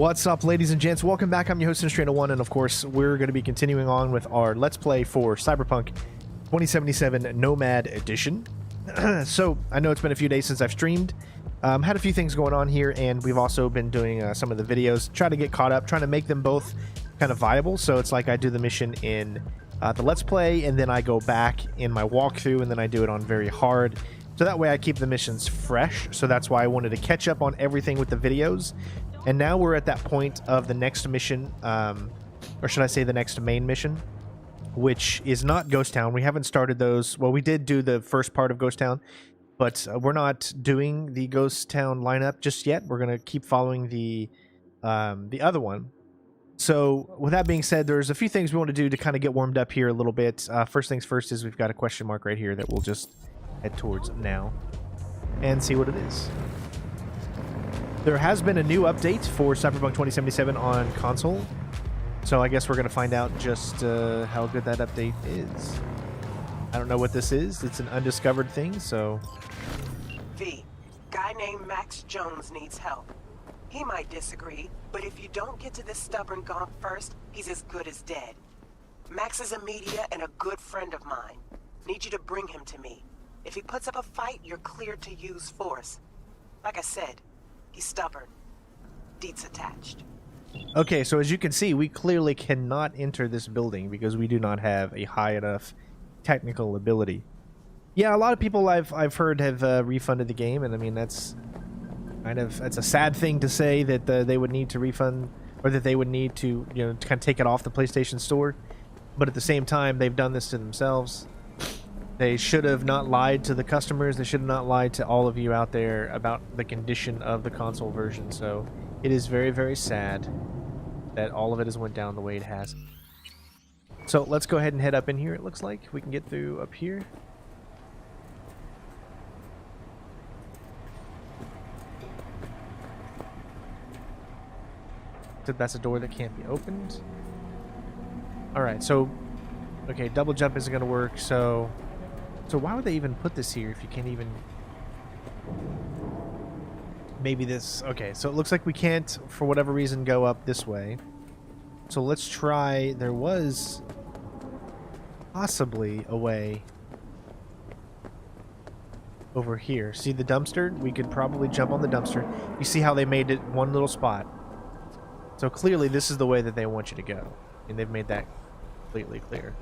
What's up, ladies and gents? Welcome back. I'm your host, Strainer1, and of course, we're going to be continuing on with our Let's Play for Cyberpunk 2077 Nomad Edition. So, I know it's been a few days since I've streamed. Had a few things going on here, and we've also been doing some of the videos, trying to get caught up, trying to make them both kind of viable. So it's like I do the mission in the Let's Play, and then I go back in my walkthrough, and then I do it on very hard. So that way I keep the missions fresh. So that's why I wanted to catch up on everything with the videos. And now we're at that point of the next mission, or should I say the next main mission, which is not Ghost Town. We haven't started those. Well, we did do the first part of Ghost Town, but we're not doing the Ghost Town lineup just yet. We're going to keep following the other one. So with that being said, there's a few things we want to do to kind of get warmed up here a little bit. First things first is we've got a question mark right here that we'll just head towards now and see what it is. There has been a new update for Cyberpunk 2077 on console, so I guess we're going to find out just how good that update is. I don't know what this is. It's an undiscovered thing, so... V, guy named Max Jones needs help. He might disagree, but if you don't get to this stubborn gonk first, he's as good as dead. Max is a media and a good friend of mine. Need you to bring him to me. If he puts up a fight, you're cleared to use force. Like I said, he's stubborn. Deeds attached. Okay, so as you can see, we clearly cannot enter this building because we do not have a high enough technical ability. Yeah, a lot of people I've heard have refunded the game, and I mean that's a sad thing to say that they would need to refund, or that they would need to to kind of take it off the PlayStation Store. But at the same time, they've done this to themselves. They should have not lied to the customers. They should have not lied to all of you out there about the condition of the console version. So it is very, very sad that all of it has went down the way it has. So let's go ahead and head up in here. It looks like we can get through up here. So that's a door that can't be opened. All right, so okay, double jump isn't going to work. So why would they even put this here if you can't even... Maybe this... Okay, so it looks like we can't, for whatever reason, go up this way. So let's try... There was possibly a way over here. See the dumpster? We could probably jump on the dumpster. You see how they made it one little spot. So clearly this is the way that they want you to go. And they've made that completely clear.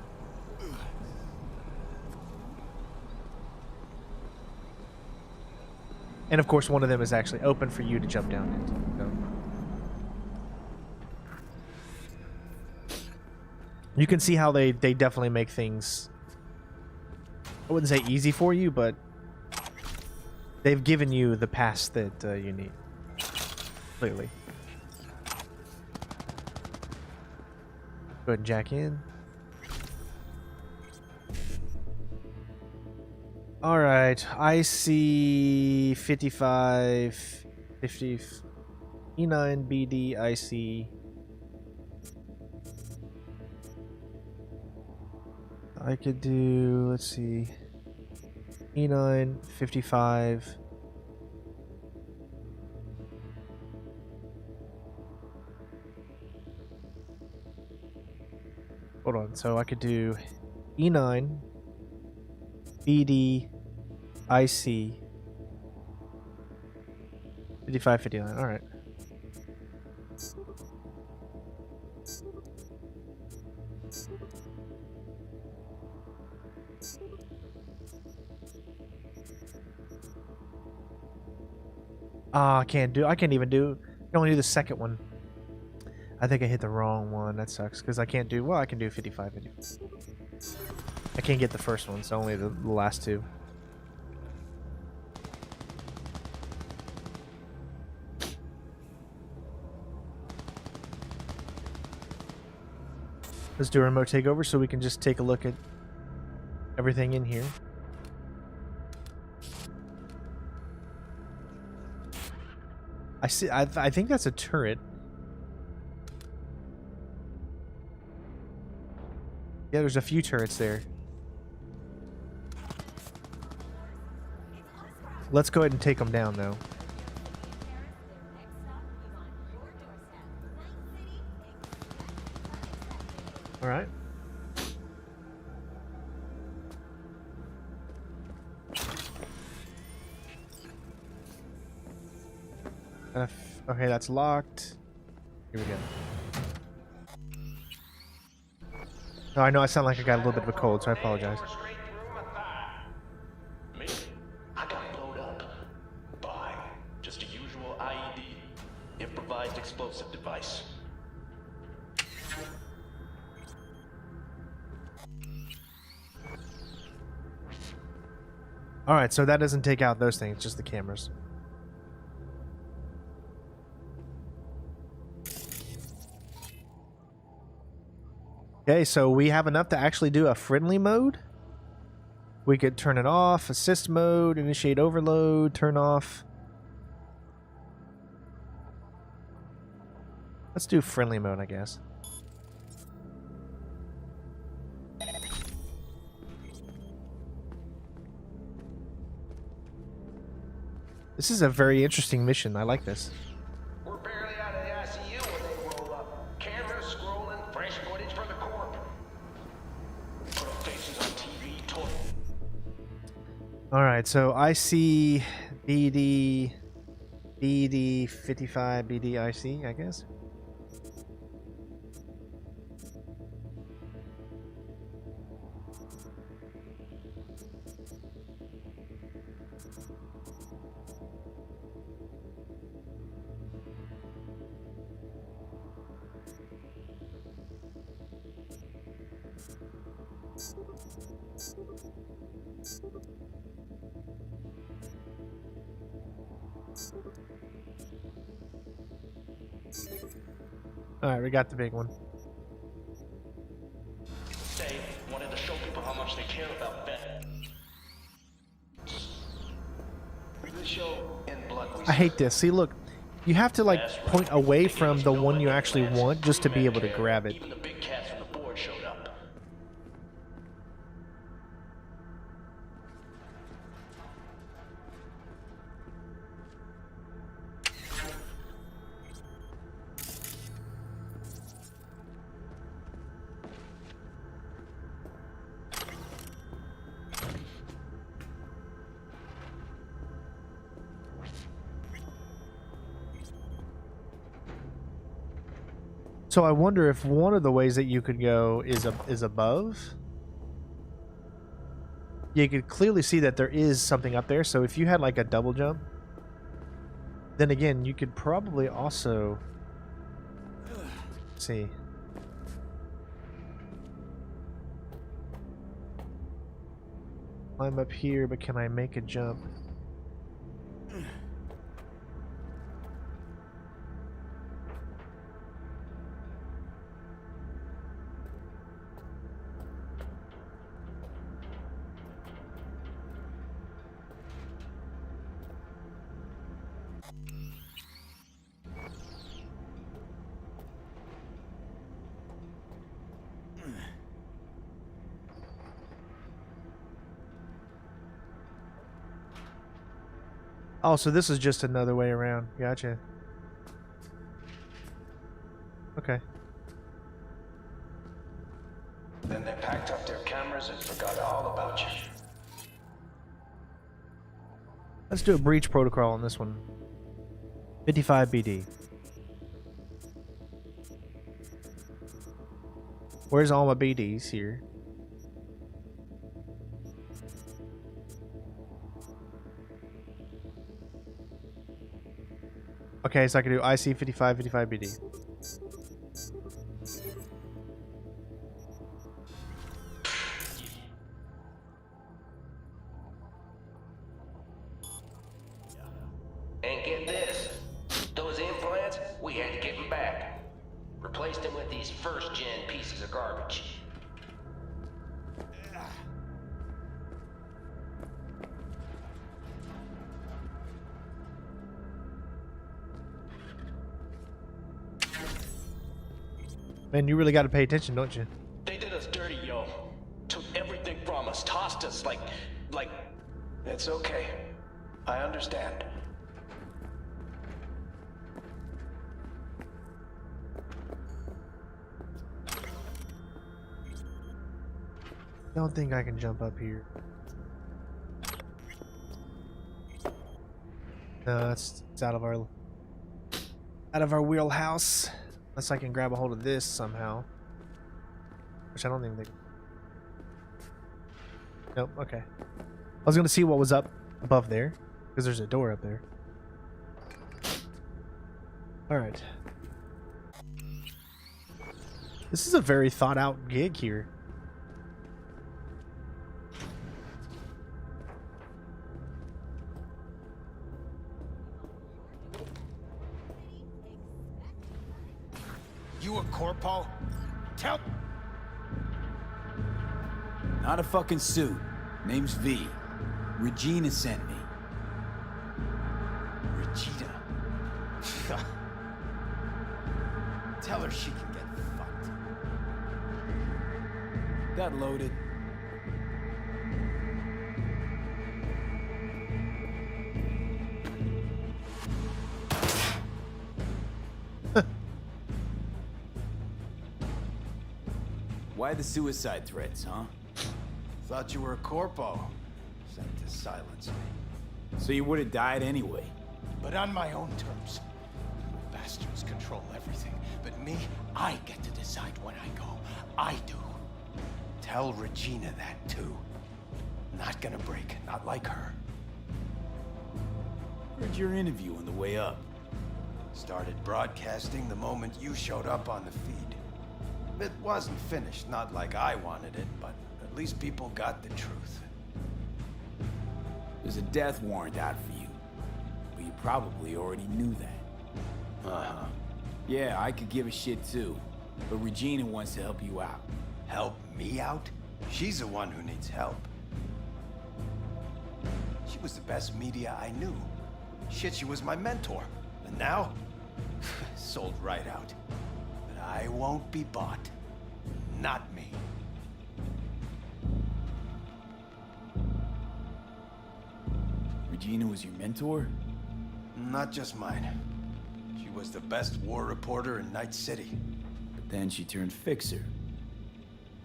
And of course, one of them is actually open for you to jump down into. So you can see how they definitely make things, I wouldn't say easy for you, but they've given you the pass that you need. Clearly. Go ahead and jack in. Alright, I see 55, 50, E9, BD, I see. I could do, let's see, E9, 55. Hold on, so I could do E9, BD, IC, 55, 59. All right. Ah, I can't even do. I can only do the second one. I think I hit the wrong one. That sucks because I can't do. Well, I can do 55. I can't get the first one, so only the last two. Let's do a remote takeover so we can just take a look at everything in here. I see. I think that's a turret. Yeah, there's a few turrets there. Let's go ahead and take them down, though. All right. Okay, that's locked. Here we go. Oh, I know I sound like I got a little bit of a cold, so I apologize. Me? I got blowed up by just a usual IED, improvised explosive device. All right, so that doesn't take out those things, just the cameras. Okay, so we have enough to actually do a friendly mode. We could turn it off, assist mode, initiate overload, turn off. Let's do friendly mode, I guess. This is a very interesting mission. I like this. We're barely out of the ICU when they roll up. Cameras scrolling, fresh footage for the corp. Put up faces on TV, total. All right, so I see BD 55 BDIC, I guess. Alright, we got the big one. They wanted to show people how much they care about vet. The show in blood. I hate this. See, look, you have to like point away from the one you actually want just to be able to grab it. Even the big cats from the board showed up. So I wonder if one of the ways that you could go is above. You could clearly see that there is something up there. So if you had like a double jump, then again you could probably also see. I'm up here, but can I make a jump? Oh, so this is just another way around. Gotcha. Okay. Then they packed up their cameras and forgot all about you. Let's do a breach protocol on this one. 55 BD. Where's all my BDs here? Okay, so I can do IC 55 BD. And get this, those implants, we had to give them back. Replaced them with these first-gen pieces of garbage. Man, you really got to pay attention, don't you? They did us dirty, yo. Took everything from us, tossed us like... It's okay. I understand. don't think I can jump up here. No, it's out of our wheelhouse. Unless I can grab a hold of this somehow. Which I don't think they can. Nope, okay. I was gonna see what was up above there, because there's a door up there. Alright. This is a very thought out gig here. You a corpo? Tell. Not a fucking suit. Name's V. Regina sent me. Cheetah. Tell her she can get fucked. Got loaded. Why the suicide threats, huh? Thought you were a corpo. Sent to silence me. So you would have died anyway. But on my own terms. You bastards control everything. But me, I get to decide when I go. I do. Tell Regina that too. Not gonna break, not like her. Heard your interview on the way up. Started broadcasting the moment you showed up on the feed. It wasn't finished, not like I wanted it, but at least people got the truth. There's a death warrant out for you. But you probably already knew that. Uh-huh. Yeah, I could give a shit too. But Regina wants to help you out. Help me out? She's the one who needs help. She was the best media I knew. Shit, she was my mentor. And now? Sold right out. But I won't be bought. Not me. Regina was your mentor? Not just mine. She was the best war reporter in Night City. But then she turned fixer.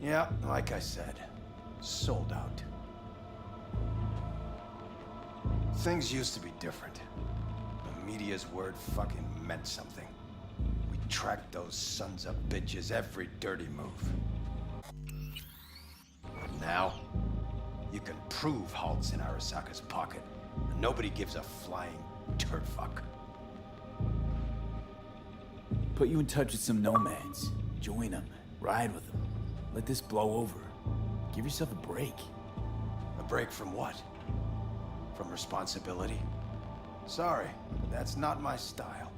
Yeah, like I said, sold out. Things used to be different. The media's word fucking meant something. We tracked those sons of bitches every dirty move. Now, you can prove Halt's in Arasaka's pocket, and nobody gives a flying turd fuck. Put you in touch with some nomads. Join them. Ride with them. Let this blow over. Give yourself a break. A break from what? From responsibility? Sorry, but that's not my style.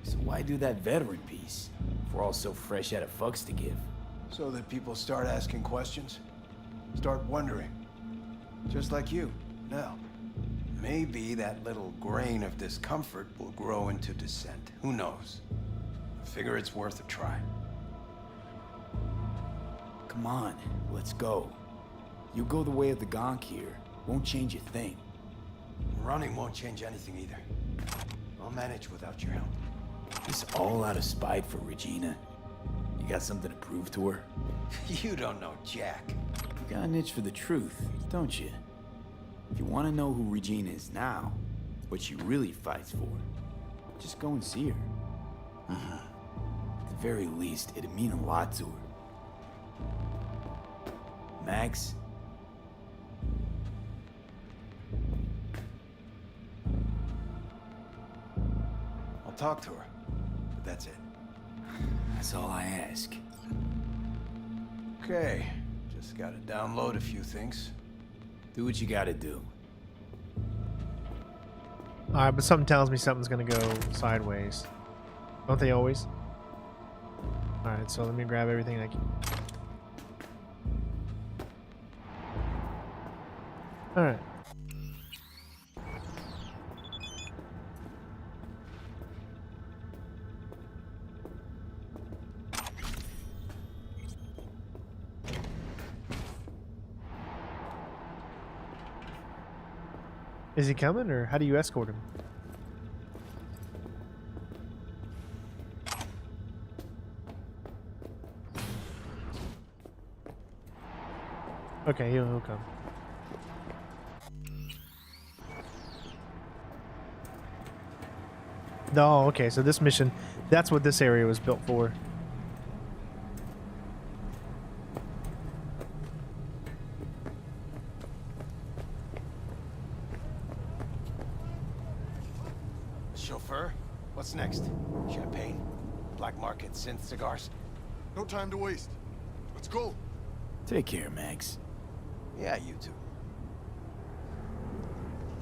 So why do that veteran piece? If we're all so fresh out of fucks to give. So that people start asking questions? Start wondering. Just like you, now. Maybe that little grain of discomfort will grow into dissent. Who knows? Figure it's worth a try. Come on, let's go. You go the way of the gonk here. Won't change a thing. Running won't change anything either. I'll manage without your help. This all out of spite for Regina. You got something to prove to her? You don't know Jack. You got an itch for the truth, don't you? If you want to know who Regina is now, what she really fights for, just go and see her. At the very least, it'd mean a lot to her. Max? I'll talk to her, but that's it. That's all I ask. Okay, just gotta download a few things. Do what you gotta do. Alright, but something tells me something's gonna go sideways. Don't they always? Alright, so let me grab everything I can. Alright. Is he coming, or how do you escort him? Okay, he'll come. No, okay, so this mission, that's what this area was built for. Chauffeur, what's next? Champagne? Black market synth cigars? No time to waste. Let's go. Take care, Max. Yeah, you too.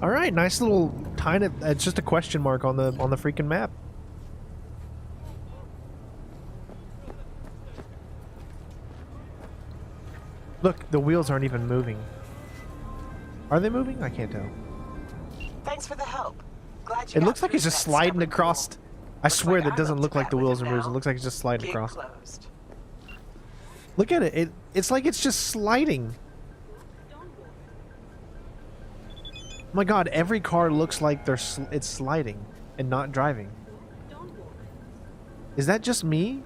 All right, nice little tiny. It's just a question mark on the freaking map. Look, the wheels aren't even moving. Are they moving? I can't tell. Thanks for the help. Glad you It got looks like through it's just that sliding stubborn across. bull. I Looks swear like that I doesn't look look to like the bat with wheels him are moving. It now. looks like it's just sliding Gig across. closed. Look at it. It's like it's just sliding. Oh my god, every car looks like it's sliding and not driving. Is that just me?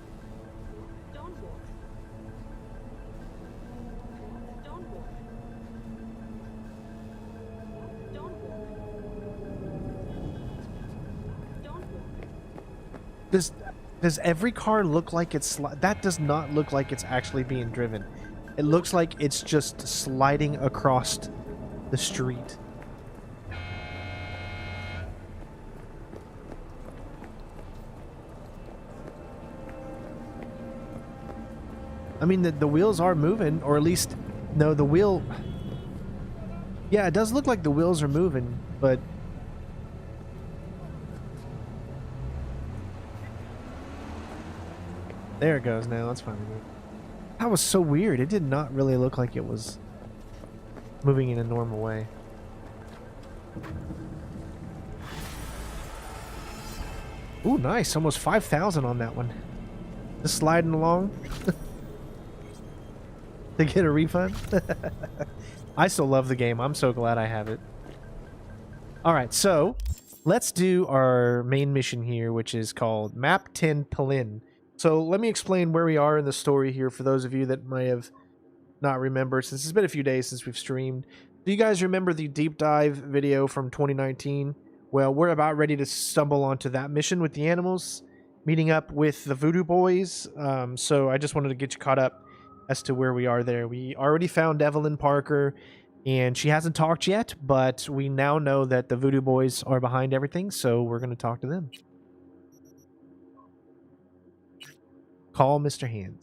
Does every car look like it's that does not look like it's actually being driven. It looks like it's just sliding across the street. I mean, the wheels are moving, or at least, no, the wheel... Yeah, it does look like the wheels are moving, but... There it goes now, that's fine. That was so weird. It did not really look like it was moving in a normal way. Ooh, nice. Almost 5,000 on that one. Just sliding along. To get a refund. I still love the game. I'm so glad I have it. Alright, so let's do our main mission here, which is called Map 10 Pelin. So let me explain where we are in the story here for those of you that might have not remembered, since it's been a few days since we've streamed. Do you guys remember the deep dive video from 2019? Well, we're about ready to stumble onto that mission with the animals, meeting up with the Voodoo boys. So I just wanted to get you caught up as to where we are there. We already found Evelyn Parker, and she hasn't talked yet, but we now know that the Voodoo boys are behind everything, so we're going to talk to them. Call Mr. Hand.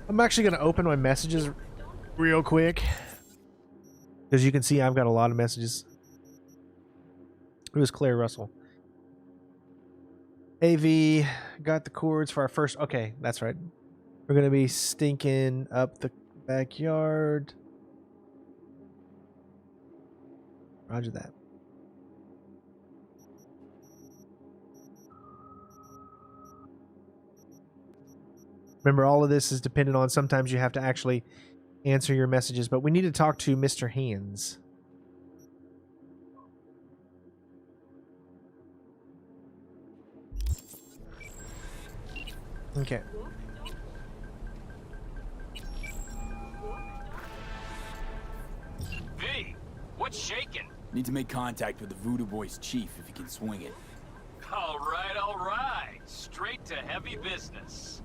I'm actually going to open my messages real quick. As you can see, I've got a lot of messages. It was Claire Russell. AV, got the cords for our first... Okay, that's right. We're going to be stinking up the backyard. Roger that. Remember, all of this is dependent on sometimes you have to actually answer your messages, but we need to talk to Mr. Hands. Okay. V, what's shaking? Need to make contact with the Voodoo Boys chief if you can swing it. All right. Straight to heavy business.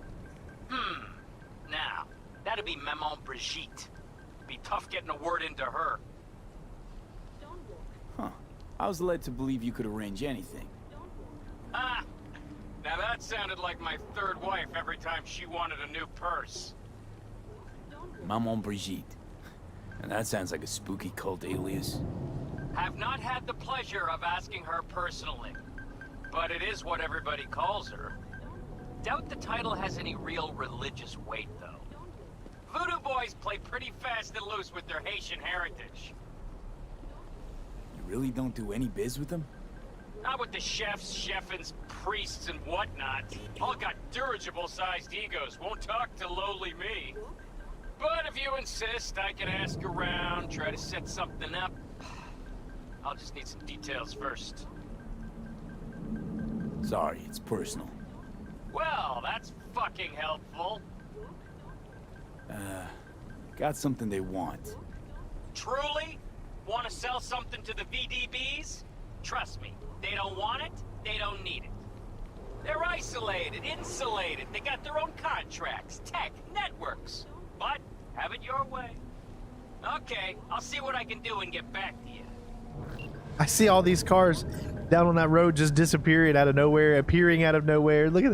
Now, that'd be Maman Brigitte. Be tough getting a word into her. Huh. I was led to believe you could arrange anything. Ah! Now that sounded like my third wife every time she wanted a new purse. Maman Brigitte. And that sounds like a spooky cult alias. Have not had the pleasure of asking her personally, but it is what everybody calls her. Doubt the title has any real religious weight, though. Voodoo boys play pretty fast and loose with their Haitian heritage. You really don't do any biz with them? Not with the chefs, cheffins, priests, and whatnot. All got dirigible-sized egos, won't talk to lowly me. But if you insist, I can ask around, try to set something up. I'll just need some details first. Sorry, it's personal. Well, that's fucking helpful. got something they want. Truly? Want to sell something to the VDBs? Trust me, they don't want it, they don't need it. They're isolated, insulated, they got their own contracts, tech, networks. But, have it your way. Okay, I'll see what I can do and get back to you. I see all these cars down on that road just disappearing out of nowhere, appearing out of nowhere. Look at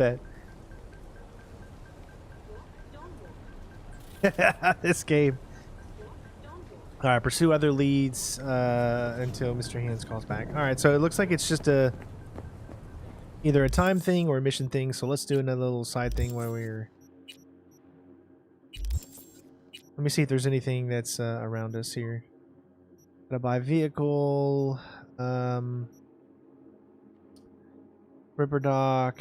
that. This game. All right, pursue other leads until Mr. Hands calls back. All right, so it looks like it's just either a time thing or a mission thing. So let's do another little side thing while we're... Let me see if there's anything that's around us here. Gotta buy vehicle. Ripper dock.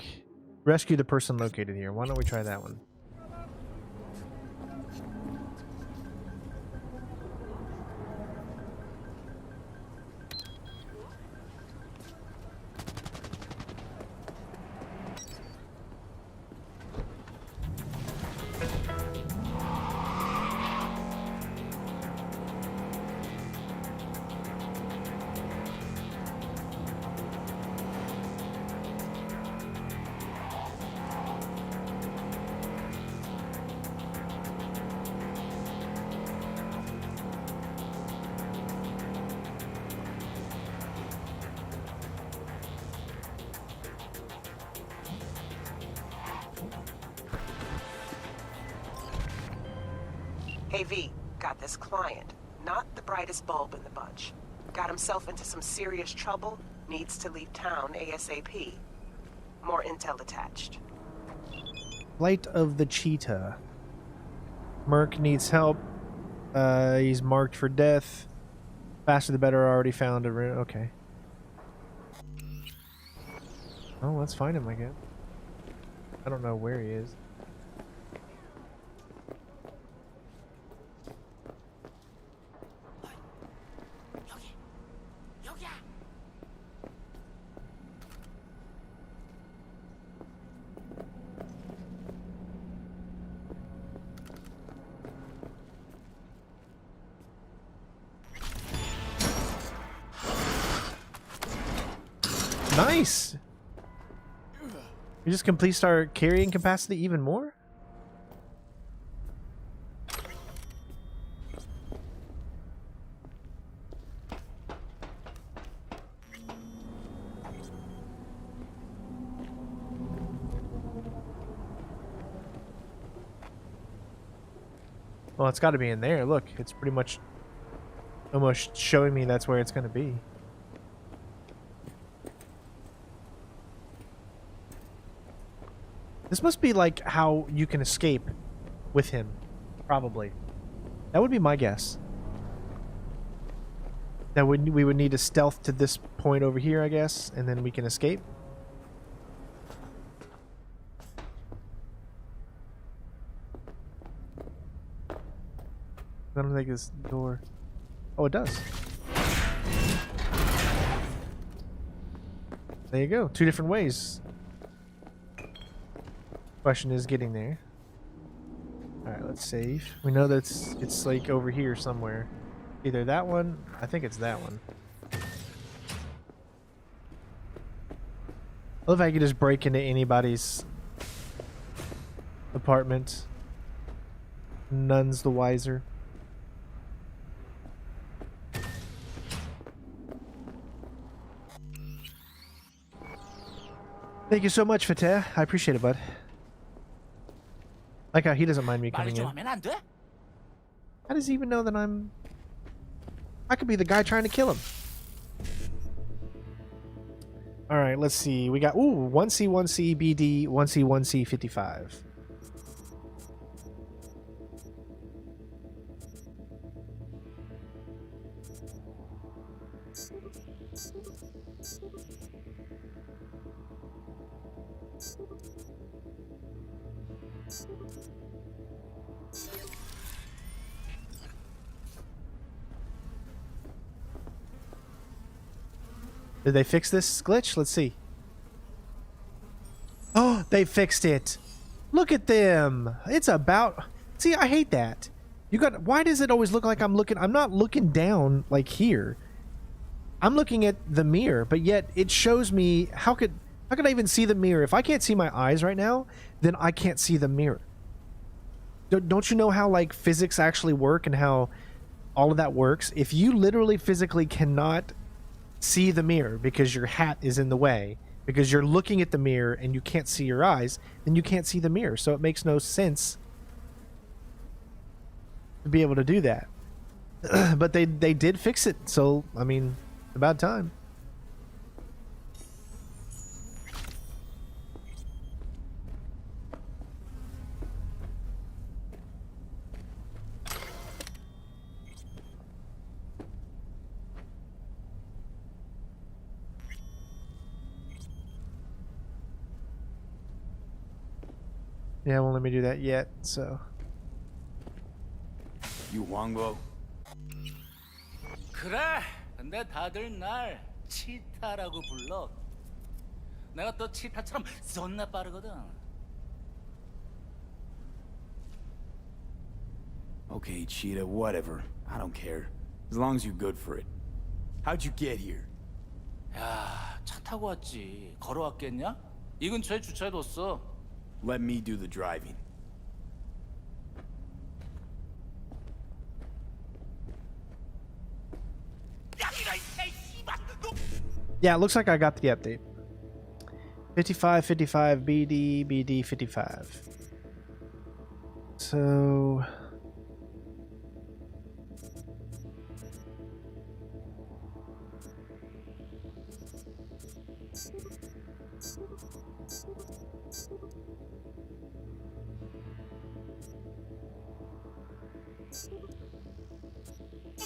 Rescue the person located here. Why don't we try that one? Hey V, got this client. Not the brightest bulb in the bunch. Got himself into some serious trouble, needs to leave town ASAP. More intel attached. Flight of the Cheetah. Merc needs help. He's marked for death. Faster the better. Already found a room. Okay. Oh, let's find him, I guess. I don't know where he is. Nice! We just complete our carrying capacity even more? Well, it's got to be in there. Look, it's pretty much almost showing me that's where it's going to be. This must be like how you can escape with him, probably. That would be my guess. That we would need to stealth to this point over here, I guess, and then we can escape. I don't think this door... Oh, it does. There you go. Two different ways. Question is getting there. Alright, let's save. We know that it's like over here somewhere. Either that one, I think it's that one. I love how you can just break into anybody's apartment. None's the wiser. Thank you so much, Fateh. I appreciate it, bud. Like how he doesn't mind me coming in. How does he even know that I could be the guy trying to kill him. Alright, let's see. We got, 1C, 1C, BD, 1C, 1C, 55. Did they fix this glitch? Let's see. Oh, they fixed it. Look at them. It's about See, I hate that. You got, why does it always look like I'm not looking down like here. I'm looking at the mirror, but yet it shows me, how could I even see the mirror? If I can't see my eyes right now, then I can't see the mirror. Don't you know how like physics actually work and how all of that works? If you literally physically cannot see the mirror because your hat is in the way, because you're looking at the mirror and you can't see your eyes, then you can't see the mirror. So it makes no sense to be able to do that. But they did fix it, so I mean, about time. Yeah, it won't let me do that yet, so. You Wongbo? 그래. 근데 다들 날 치타라고 불러. 내가 또 치타처럼 존나 빠르거든. Okay, Cheetah, whatever. I don't care. As long as you're good for it. How'd you get here? 야, 차 타고 왔지. 걸어왔겠냐? 이 근처에 주차해뒀어. Let me do the driving. Yeah, it looks like I got the update. 55, 55, BD, BD, 55. So...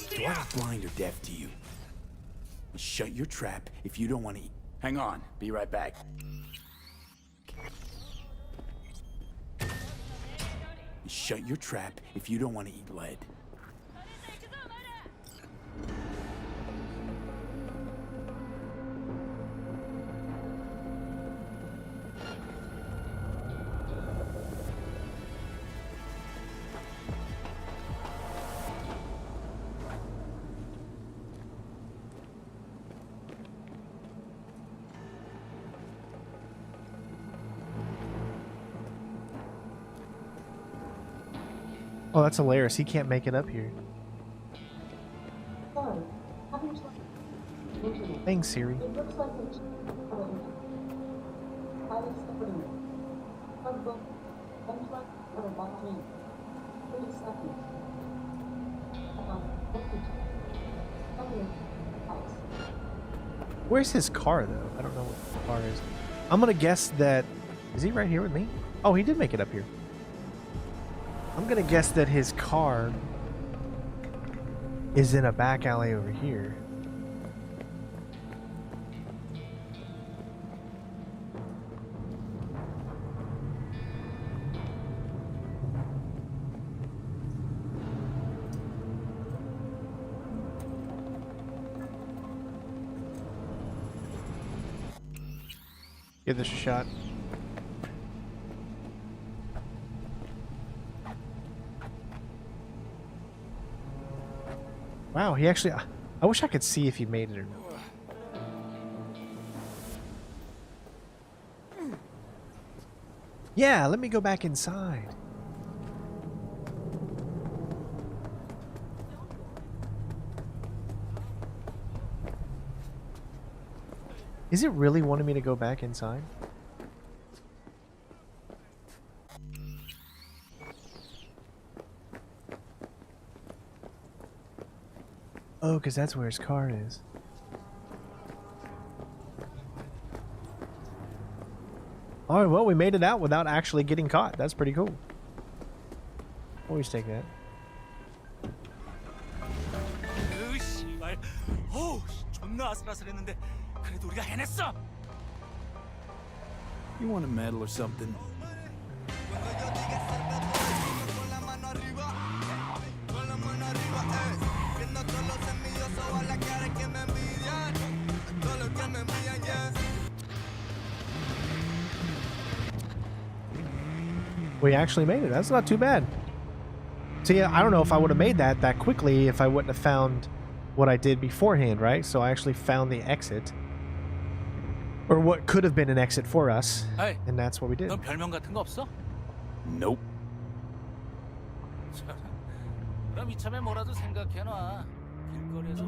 Do I look blind or deaf to you? Shut your trap if you don't want to eat. Hang on, be right back. Shut your trap if you don't want to eat lead. Oh, that's hilarious. He can't make it up here. Thanks, Siri. Where's his car, though? I don't know what the car is. I'm gonna guess that... Is he right here with me? Oh, he did make it up here. I'm gonna guess that his car is in a back alley over here. Give this a shot. Wow, he actually... I wish I could see if he made it or not. Yeah, let me go back inside. Is it really wanting me to go back inside? Oh, because that's where his car is. Alright, well, we made it out without actually getting caught. That's pretty cool. Always take that. 으 씨발. 어우, 존나 아슬아슬했는데 그래도 우리가 해냈어. You want a medal or something? We actually made it. That's not too bad. So yeah, I don't know if I would have made that quickly if I wouldn't have found what I did beforehand, right? So I actually found the exit. Or what could have been an exit for us. Hey, And that's what we did. 넌 별명 같은 거 없어? Nope. 그럼 이참에 뭐라도 생각해놔. 길거리에서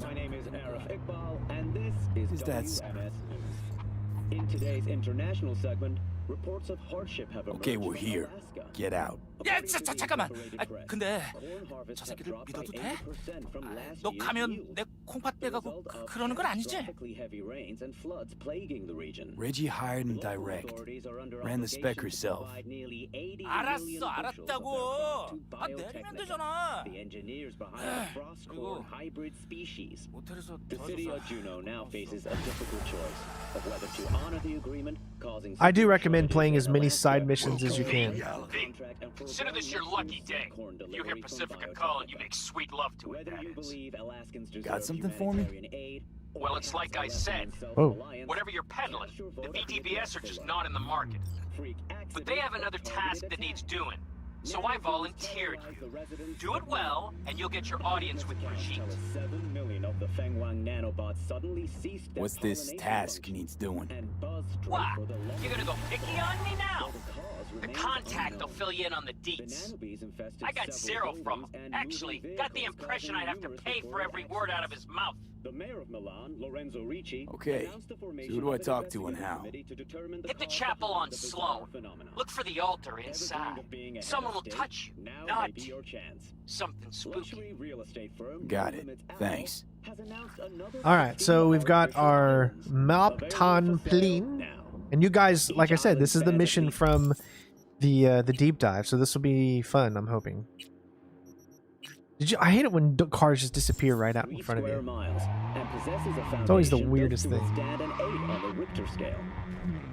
My name is Arif Iqbal, and this is Is that- WMS News. In today's international segment, reports of hardship have emerged Okay, we're from here. Alaska. Get out. 야, 잠깐만. 아, 근데 Corn harvest 저 has 새끼들 dropped by 믿어도 돼? 80% from last 너 year's 가면 yield. 내 콩팥 떼가고 그러는 건 아니지? Catastrophically heavy rains and floods plaguing the region. Reggie hired and Local direct. authorities are under Ran the spec obligation to herself. provide nearly 80 알았어, million bushels of 알았다고. their crop to 아, 내리면 Biotechnica, 되잖아. the engineers behind the frost corn 그리고 hybrid species. 모텔에서 The city of Juneau now faces a difficult choice of whether to honor the agreement, causing I do recommend shortages playing in as many Alaska, side missions as you can. contract and Consider this your forego lucky day. corn You hear delivery from Pacifica calling, you Biotechnica. make sweet love to it, Whether that you is. believe Alaskans deserve Got something for me? humanitarian aid, or Well, it's like I perhaps a said. lesson in Oh. self-reliance, Whatever you're peddling, cast your the vote for VTBS are best just for not in the market. freak But they have accident another or task targeted that needs attack. doing. So I volunteered you. Do it well, and you'll get your audience with Brigitte. 7 million of the Fenghuang nanobots suddenly ceased their What's this pollination task function needs doing? and buzzed straight What? for the lung. You're gonna go picky on me now? While the cause The remains contact will unknown. fill you in on the The deets. nanobees infested I got several zero from buildings him. and Actually, moving got the vehicles, impression causing I'd have to numerous pay for reported every word out of his accidents. mouth. The mayor of Milan, Lorenzo Ricci, Okay, announced the so formation who do I of an talk to and investigative how? committee to determine the Hit the cause chapel behind on the bizarre Sloan. phenomenon. Look for the altar Ever dreamed inside. of being a Someone head will of state? touch you. Now Not may be your chance. something spooky. Luxury real estate firm Got it. Limits Al Thanks. has announced another All right, so we've got 15 our options Maptan available for sale Plin. now. And you guys, like I said, this is the Each mission island from the deep dive, so this will be fun, I'm hoping. Did you? I hate it when cars just disappear right out in 3 front of square you. miles and possesses a It's always the foundation built weirdest to thing. withstand an 8 on the Richter scale.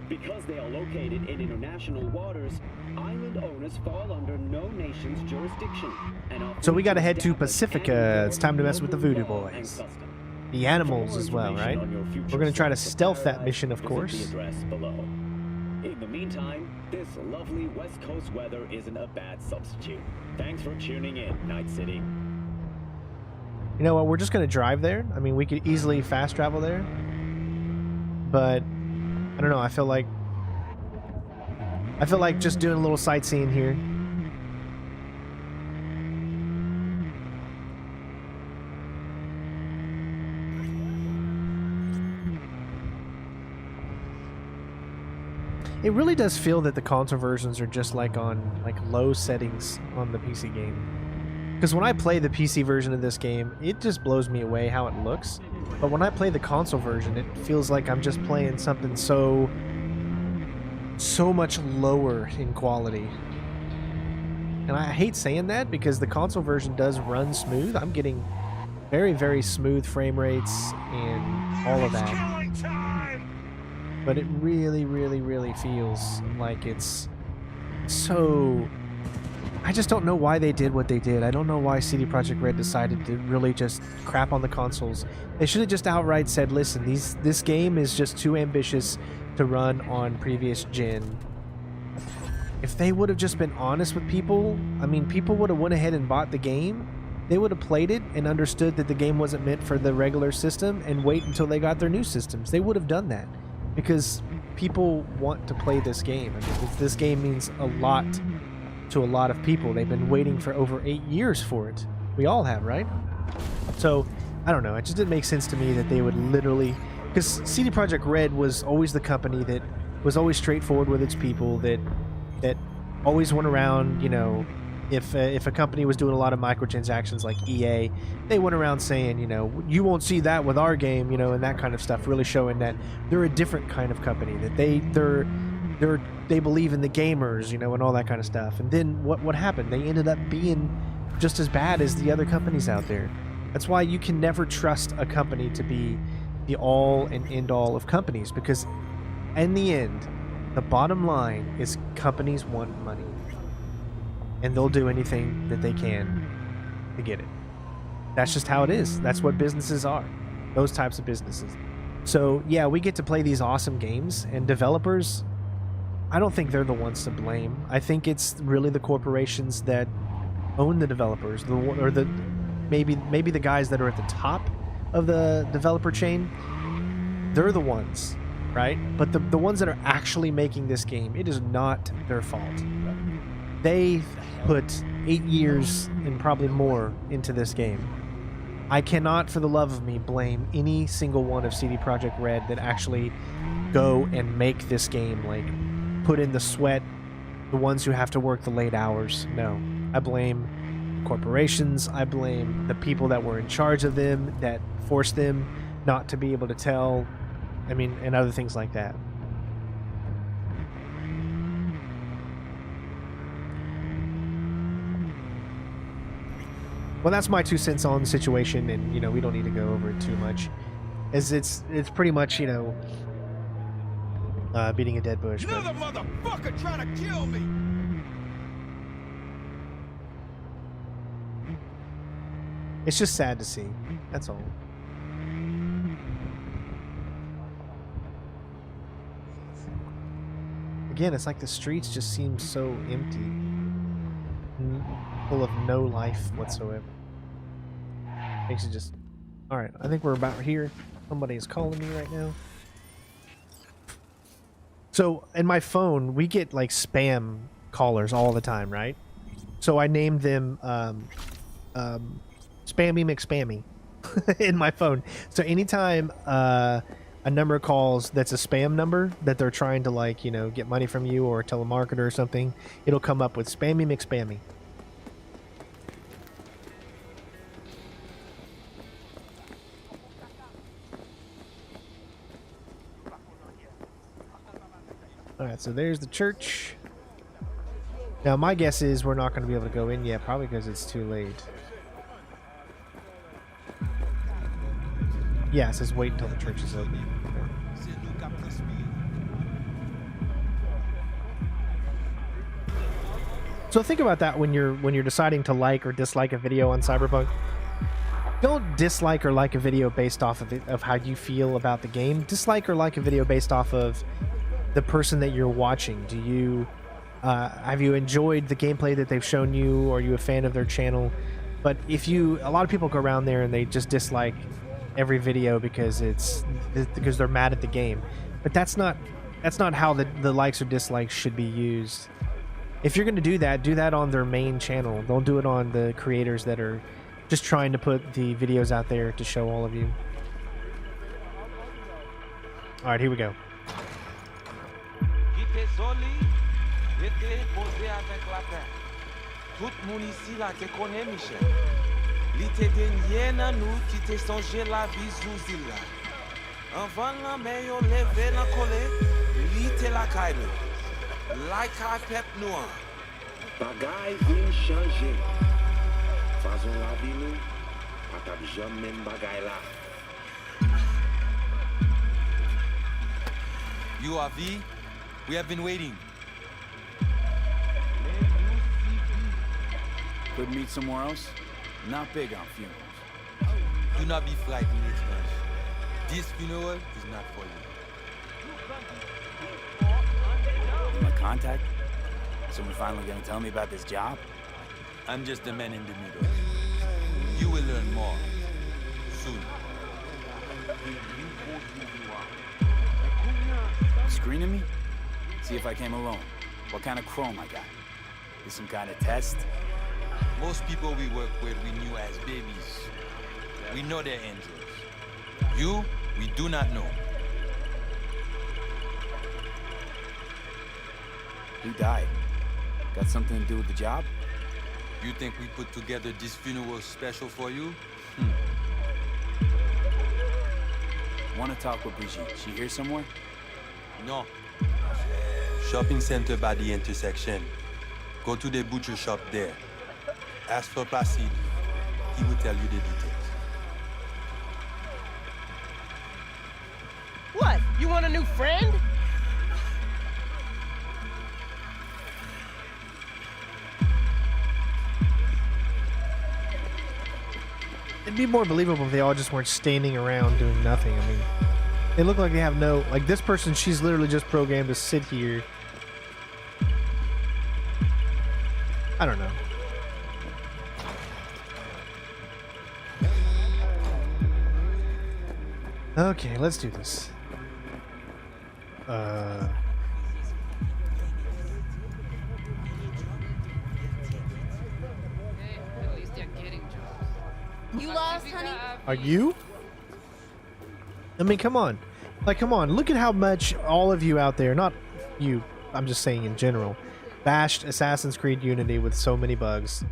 Because they are located in international waters, island owners fall under no nation's jurisdiction. And are So we free gotta head to establish Pacifica. and It's time to mess with the local Voodoo law and boys. custom. The For animals more as well, information right? on your future We're gonna try to flights of stealth that paradise, mission, of visit course. the address below. In the meantime, this lovely West Coast weather isn't a bad substitute. Thanks for tuning in, Night City. You know what? We're just gonna drive there. I mean, we could easily fast travel there, but I don't know. I feel like just doing a little sightseeing here. It really does feel that the console versions are just like on low settings on the PC game. Because when I play the PC version of this game, it just blows me away how it looks. But when I play the console version, it feels like I'm just playing something so much lower in quality. And I hate saying that because the console version does run smooth. I'm getting very, very smooth frame rates and all of that. But it really, really, really feels like it's so... I just don't know why they did what they did. I don't know why CD Projekt Red decided to really just crap on the consoles. They should have just outright said, listen, this game is just too ambitious to run on previous gen. If they would have just been honest with people, I mean, people would have went ahead and bought the game. They would have played it and understood that the game wasn't meant for the regular system and wait until they got their new systems. They would have done that because people want to play this game. I mean, this game means a lot to a lot of people. They've been waiting for over 8 years for it. We all have, right? So, I don't know. It just didn't make sense to me that they would literally... Because CD Projekt Red was always the company that was always straightforward with its people, that always went around, you know, if a company was doing a lot of microtransactions like EA, they went around saying, you know, you won't see that with our game, you know, and that kind of stuff, really showing that they're a different kind of company, that they believe in the gamers, you know, and all that kind of stuff. And then what happened? They ended up being just as bad as the other companies out there. That's why you can never trust a company to be the all and end all of companies, because in the end, the bottom line is companies want money. And they'll do anything that they can to get it. That's just how it is. That's what businesses are. Those types of businesses. So, yeah, we get to play these awesome games, and developers, I don't think they're the ones to blame. I think it's really the corporations that own the developers, or the maybe the guys that are at the top of the developer chain, they're the ones, right? But the ones that are actually making this game, it is not their fault. They put 8 years and probably more into this game. I cannot, for the love of me, blame any single one of CD Projekt Red that actually go and make this game, like, put in the sweat, the ones who have to work the late hours. No, I blame corporations. I blame the people that were in charge of them, that forced them not to be able to tell, I mean, and other things like that. Well, that's my 2 cents on the situation, and, you know, we don't need to go over it too much, as it's pretty much, you know, beating a dead bush. Another motherfucker trying to kill me! It's just sad to see. That's all. Again, it's like the streets just seem so empty, full of no life whatsoever. Makes it just... Alright, I think we're about here. Somebody is calling me right now. So, in my phone, we get, like, spam callers all the time, right? So I named them, Spammy McSpammy in my phone. So anytime, a number calls that's a spam number that they're trying to, like, you know, get money from you or a telemarketer or something, it'll come up with Spammy McSpammy. Alright, so there's the church. Now, my guess is we're not going to be able to go in yet, probably because it's too late. Yeah, it says wait until the church is open. So think about that when you're deciding to like or dislike a video on Cyberpunk. Don't dislike or like a video based off of how you feel about the game. Dislike or like a video based off of the person that you're watching. Do you have you enjoyed the gameplay that they've shown you? Or are you a fan of their channel? But if you, a lot of people go around there and they just dislike every video because they're mad at the game. But that's not how the likes or dislikes should be used. If you're going to do that on their main channel. Don't do it on the creators that are just trying to put the videos out there to show all of you. All right, here we go. Tout moun ici la te connaît, Michel. Li te denye nan nou ki te sonje la vie sou zil la. Anvan la men yo leve nan kole, li te la kay nou. Like a pep nou an. Bagay vin chanje. Fazon la vi nou, patap jam men bagay la. You are V. We have been waiting. Could meet somewhere else? Not big on funerals. Do not be frightened, Exmach. This funeral is not for you. My contact? Someone finally gonna tell me about this job? I'm just the man in the middle. You will learn more soon. Screening me? See if I came alone. What kind of chrome I got? Is some kind of test? Most people we work with we knew as babies. We know they're angels. You, we do not know. Who died? Got something to do with the job? You think we put together this funeral special for you? Want to talk with Brigitte. She here somewhere? No. Shopping center by the intersection. Go to the butcher shop there. Ask for Placide. He will tell you the details. What? You want a new friend? It'd be more believable if they all just weren't standing around doing nothing. I mean, they look like they have no... Like, this person, she's literally just programmed to sit here. I don't know. Okay, let's do this. You lost, honey? Are you? I mean, come on. Like, come on. Look at how much all of you out there, not you, I'm just saying in general, bashed Assassin's Creed Unity with so many bugs.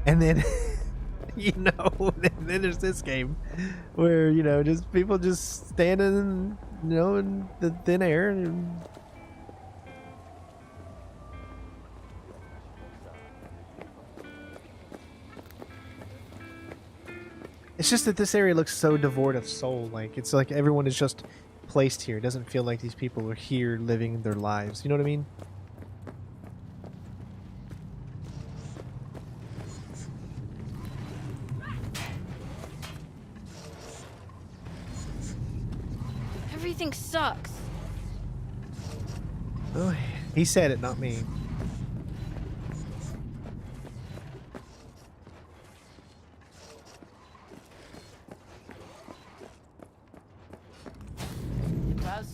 And then, you know, then there's this game where, you know, just people just standing, you know, in the thin air. And it's just that this area looks so devoid of soul. Like, it's like everyone is just placed here. It doesn't feel like these people are here living their lives. You know what I mean? Everything sucks. Oh, he said it, not me.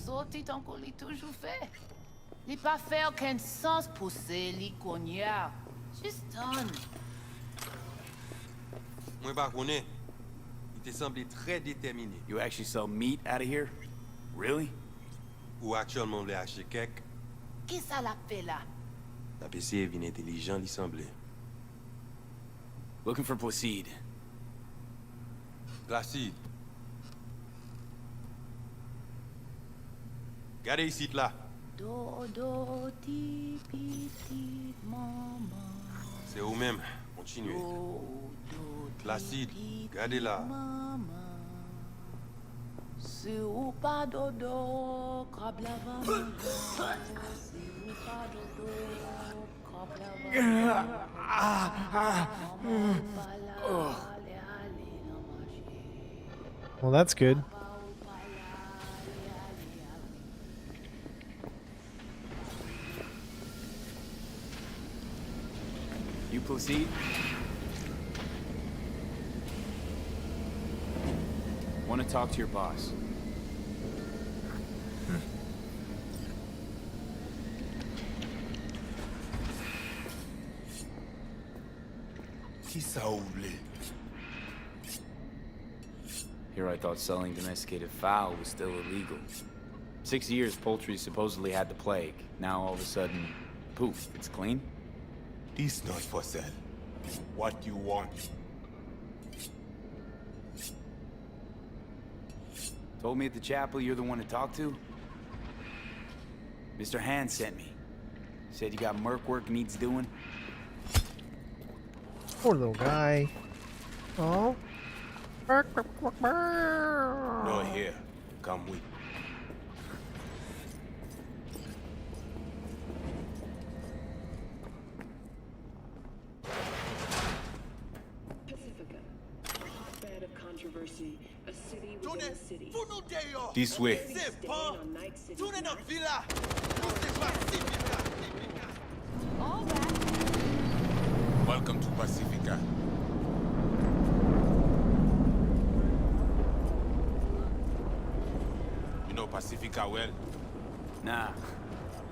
Sorti tant qu'on l'a toujours fait. Il pas fait aucun sens pour les cognards. Just done. Moi pas connais. Il te semblait très déterminé. You actually sell meat out of here? Really? Ou actuellement le acheter quelque. Qu'est-ce ça l'a fait là? La PC est intelligent, il semblait. Looking for Placide. Placide. Regardez ici là. Dodo ti petit maman. C'est vous-même. Continuez. Placide, regardez là. C'est ou pas dodo, crabe la maman. C'est ou pas dodo, crabe la maman. Well, that's good. You Placide? Want to talk to your boss. Here I thought selling domesticated fowl was still illegal. 6 years poultry supposedly had the plague. Now all of a sudden, poof, it's clean? This not for sale. What you want? Told me at the chapel you're the one to talk to? Mr. Hand sent me. Said you got merc work needs doing. Poor little guy. Oh. No here. Come with. Pacifica, hotbed of controversy, a city within a city. This way. Welcome to Pacifica. You know Pacifica well? Nah.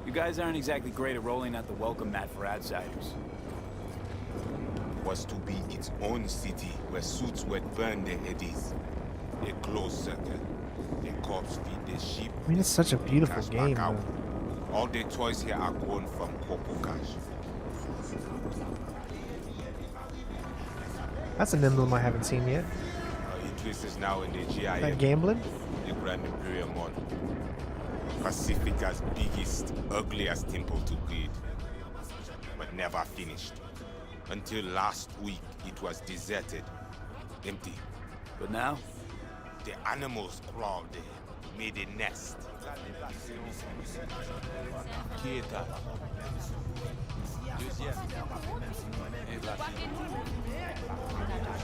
You guys aren't exactly great at rolling out the welcome mat for outsiders. Was to be its own city where suits would burn their headies. A closed circle. The cops feed the sheep. I mean, it's such a beautiful cash game, back out. though. All the toys here are grown from Popo Cash. That's an emblem I haven't seen yet. Our interest is now in the GIM. That gambling? The Grand Imperial Mall. Pacifica's biggest, ugliest temple to greed. But never finished. Until last week, it was deserted. Empty. But now? The animals crawled there, made a nest. Cheetah.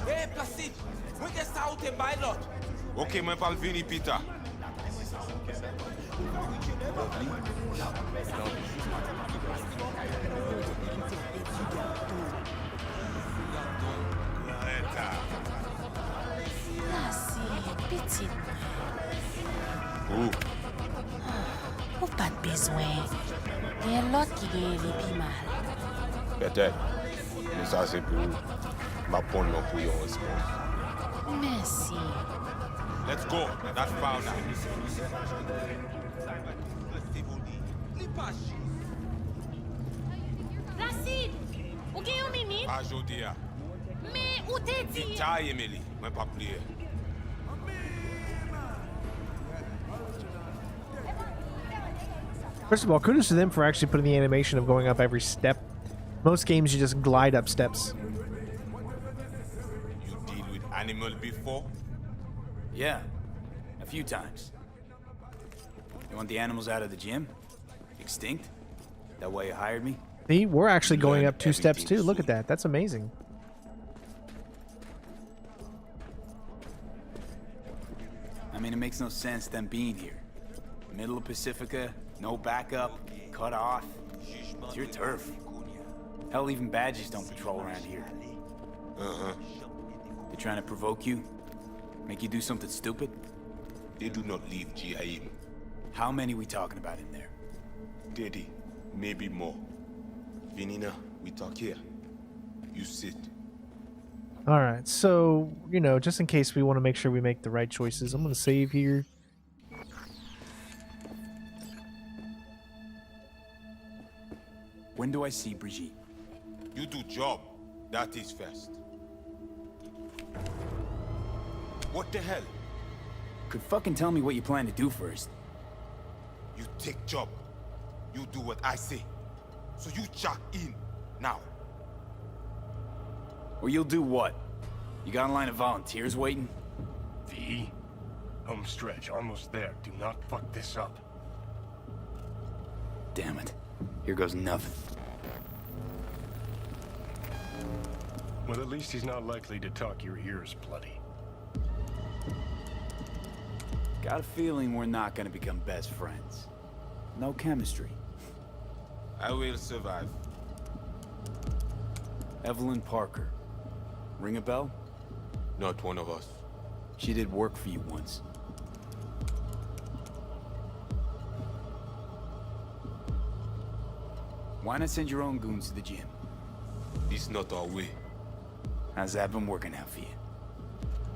Hey, Placide! Mwen gen sa ou te bay lot? Ok, mwen pal vini, Peter. besoin. Il y a l'autre qui gagne les plus mal. Peut-être. Mais ça, c'est pour ma bonne non pour your response. Merci. Let's go. That's foul now. Placide! Ou gen yon minute? Pas aujourd'hui. Mais où t'es dit? Vita, Emily. Moi, pas plier. First of all, kudos to them for actually putting the animation of going up every step. Most games, you just glide up steps. You deal with animal before? Yeah, a few times. You want the animals out of the gym? Extinct? That why you hired me? See, we're actually going up 2 steps too. Look at that. That's amazing. I mean, it makes no sense them being here. Middle of Pacifica, no backup, cut off. It's your turf. Hell, even badges don't patrol around here. Uh-huh. They trying to provoke you? Make you do something stupid? They do not leave GIM. How many we talking about in there? 30, maybe more. Vinina, we talk here. You sit. All right, so, you know, just in case we want to make sure we make the right choices, I'm going to save here. When do I see Brigitte? You do job. That is first. What the hell? Could fucking tell me what you plan to do first. You take job. You do what I say. So you check in now. Or you'll do what? You got a line of volunteers waiting? V, home stretch, almost there. Do not fuck this up. Damn it. Here goes nothing. Well, at least he's not likely to talk your ears bloody. Got a feeling we're not gonna become best friends. No chemistry. I will survive. Evelyn Parker. Ring a bell? Not one of us. She did work for you once. Why not send your own goons to the gym? This not our way. How's that been working out for you?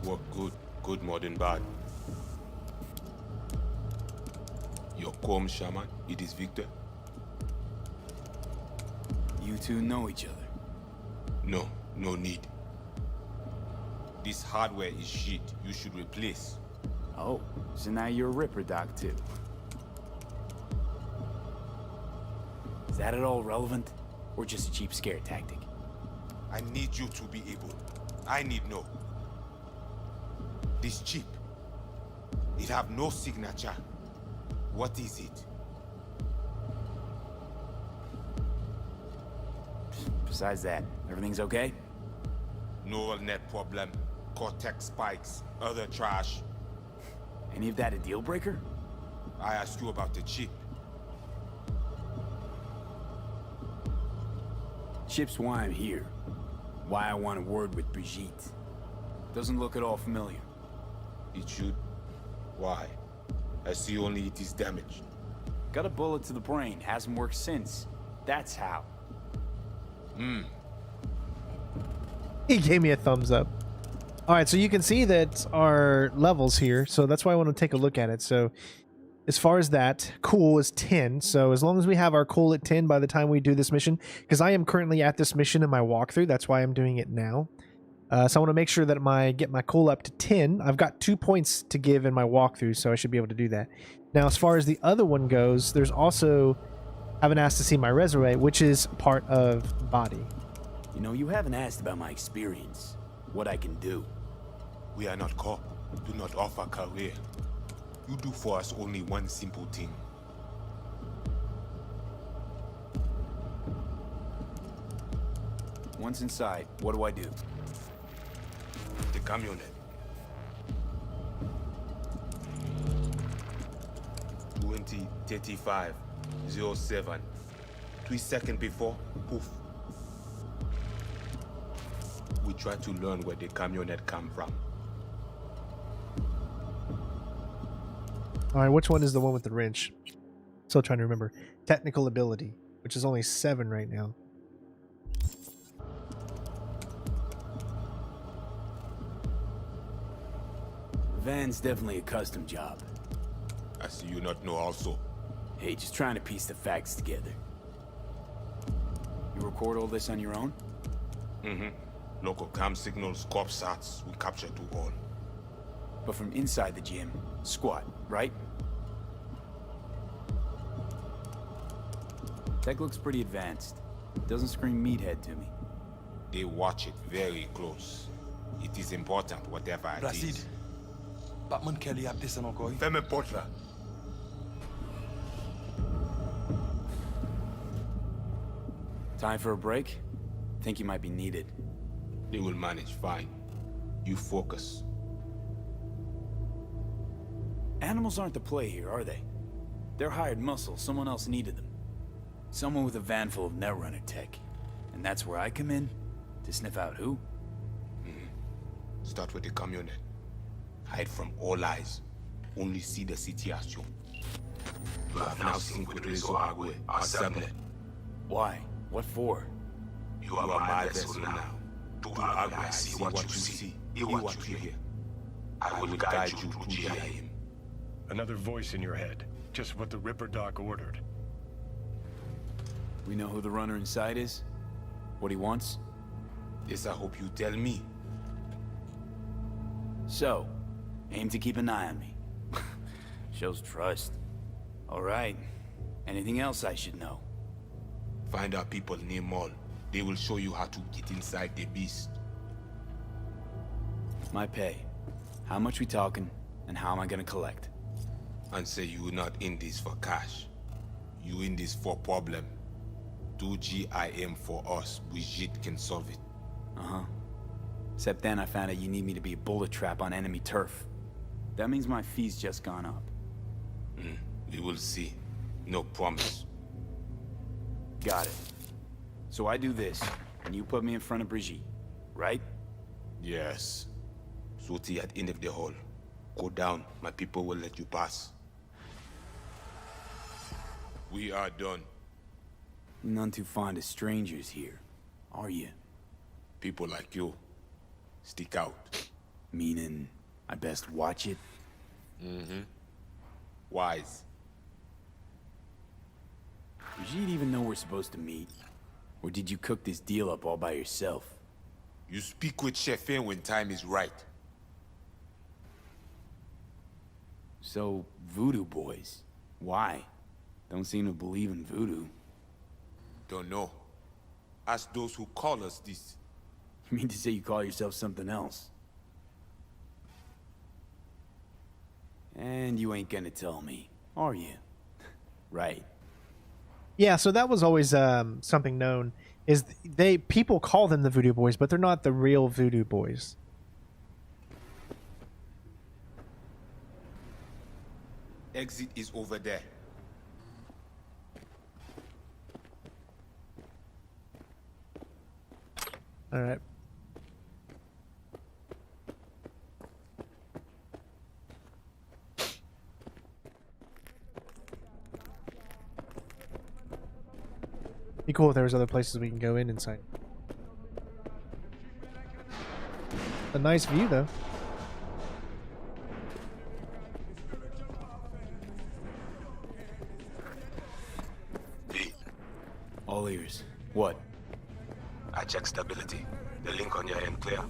Work good, good more than bad. Your calm shaman, it is Victor? You two know each other? No, no need. This hardware is shit. You should replace. Oh, so now you're a Ripper Doc too. Is that at all relevant? Or just a cheap scare tactic? I need you to be able. I need know. This chip. It have no signature. What is it? Besides that, everything's okay? No net problem. Cortex spikes. Other trash. Any of that a deal breaker? I asked you about the chip. Chip's why I'm here. Why I want a word with Brigitte. Doesn't look at all familiar. It should. Why? I see only it is damaged. Got a bullet to the brain. Hasn't worked since. That's how. He gave me a thumbs up. All right, so you can see that our levels here. So that's why I want to take a look at it. So as far as that, cool is 10. So as long as we have our cool at 10 by the time we do this mission, because I am currently at this mission in my walkthrough. That's why I'm doing it now. So I want to make sure that get my cool up to 10. I've got 2 points to give in my walkthrough, so I should be able to do that. Now, as far as the other one goes, there's also haven't asked to see my resume, which is part of body. You know, you haven't asked about my experience. What I can do. We are not cop. Do not offer career. You do for us only one simple thing. Once inside, what do I do? The camionette. 2035-07. 3 seconds before, poof. We try to learn where the camionette come from. All right, which one is the one with the wrench? Still trying to remember. Technical ability, which is only 7 right now. Van's definitely a custom job. I see you not know also. Hey, just trying to piece the facts together. You record all this on your own? Mm-hmm. Local cam signals, corp sats, we capture to all. But from inside the gym, squat, right? Tech looks pretty advanced. Doesn't scream meathead to me. They watch it very close. It is important, whatever it Placide. is. Batman Kelly ap desen encore. Fais-moi porte là. Time for a break? Think you might be needed. They will manage fine. You focus. Animals aren't the play here, are they? They're hired muscle. Someone else needed them. Someone with a van full of Netrunner tech. And that's where I come in? To sniff out who? Start with the community. Hide from all eyes. Only see the situation. You have now synced with Rizzo Agwe, our subnet. Why? What for? You are my vessel now. To Agwe, see what you see, hear what you hear. I will guide you through GIM. Another voice in your head. Just what the Ripper Doc ordered. We know who the runner inside is? What he wants? This I hope you tell me. So, aim to keep an eye on me. Shows trust. All right. Anything else I should know? Find our people near Mall. They will show you how to get inside the beast. My pay. How much we talking, and how am I gonna collect? And say you not in this for cash. You in this for problem. Do GIM for us. Brigitte can solve it. Uh-huh. Except then I found out you need me to be a bullet trap on enemy turf. That means my fee's just gone up. We will see. No promise. Got it. So I do this, and you put me in front of Brigitte, right? Yes. Suti at end of the hall. Go down. My people will let you pass. We are done. None too fond of strangers here, are you? People like you. Stick out. Meaning, I best watch it? Wise. Brigitte even know we're supposed to meet? Or did you cook this deal up all by yourself? You speak with Chefin when time is right. So, Voodoo boys. Why? Don't seem to believe in voodoo. Don't know. Ask those who call us this. You mean to say you call yourself something else? And you ain't gonna tell me, are you? Right. Yeah, so that was always something known. Is people call them the Voodoo Boys, but they're not the real Voodoo Boys. Exit is over there. All right. Be cool if there was other places we can go in inside. A nice view though. All ears. What? I check stability. The link on your end clear?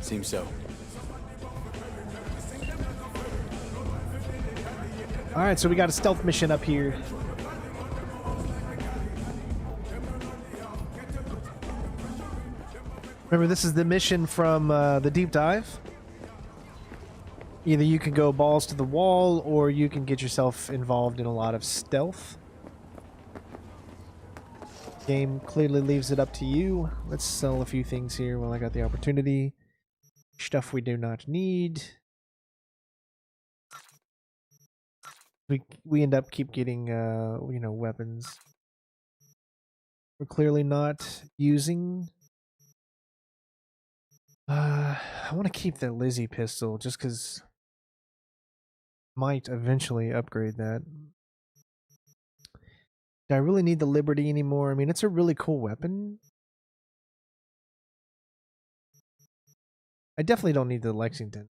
Seems so. Alright, so we got a stealth mission up here. Remember, this is the mission from the deep dive. Either you can go balls to the wall, or you can get yourself involved in a lot of stealth. Game clearly leaves it up to you. Let's sell a few things here while I got the opportunity. Stuff we do not need. We end up keep getting you know, weapons we're clearly not using. I want to keep the Lizzie pistol just because Might eventually upgrade that. Do I really need the Liberty anymore? I mean, it's a really cool weapon. I definitely don't need the Lexington.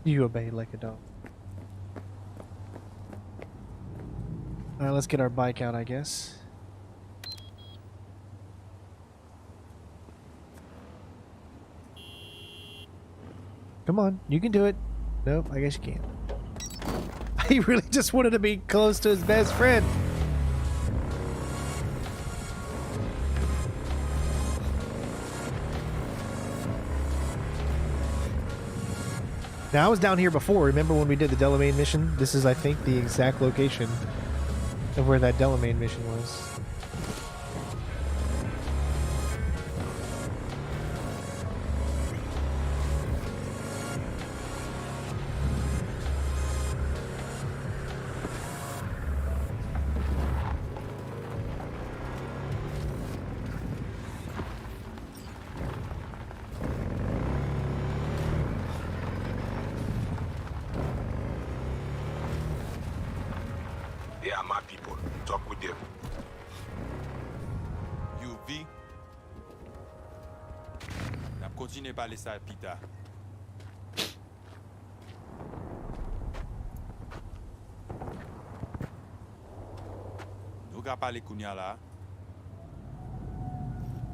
You obey like a dog. Alright, let's get our bike out, I guess. Come on, you can do it. Nope, I guess you can't. He really just wanted to be close to his best friend. Now, I was down here before. Remember when we did the Delamain mission? This is, I think, the exact location of where that Delamain mission was. They are my people. Talk with them. You V. N'a continué par les Pita. Nous ga parler kounya la.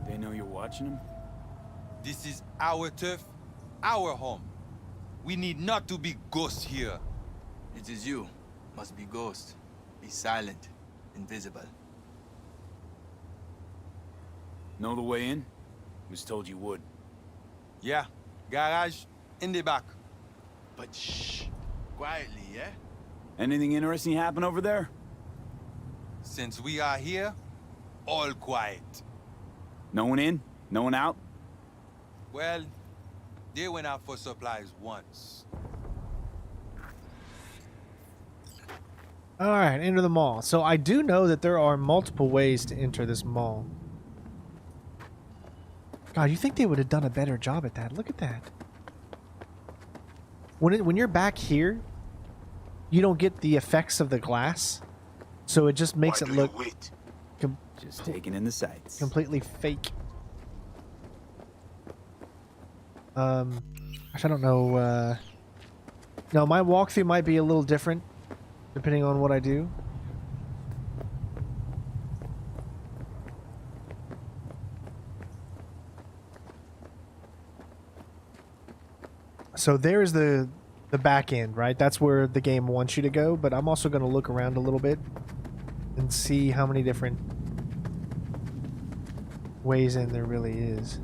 They know you're watching them? This is our turf, our home. We need not to be ghosts here. It is you. Must be ghost. Be silent. Invisible. Know the way in? Was told you would. Yeah. Garage in the back. But shh. Quietly, yeah? Anything interesting happen over there? Since we are here, all quiet. No one in? No one out? Well, they went out for supplies once. Alright, enter the mall. So I do know that there are multiple ways to enter this mall. God, you think they would have done a better job at that? Look at that. When you're back here, you don't get the effects of the glass. So it just makes it look just taking in the sights. Completely fake. Gosh, I don't know. No, my walkthrough might be a little different depending on what I do. So there's the back end, right? That's where the game wants you to go, but I'm also going to look around a little bit and see how many different ways in there really is.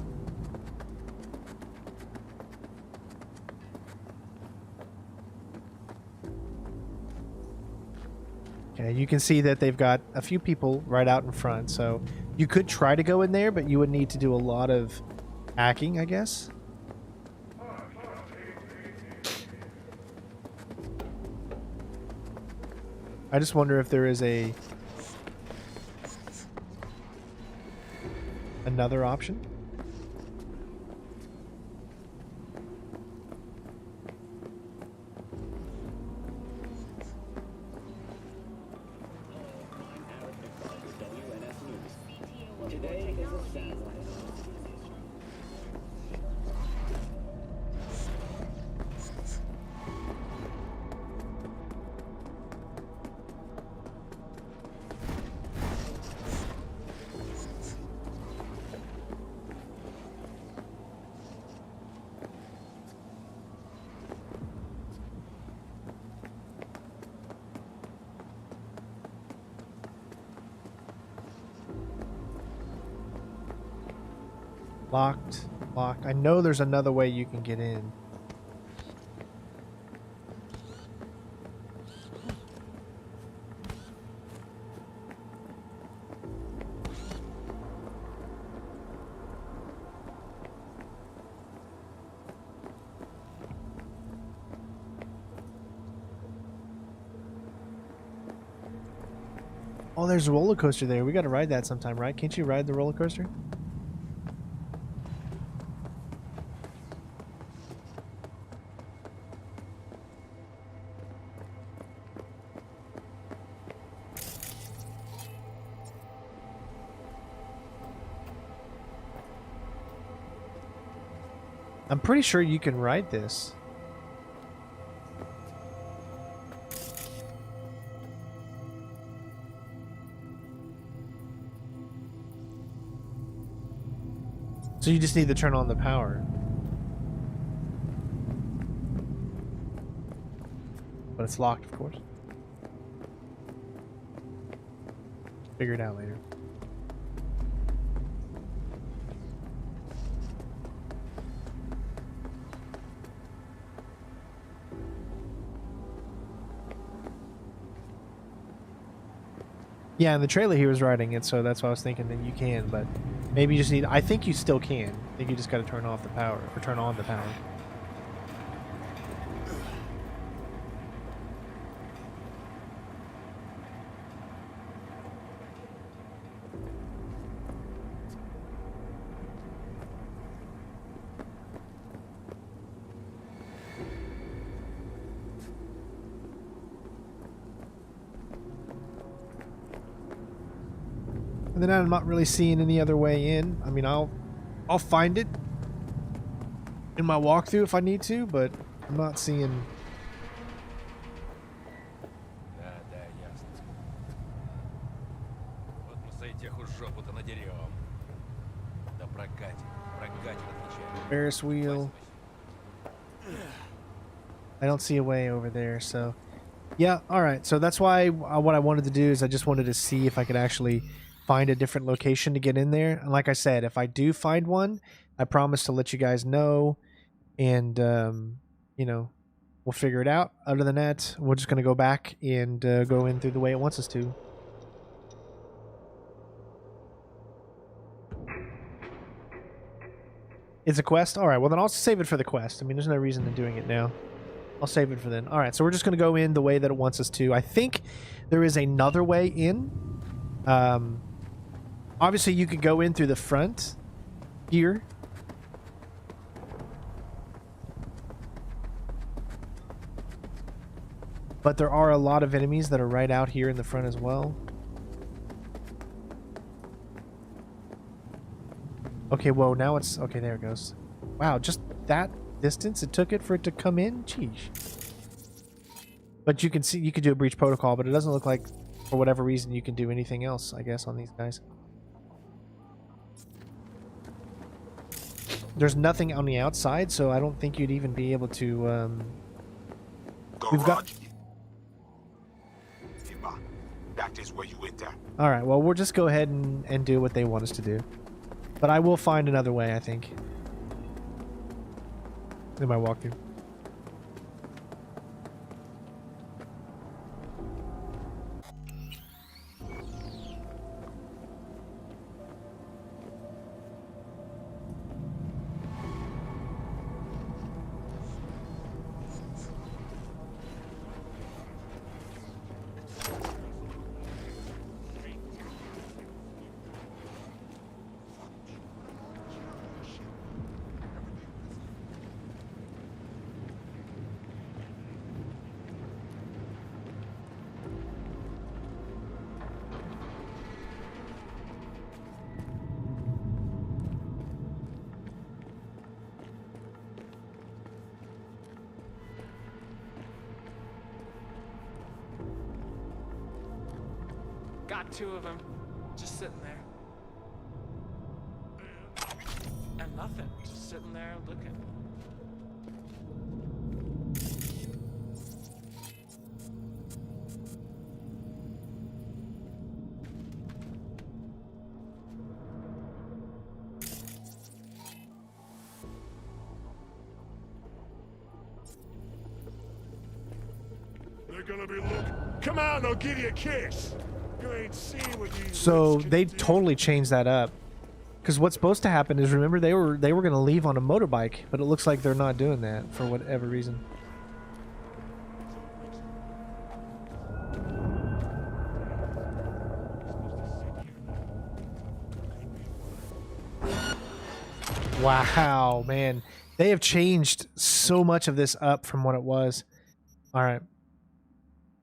Okay, you can see that they've got a few people right out in front, so you could try to go in there, but you would need to do a lot of hacking, I guess. I just wonder if there is another option. Today is a sad one. Locked. Locked. I know there's another way you can get in. Oh, there's a roller coaster there. We got to ride that sometime, right? Can't you ride the roller coaster? I'm pretty sure you can ride this. So you just need to turn on the power. But it's locked, of course. Figure it out later. Yeah, in the trailer he was riding it, so that's why I was thinking that you can, but maybe you just need... I think you still can. I think you just got to turn off the power, or turn on the power. And then I'm not really seeing any other way in. I mean, I'll find it in my walkthrough if I need to, but I'm not seeing... Ferris wheel. I don't see a way over there, so... Yeah, alright. So that's why what I wanted to do is I just wanted to see if I could actually find a different location to get in there. And like I said, if I do find one, I promise to let you guys know, and you know, we'll figure it out. Other than that, we're just going to go back and go in through the way it wants us to. It's a quest? Alright, well then I'll save it for the quest. I mean, there's no reason in doing it now. I'll save it for then. Alright, so we're just going to go in the way that it wants us to. I think there is another way in. Obviously, you could go in through the front here. But there are a lot of enemies that are right out here in the front as well. Okay, whoa, now it's... Okay, there it goes. Wow, just that distance it took it for it to come in? Jeez. But you can see, you could do a breach protocol, but it doesn't look like, for whatever reason, you can do anything else, I guess, on these guys. There's nothing on the outside, so I don't think you'd even be able to, we've got... That is where you enter. Alright, well, we'll just go ahead and do what they want us to do. But I will find another way, I think. In my walkthrough. Got two of them, just sitting there. And nothing, just sitting there looking. They're gonna be looking. Come on, I'll give you a kiss. You ain't seen what these So they totally changed that up. Because what's supposed to happen is, remember, they were going to leave on a motorbike, but it looks like they're not doing that for whatever reason. Wow, man. They have changed so much of this up from what it was. All right.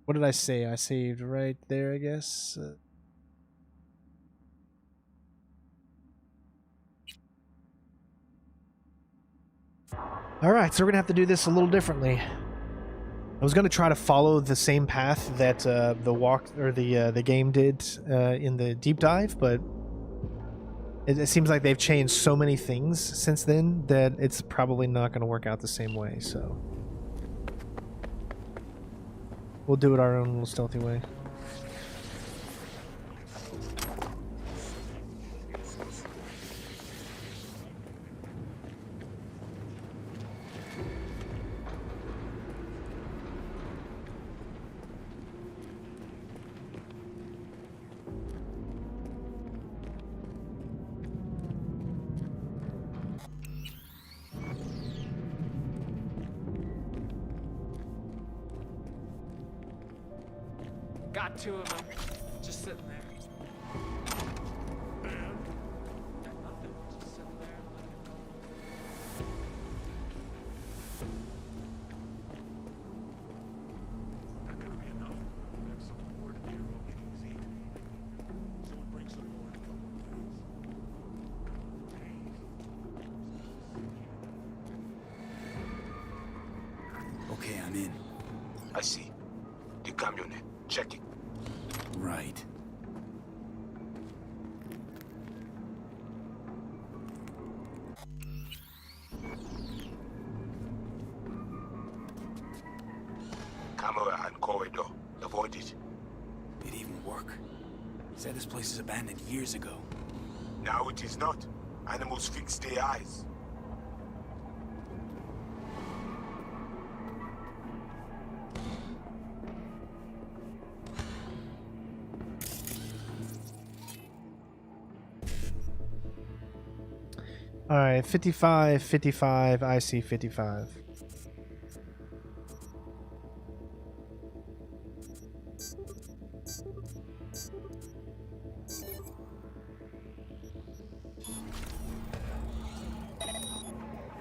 What did I say? I saved right there, I guess. All right, so we're gonna have to do this a little differently. I was gonna try to follow the same path that the game did in the deep dive, but it seems like they've changed so many things since then that it's probably not gonna work out the same way. So we'll do it our own little stealthy way. Got two of them, just sitting there. Got nothing, just sitting there. Not gonna be enough. We have some more to be getting easy. Someone bring some more in a couple of minutes. Okay, I'm in. I see. The camionette. Check it. Right. Camera and corridor. Avoid it. It even work. Said this place is abandoned years ago. Now it is not. Animals fix their eyes. All right, 55, 55. I see 55.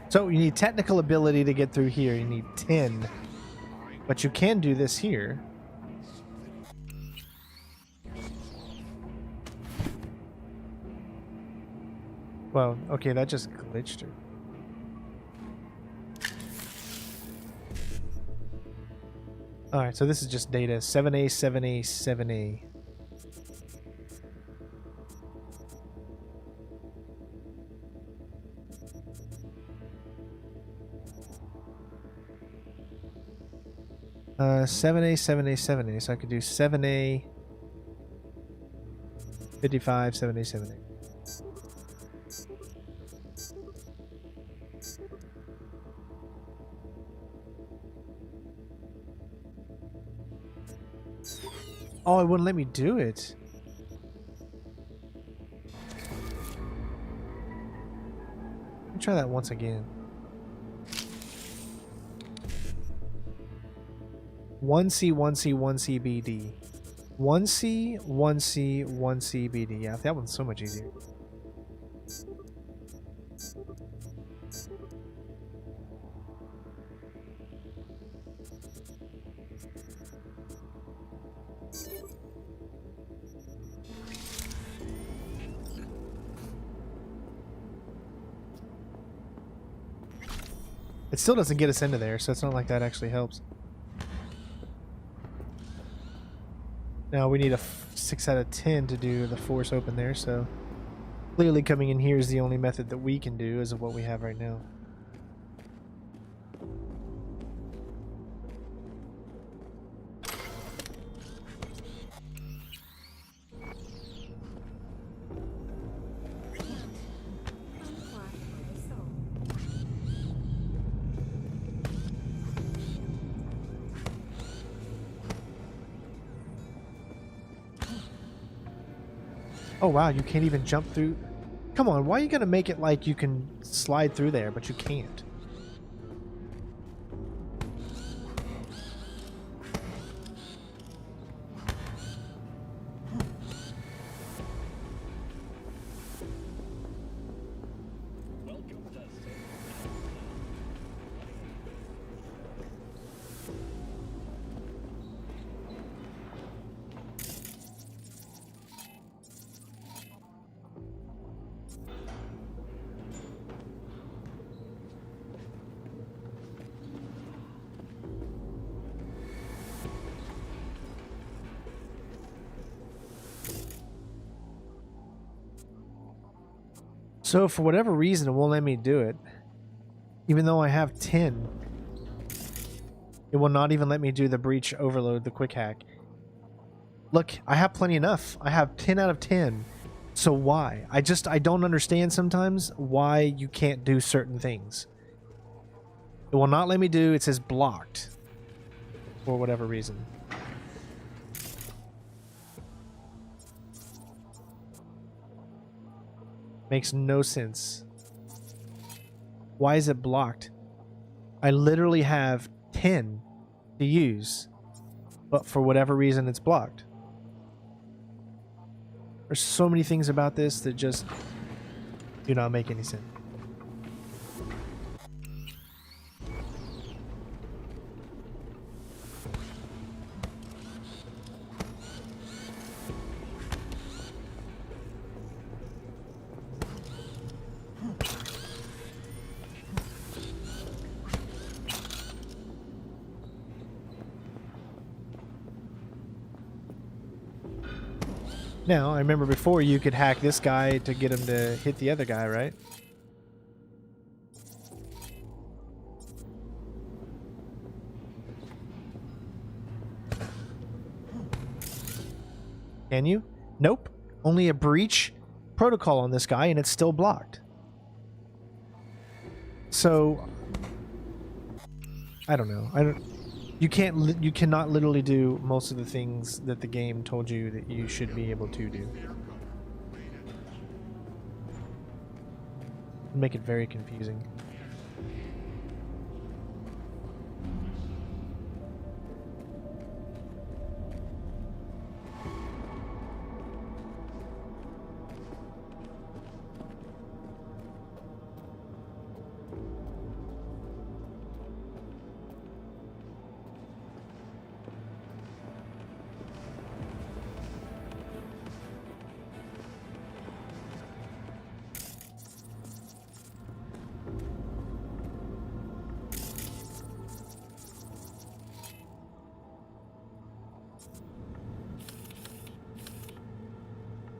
So you need technical ability to get through here. You need 10. But you can do this here. Well, okay, that just glitched her. Alright, so this is just data. 7A, 7A, 7A. Uh, 7A, 7A, 7A. So I could do 7A, 55, 7A, 7A. Oh, it wouldn't let me do it. Let me try that once again. 1C, 1C, 1C, BD. 1C, 1C, 1C, BD. Yeah, that one's so much easier. It still doesn't get us into there, so it's not like that actually helps. Now we need a 6 out of 10 to do the force open there, so clearly coming in here is the only method that we can do as of what we have right now. Oh wow, you can't even jump through. Come on, why are you gonna make it like you can slide through there, but you can't? So for whatever reason, it won't let me do it. Even though I have 10. It will not even let me do the breach overload, the quick hack. Look, I have plenty enough. I have 10 out of 10. So why? I don't understand sometimes why you can't do certain things. It will not let me do, it says blocked. For whatever reason. Makes no sense. Why is it blocked? I literally have 10 to use, but for whatever reason it's blocked. There's so many things about this that just do not make any sense. Now, I remember before you could hack this guy to get him to hit the other guy, right? Can you? Nope. Only a breach protocol on this guy and it's still blocked. So, I don't know. You cannot literally do most of the things that the game told you that you should be able to do. Make it very confusing.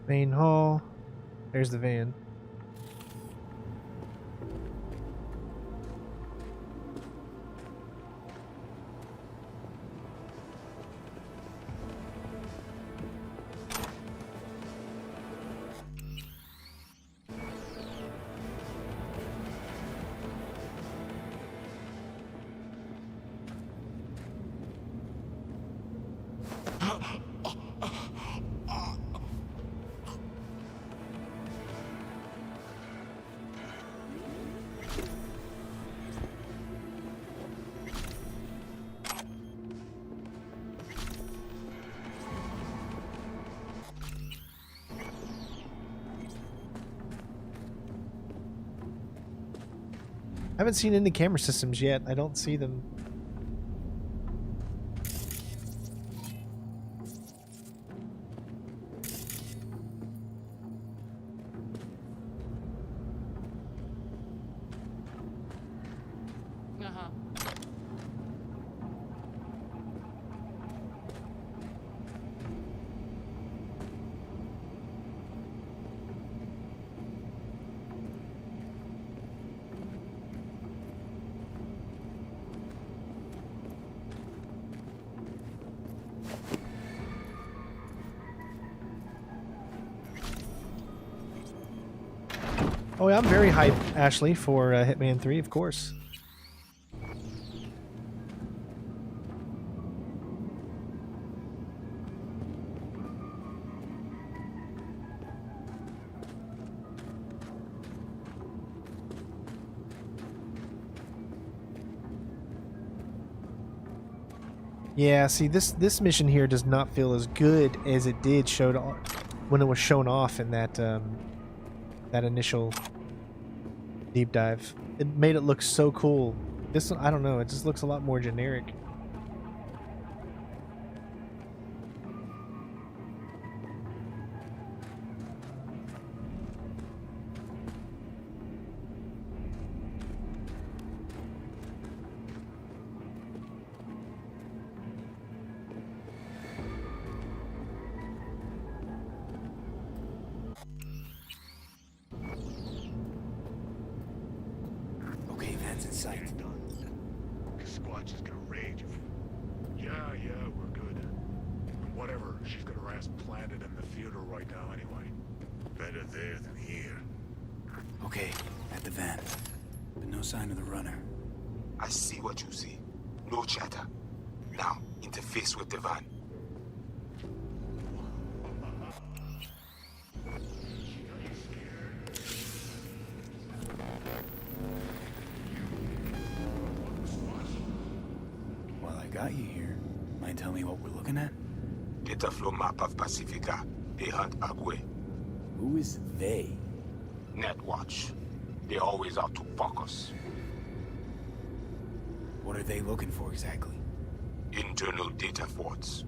Main hall. There's the van. I haven't seen any camera systems yet. I don't see them. Oh yeah, I'm very hyped, Ashley, for Hitman 3, of course. Yeah, see, this mission here does not feel as good as it did when it was shown off in that that initial deep dive. It made it look so cool. This one, I don't know, it just looks a lot more generic. sight. Squatch is gonna rage if... Yeah, we're good. And whatever, she's got her ass planted in the theater right now anyway. Better there than here. Okay, at the van. But no sign of the runner. I see what you see. No chatter. Now, interface with the van. While I got you here, mind telling me what we're looking at? Data flow map of Pacifica. They hunt Agwe. Who is they? NetWatch. They're always out to focus. What are they looking for exactly? Internal data forts.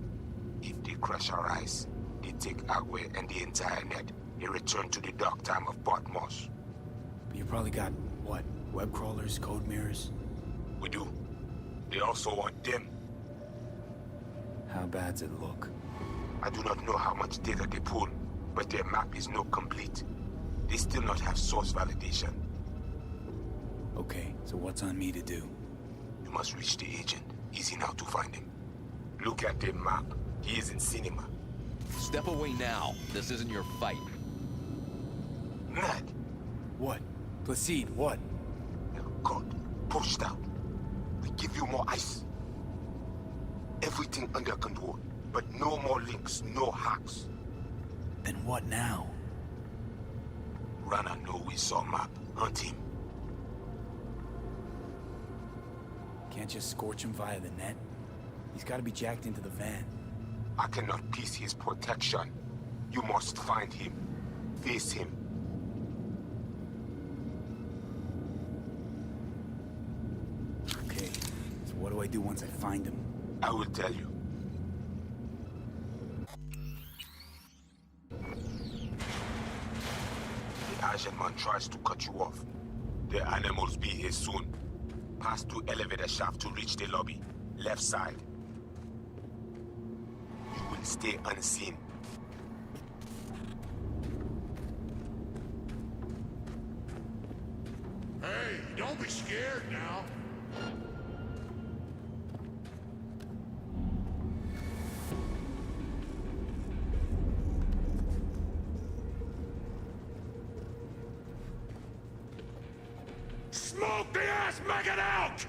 If they crush our eyes, they take Agwe and the entire net. They return to the dark time of Portmos. But you probably got, what, web crawlers, code mirrors? We do. They also want them. How bad's it look? I do not know how much data they pull, but their map is not complete. They still not have source validation. Okay, so what's on me to do? You must reach the agent. Easy now to find him. Look at the map. He is in cinema. Step away now. This isn't your fight. Ned! What? Placide, what? God, pushed out. We give you more ice. Everything under control, but no more links, no hacks. Then what now? Rana know we saw map. Hunt him. Can't just scorch him via the net? He's gotta be jacked into the van. I cannot piece his protection. You must find him. Face him. Okay, so what do I do once I find him? I will tell you. The Asian man tries to cut you off. The animals be here soon. Pass through elevator shaft to reach the lobby. Left side. You will stay unseen. Hey, don't be scared now. Smoke the ass maggot out!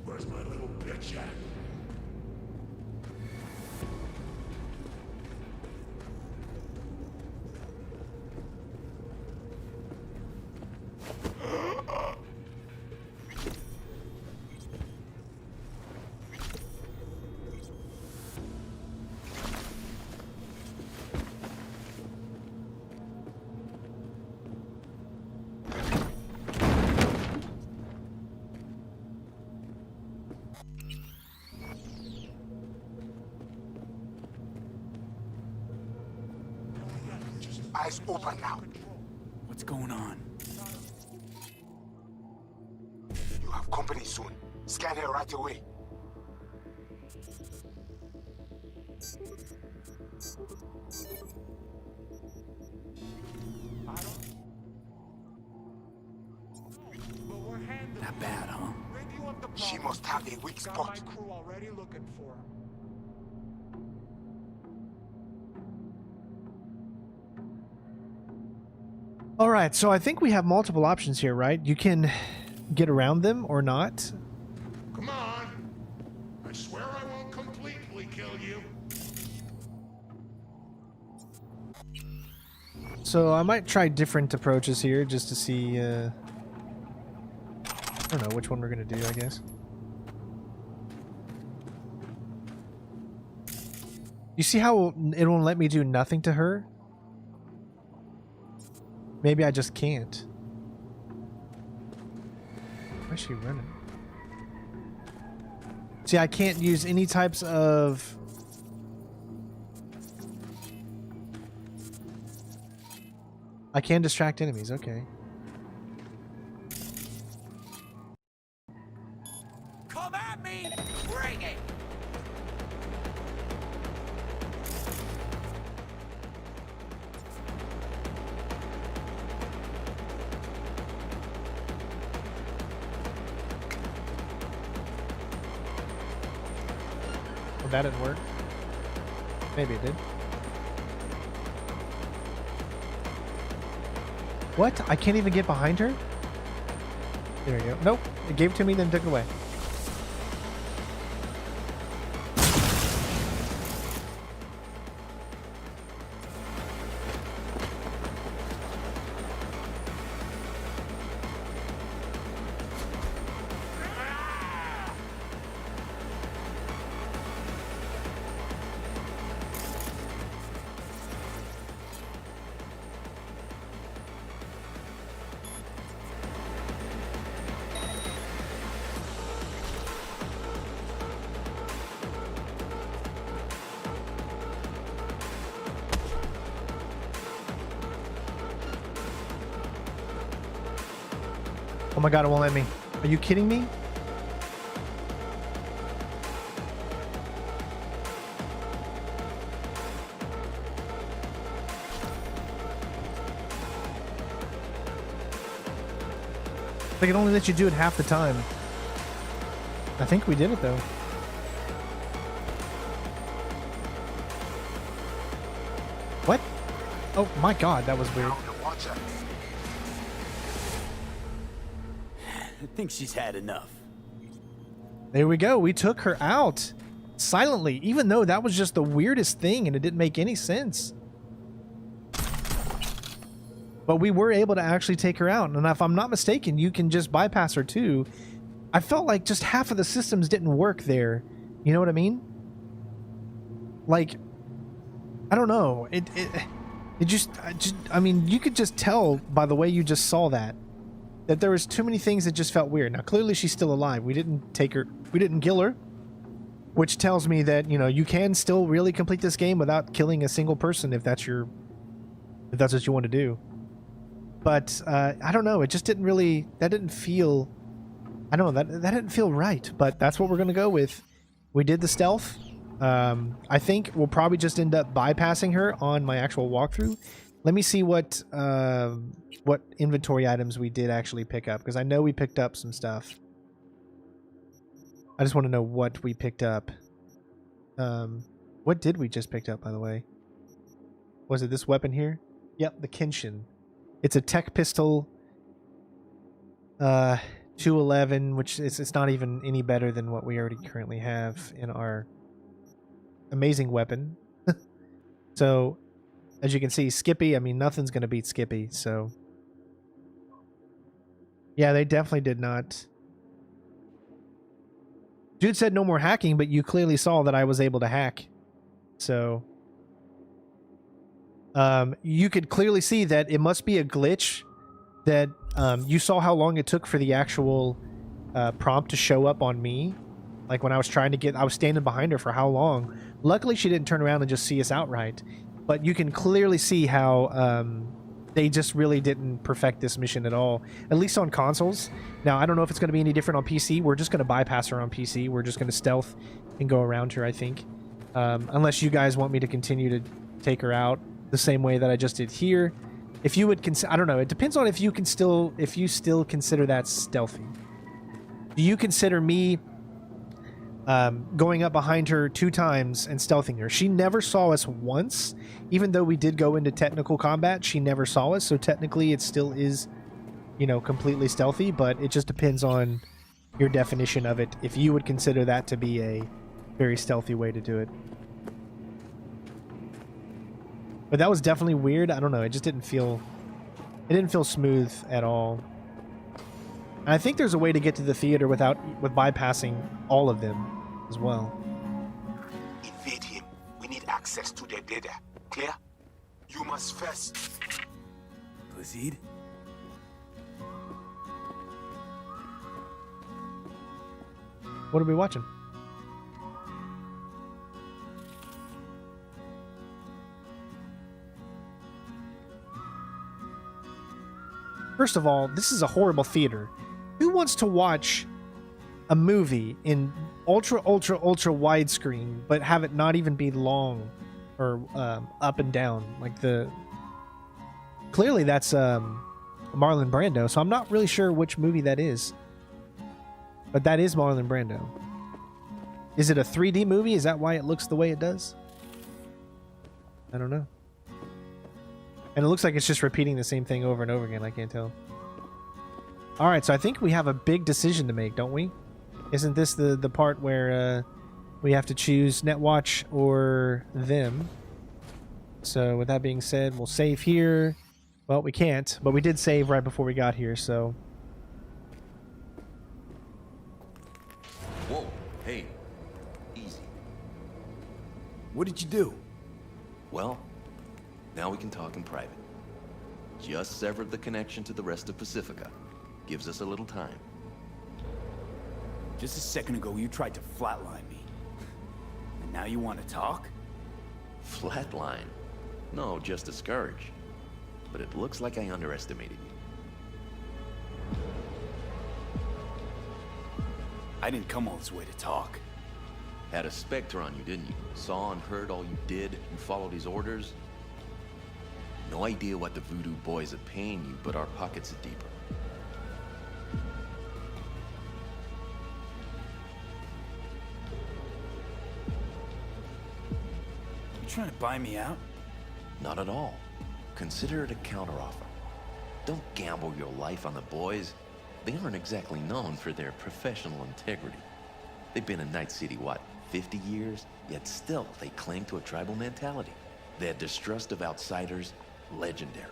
Where's my little bitch at? Eyes open now. What's going on? You have company soon. Scan her right away. Not bad, huh? She must have a weak spot. Got my crew already looking for him. All right, so I think we have multiple options here, right? You can get around them or not. Come on. I swear I won't completely kill you. So I might try different approaches here just to see I don't know which one we're gonna do, I guess. You see how it won't let me do nothing to her? Maybe I just can't. Where's she running? See, I can't use any types of... I can distract enemies, okay. Come at me! Bring it! Well, that didn't work. Maybe it did. What? I can't even get behind her? There you go. Nope. It gave it to me, then took it away. Oh my god, it won't let me. Are you kidding me? Like, it only lets you do it half the time. I think we did it though. What? Oh my god, that was weird. I think she's had enough. There we go. We took her out silently, even though that was just the weirdest thing and it didn't make any sense. But we were able to actually take her out. And if I'm not mistaken, you can just bypass her too. I felt like just half of the systems didn't work there. You know what I mean? Like, I don't know. I mean, you could just tell by the way you just saw that there was too many things that just felt weird. Now, clearly she's still alive. We didn't take her, we didn't kill her, which tells me that, you know, you can still really complete this game without killing a single person if that's what you want to do. But I don't know, it just didn't really, that didn't feel, I don't know, that didn't feel right, but that's what we're going to go with. We did the stealth. I think we'll probably just end up bypassing her on my actual walkthrough. Let me see what inventory items we did actually pick up, because I know we picked up some stuff. I just want to know what we picked up. What did we just pick up, by the way? Was it this weapon here? Yep, the Kenshin. It's a tech pistol, 211, which it's not even any better than what we already currently have in our amazing weapon. So, as you can see, Skippy, I mean, nothing's going to beat Skippy, so... Yeah, they definitely did not. Dude said no more hacking, but you clearly saw that I was able to hack. So... you could clearly see that it must be a glitch that you saw how long it took for the actual prompt to show up on me. Like when I was trying to get, I was standing behind her for how long. Luckily she didn't turn around and just see us outright. But you can clearly see how they just really didn't perfect this mission at all. At least on consoles. Now I don't know if it's going to be any different on PC. We're just going to bypass her on PC. We're just going to stealth and go around her, I think. Unless you guys want me to continue to take her out the same way that I just did here. If you would consider, I don't know, it depends on if you still consider that stealthy. Do you consider me going up behind her 2 times and stealthing her? She never saw us once, even though we did go into technical combat. She never saw us, so technically it still is, you know, completely stealthy, but it just depends on your definition of it, if you would consider that to be a very stealthy way to do it. But that was definitely weird. I don't know. It just didn't feel... It didn't feel smooth at all. And I think there's a way to get to the theater with bypassing all of them as well. Invade him. We need access to their data. Clear? You must first. Placide? What are we watching? First of all, this is a horrible theater. Who wants to watch a movie in ultra widescreen, but have it not even be long or up and down? Like clearly that's Marlon Brando, so I'm not really sure which movie that is. But that is Marlon Brando. Is it a 3D movie? Is that why it looks the way it does? I don't know. And it looks like it's just repeating the same thing over and over again. I can't tell. Alright, so I think we have a big decision to make, don't we? Isn't this the part where we have to choose NetWatch or them? So with that being said, we'll save here. Well, we can't, but we did save right before we got here, so... Whoa, hey, easy. What did you do? Well, now we can talk in private. Just severed the connection to the rest of Pacifica. Gives us a little time. Just a second ago, you tried to flatline me. And now you want to talk? Flatline? No, just discourage. But it looks like I underestimated you. I didn't come all this way to talk. Had a specter on you, didn't you? Saw and heard all you did. You followed his orders. No idea what the Voodoo boys are paying you, but our pockets are deeper. You trying to buy me out? Not at all. Consider it a counteroffer. Don't gamble your life on the boys. They aren't exactly known for their professional integrity. They've been in Night City, what, 50 years? Yet still, they cling to a tribal mentality. Their distrust of outsiders, legendary.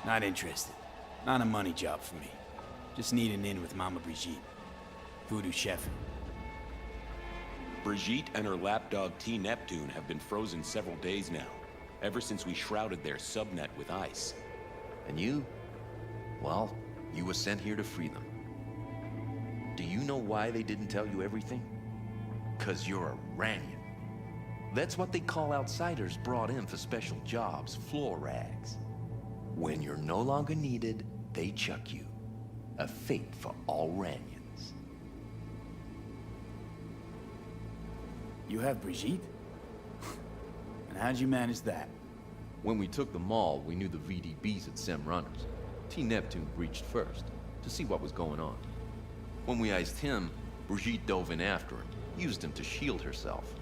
Not interested. Not a money job for me. Just need an in with Mama Brigitte. Voodoo chef. Brigitte and her lapdog T. Neptune have been frozen several days now, ever since we shrouded their subnet with ice. And you? Well, you were sent here to free them. Do you know why they didn't tell you everything? 'Cause you're a Ranian. That's what they call outsiders brought in for special jobs, floor rags. When you're no longer needed, they chuck you. A fate for all Ranians. You have Brigitte? And how'd you manage that? When we took the mall, we knew the VDBs had SEM runners. T. Neptune breached first, to see what was going on. When we iced him, Brigitte dove in after him, used him to shield herself.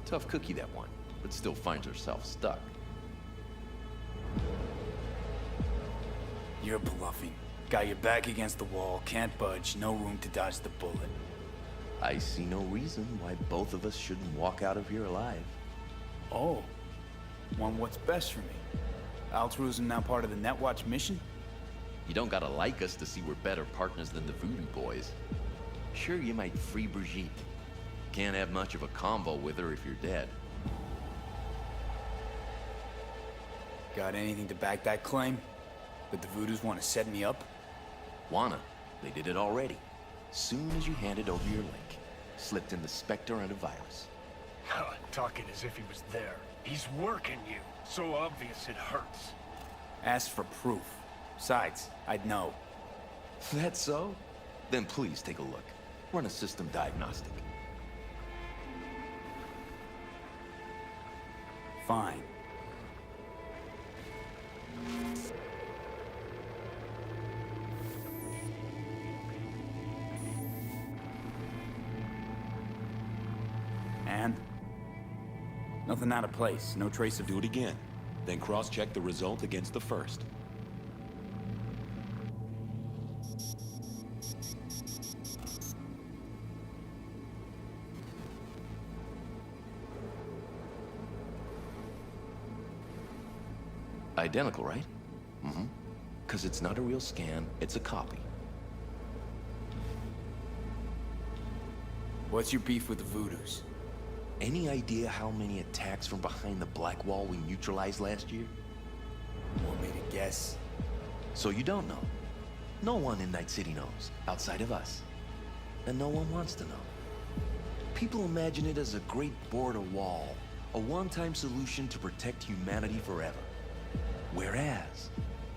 Tough cookie, that one, but still finds herself stuck. You're bluffing. Got your back against the wall, can't budge, no room to dodge the bullet. I see no reason why both of us shouldn't walk out of here alive. Oh. Want what's best for me? Altruism now part of the NetWatch mission? You don't gotta like us to see we're better partners than the Voodoo boys. Sure, you might free Brigitte. Can't have much of a convo with her if you're dead. Got anything to back that claim? That the Voodoos want to set me up? Wanna. They did it already. Soon as you handed over your link, slipped in the Spectre antivirus. Talking as if he was there. He's working you. So obvious it hurts. Ask for proof. Besides, I'd know. That's so? Then please take a look. Run a system diagnostic. Fine. And? Nothing out of place, no trace of... Do it again. Then cross-check the result against the first. Identical, right? Mm-hmm. Because it's not a real scan, it's a copy. What's your beef with the Voodoos? Any idea how many attacks from behind the Black Wall we neutralized last year? Want me to guess? So you don't know. No one in Night City knows, outside of us. And no one wants to know. People imagine it as a great border wall, a one-time solution to protect humanity forever. Whereas,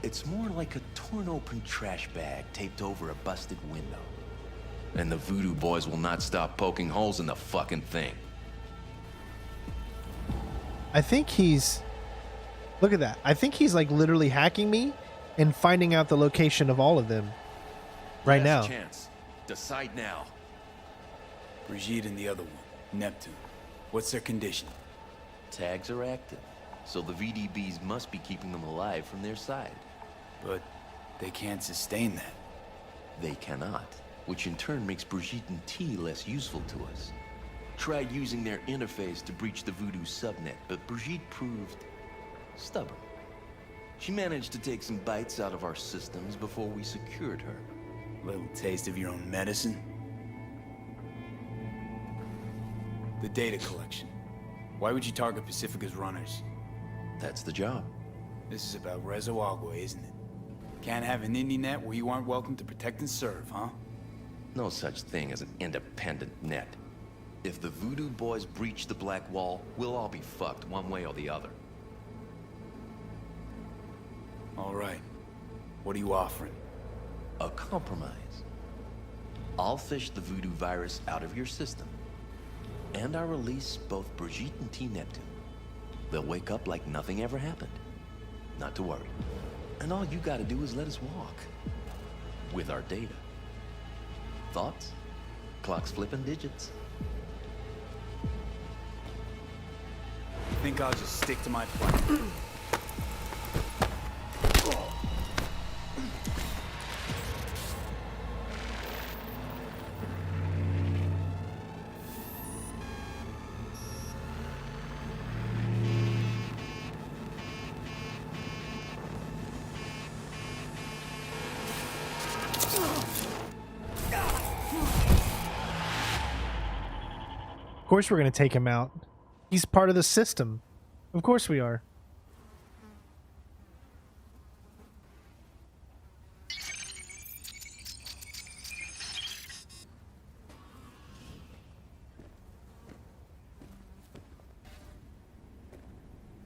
it's more like a torn-open trash bag taped over a busted window. And the Voodoo boys will not stop poking holes in the fucking thing. I think he's... Look at that. I think he's like literally hacking me and finding out the location of all of them right now. Last chance. Decide now. Brigitte and the other one, Neptune. What's their condition? Tags are active, so the VDBs must be keeping them alive from their side. But they can't sustain that. They cannot, which in turn makes Brigitte and T less useful to us. Tried using their interface to breach the Voodoo subnet, but Brigitte proved stubborn. She managed to take some bites out of our systems before we secured her. Little taste of your own medicine? The data collection. Why would you target Pacifica's runners? That's the job. This is about Rezo Agua, isn't it? Can't have an indie net where you aren't welcome to protect and serve, huh? No such thing as an independent net. If the Voodoo boys breach the Black Wall, we'll all be fucked one way or the other. All right. What are you offering? A compromise. I'll fish the Voodoo virus out of your system. And I'll release both Brigitte and T Neptune. They'll wake up like nothing ever happened. Not to worry. And all you gotta do is let us walk. With our data. Thoughts? Clock's flipping digits. I think I'll just stick to my plan. Of course we're going to take him out. He's part of the system. Of course we are.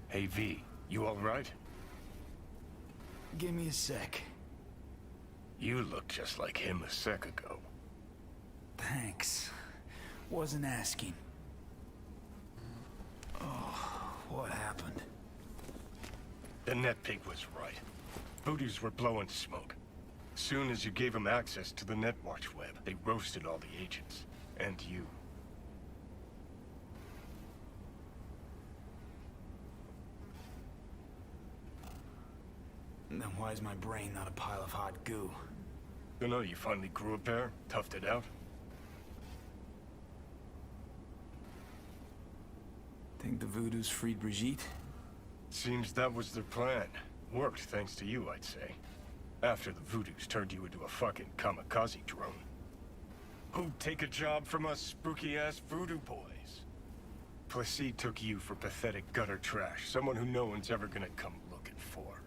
Hey V, you alright? Give me a sec. You look just like him a sec ago. Thanks. Wasn't asking. Oh, what happened? The net pig was right. Voodoos were blowing smoke. Soon as you gave them access to the NetWatch web, they roasted all the agents. And you. Then why is my brain not a pile of hot goo? Dunno, you finally grew a pair, toughed it out? Think the Voodoos freed Brigitte? Seems that was their plan. Worked thanks to you, I'd say. After the Voodoos turned you into a fucking kamikaze drone. Who'd take a job from us spooky-ass Voodoo boys? Placide took you for pathetic gutter trash, someone who no one's ever gonna come looking for.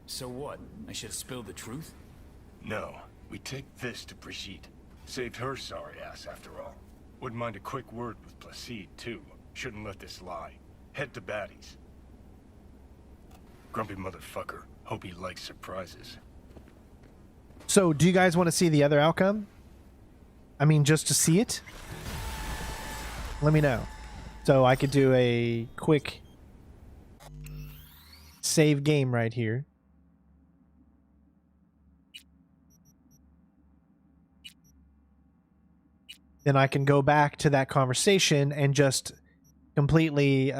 So what? I should have spilled the truth? No. We take this to Brigitte. Saved her sorry ass, after all. Wouldn't mind a quick word with Placide, too. Shouldn't let this lie. Head to baddies. Grumpy motherfucker. Hope he likes surprises. So, do you guys want to see the other outcome? I mean, just to see it? Let me know. So I could do a quick save game right here. Then I can go back to that conversation and just completely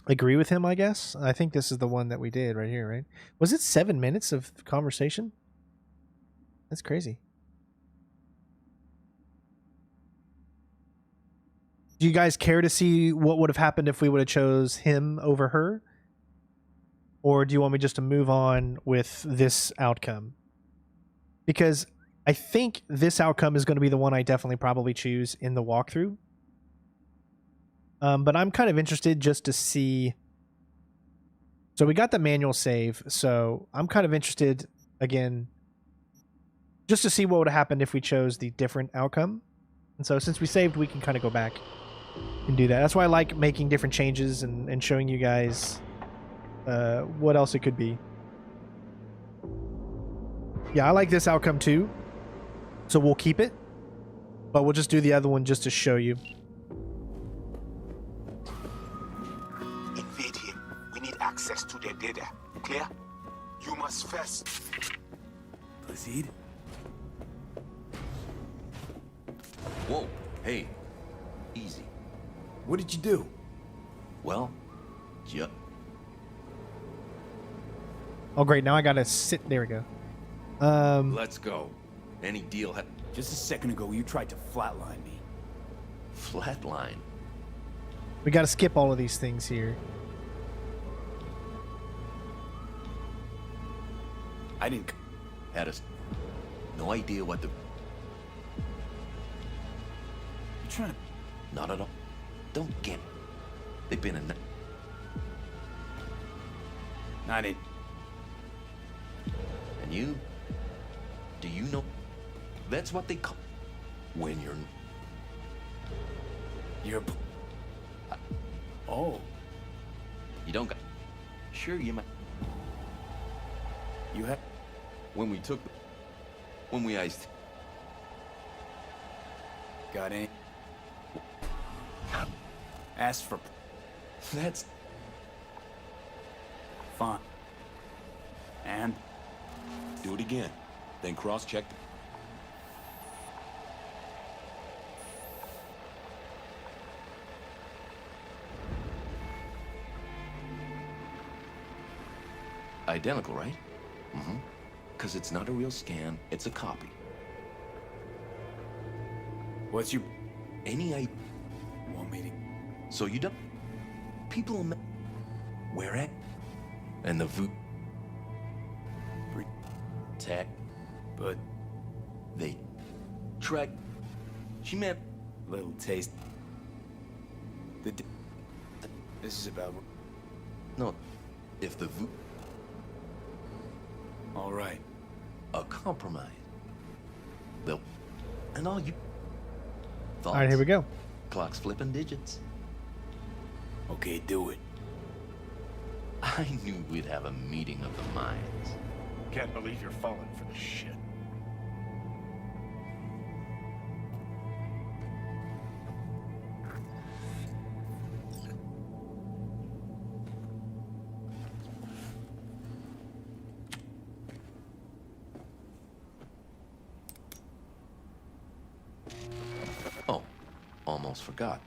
agree with him, I guess. I think this is the one that we did right here, right? Was it 7 minutes of conversation? That's crazy. Do you guys care to see what would have happened if we would have chose him over her? Or do you want me just to move on with this outcome? Because I think this outcome is going to be the one I definitely probably choose in the walkthrough. But I'm kind of interested just to see. So we got the manual save, so I'm kind of interested, again, just to see what would have happened if we chose the different outcome. And so since we saved, we can kind of go back and do that. That's why I like making different changes and showing you guys what else it could be. Yeah, I like this outcome too, so we'll keep it, but we'll just do the other one just to show you. Invade him. We need access to their data. Clear? You must first. Placide? Whoa, hey, easy. What did you do? Well, yeah. Oh great, now I gotta sit. There we go. Let's go. Any deal? Just a second ago, you tried to flatline me. Flatline? We gotta skip all of these things here. I didn't. Had us. No idea what the. You trying to? Not at all. Don't get it. They've been in. Not in. And you? Do you know? That's what they call. When you're. You're. Oh. You don't got. Sure, you might. You have. When we took. When we iced. Got any? Ask for. That's. Fine. And? Do it again. Then cross-check. Identical, right? Mm-hmm. Because it's not a real scan, it's a copy. What's your... Any I... Want me to... So you don't... People... Where at? And the Voodoo... Tech... But... They... Track... She meant... Little taste... This is about... No. If the Voodoo... All right. A compromise. They'll... And all you... Thoughts? All right, here we go. Clock's flipping digits. Okay, do it. I knew we'd have a meeting of the minds. Can't believe you're falling for this shit. Oh, almost forgot.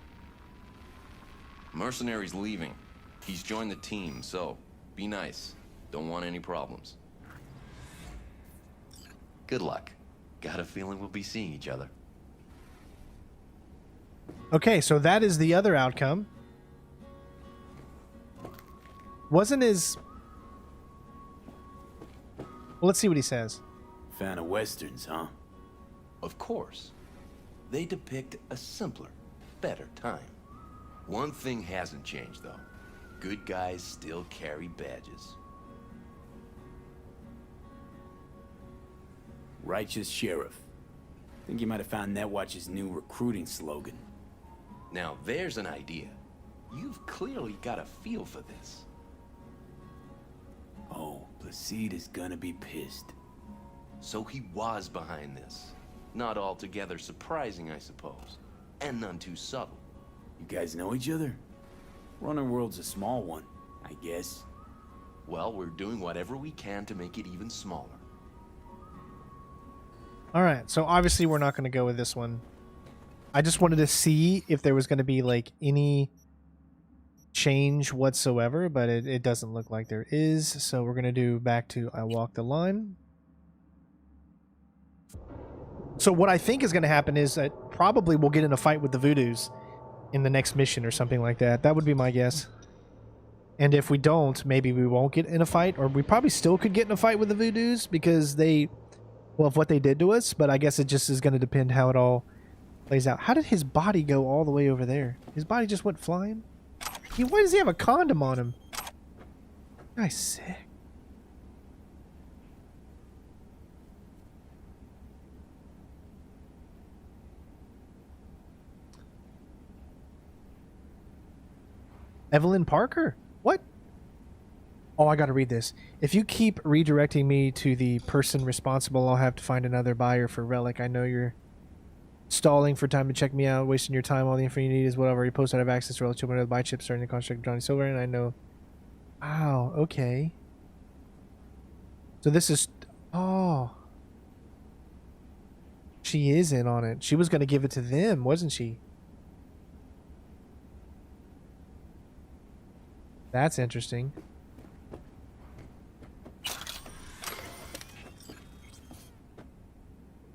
Mercenary's leaving. He's joined the team, so be nice. Don't want any problems. Good luck. Got a feeling we'll be seeing each other. Okay, so that is the other outcome. Wasn't his... Well, let's see what he says. Fan of westerns, huh? Of course. They depict a simpler, better time. One thing hasn't changed, though. Good guys still carry badges. Righteous Sheriff. Think you might have found NetWatch's new recruiting slogan. Now there's an idea. You've clearly got a feel for this. Oh, Placide is gonna be pissed. So he was behind this. Not altogether surprising, I suppose. And none too subtle. You guys know each other? Running World's a small one, I guess. Well, we're doing whatever we can to make it even smaller. Alright, so obviously we're not going to go with this one. I just wanted to see if there was going to be, like, any change whatsoever, but it doesn't look like there is. So we're going to do back to I Walk the Line. So what I think is going to happen is that probably we'll get in a fight with the Voodoos. in the next mission or something like that. That would be my guess. And if we don't, maybe we won't get in a fight, or we probably still could get in a fight with the Voodoos because they, well, of what they did to us, but I guess it just is going to depend how it all plays out. How did his body go all the way over there? His body just went flying? Why does he have a condom on him? Guy's sick. Evelyn Parker? What? Oh, I gotta read this. If you keep redirecting me to the person responsible, I'll have to find another buyer for Relic. I know you're stalling for time to check me out, wasting your time. All the info you need is whatever you post. I have access to Relic 2.0 to buy chips during the contract with Johnny Silverhand, and I know. Wow, okay. So this is... Oh. She is in on it. She was gonna give it to them, wasn't she? That's interesting.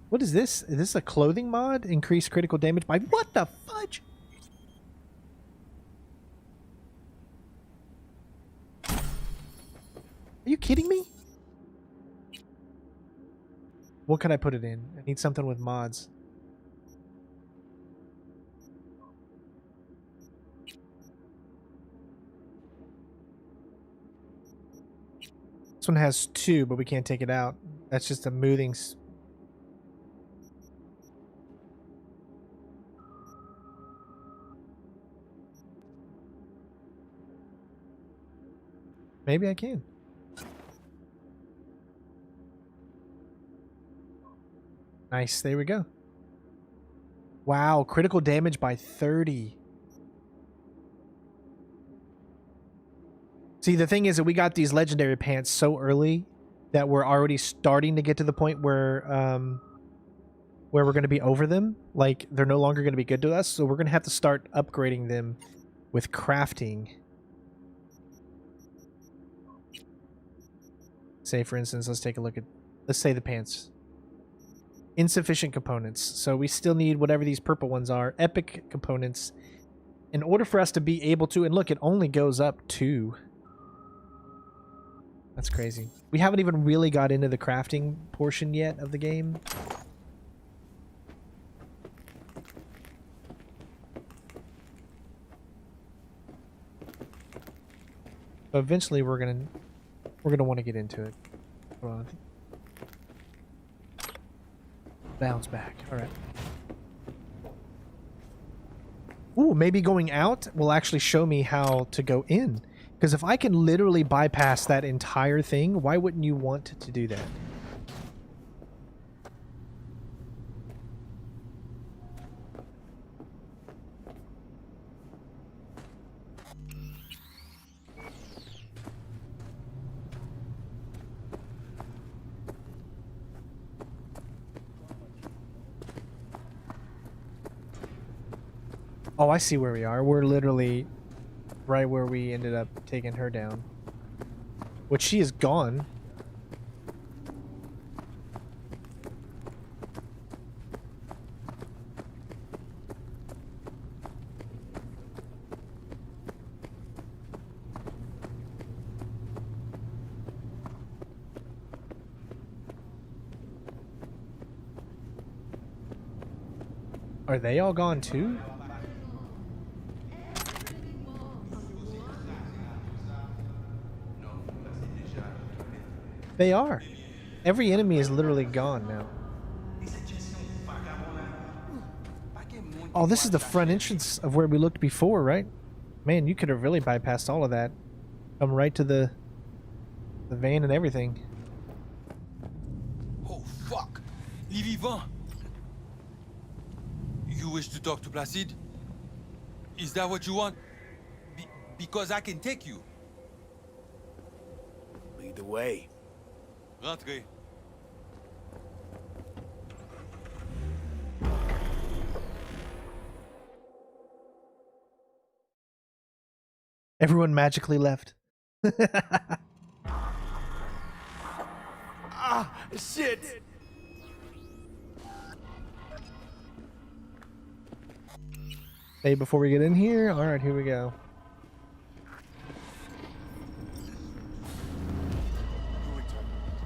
What is this? Is this a clothing mod? Increase critical damage by... What the fudge? Are you kidding me? What can I put it in? I need something with mods. This one has 2, but we can't take it out. That's just a moving... Maybe I can. Nice, there we go. Wow, critical damage by 30. See, the thing is that we got these legendary pants so early that we're already starting to get to the point where we're going to be over them. Like, they're no longer going to be good to us, so we're going to have to start upgrading them with crafting. Say, for instance, let's take a look at, let's say the pants. Insufficient components. So we still need whatever these purple ones are. Epic components. In order for us to be able to, and look, it only goes up 2. That's crazy. We haven't even really got into the crafting portion yet of the game. So eventually we're gonna want to get into it. Hold on. Bounce back. All right. Ooh, maybe going out will actually show me how to go in. Because if I can literally bypass that entire thing, why wouldn't you want to do that? Oh, I see where we are. We're literally right where we ended up taking her down. Which she is gone. Are they all gone too? They are. Every enemy is literally gone now. Oh, this is the front entrance of where we looked before, right? Man, you could have really bypassed all of that. Come right to the van and everything. Oh, fuck! Les vivants! You wish to talk to Placide? Is that what you want? Because I can take you. Lead the way. Rentrez. Everyone magically left. Ah, shit! Hey, before we get in here, all right, here we go.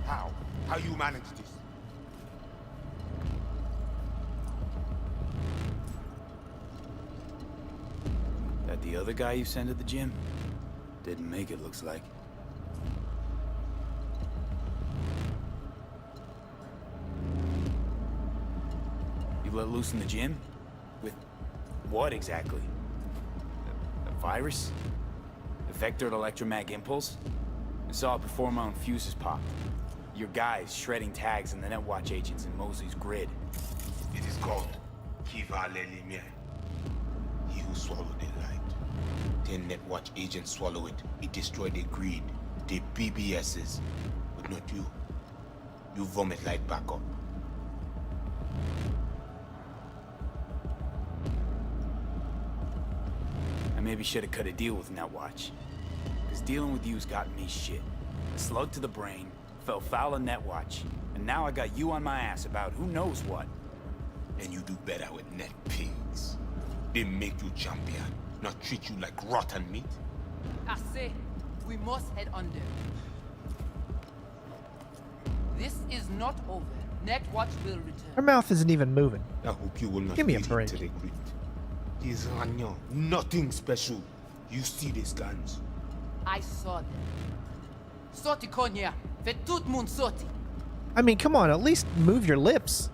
How? How you manage this? That the other guy you sent to the gym? Didn't make it, looks like. You let loose in the gym? With what exactly? A virus? A vectored electromag impulse? I saw it before my own fuses popped. Your guys shredding tags in the NetWatch agents in Mosley's grid. It is called Kiva Le Lumiere. He who swallowed the light. 10 NetWatch agents swallow it. It destroyed the grid, the BBSs. But not you. You vomit light back up. I maybe should have cut a deal with NetWatch. Because dealing with you's gotten me shit. A slug to the brain, fell foul of NetWatch, and now I got you on my ass about who knows what. And you do better with net pigs. They make you champion, not treat you like rotten meat. I say, we must head under. This is not over. NetWatch will return. Her mouth isn't even moving. I hope you will not Give me a lead him break. to the grid. He's Ranyo, nothing special. You see the scans. I saw them. Soti konya, vetut mun soti. I mean, come on, at least move your lips.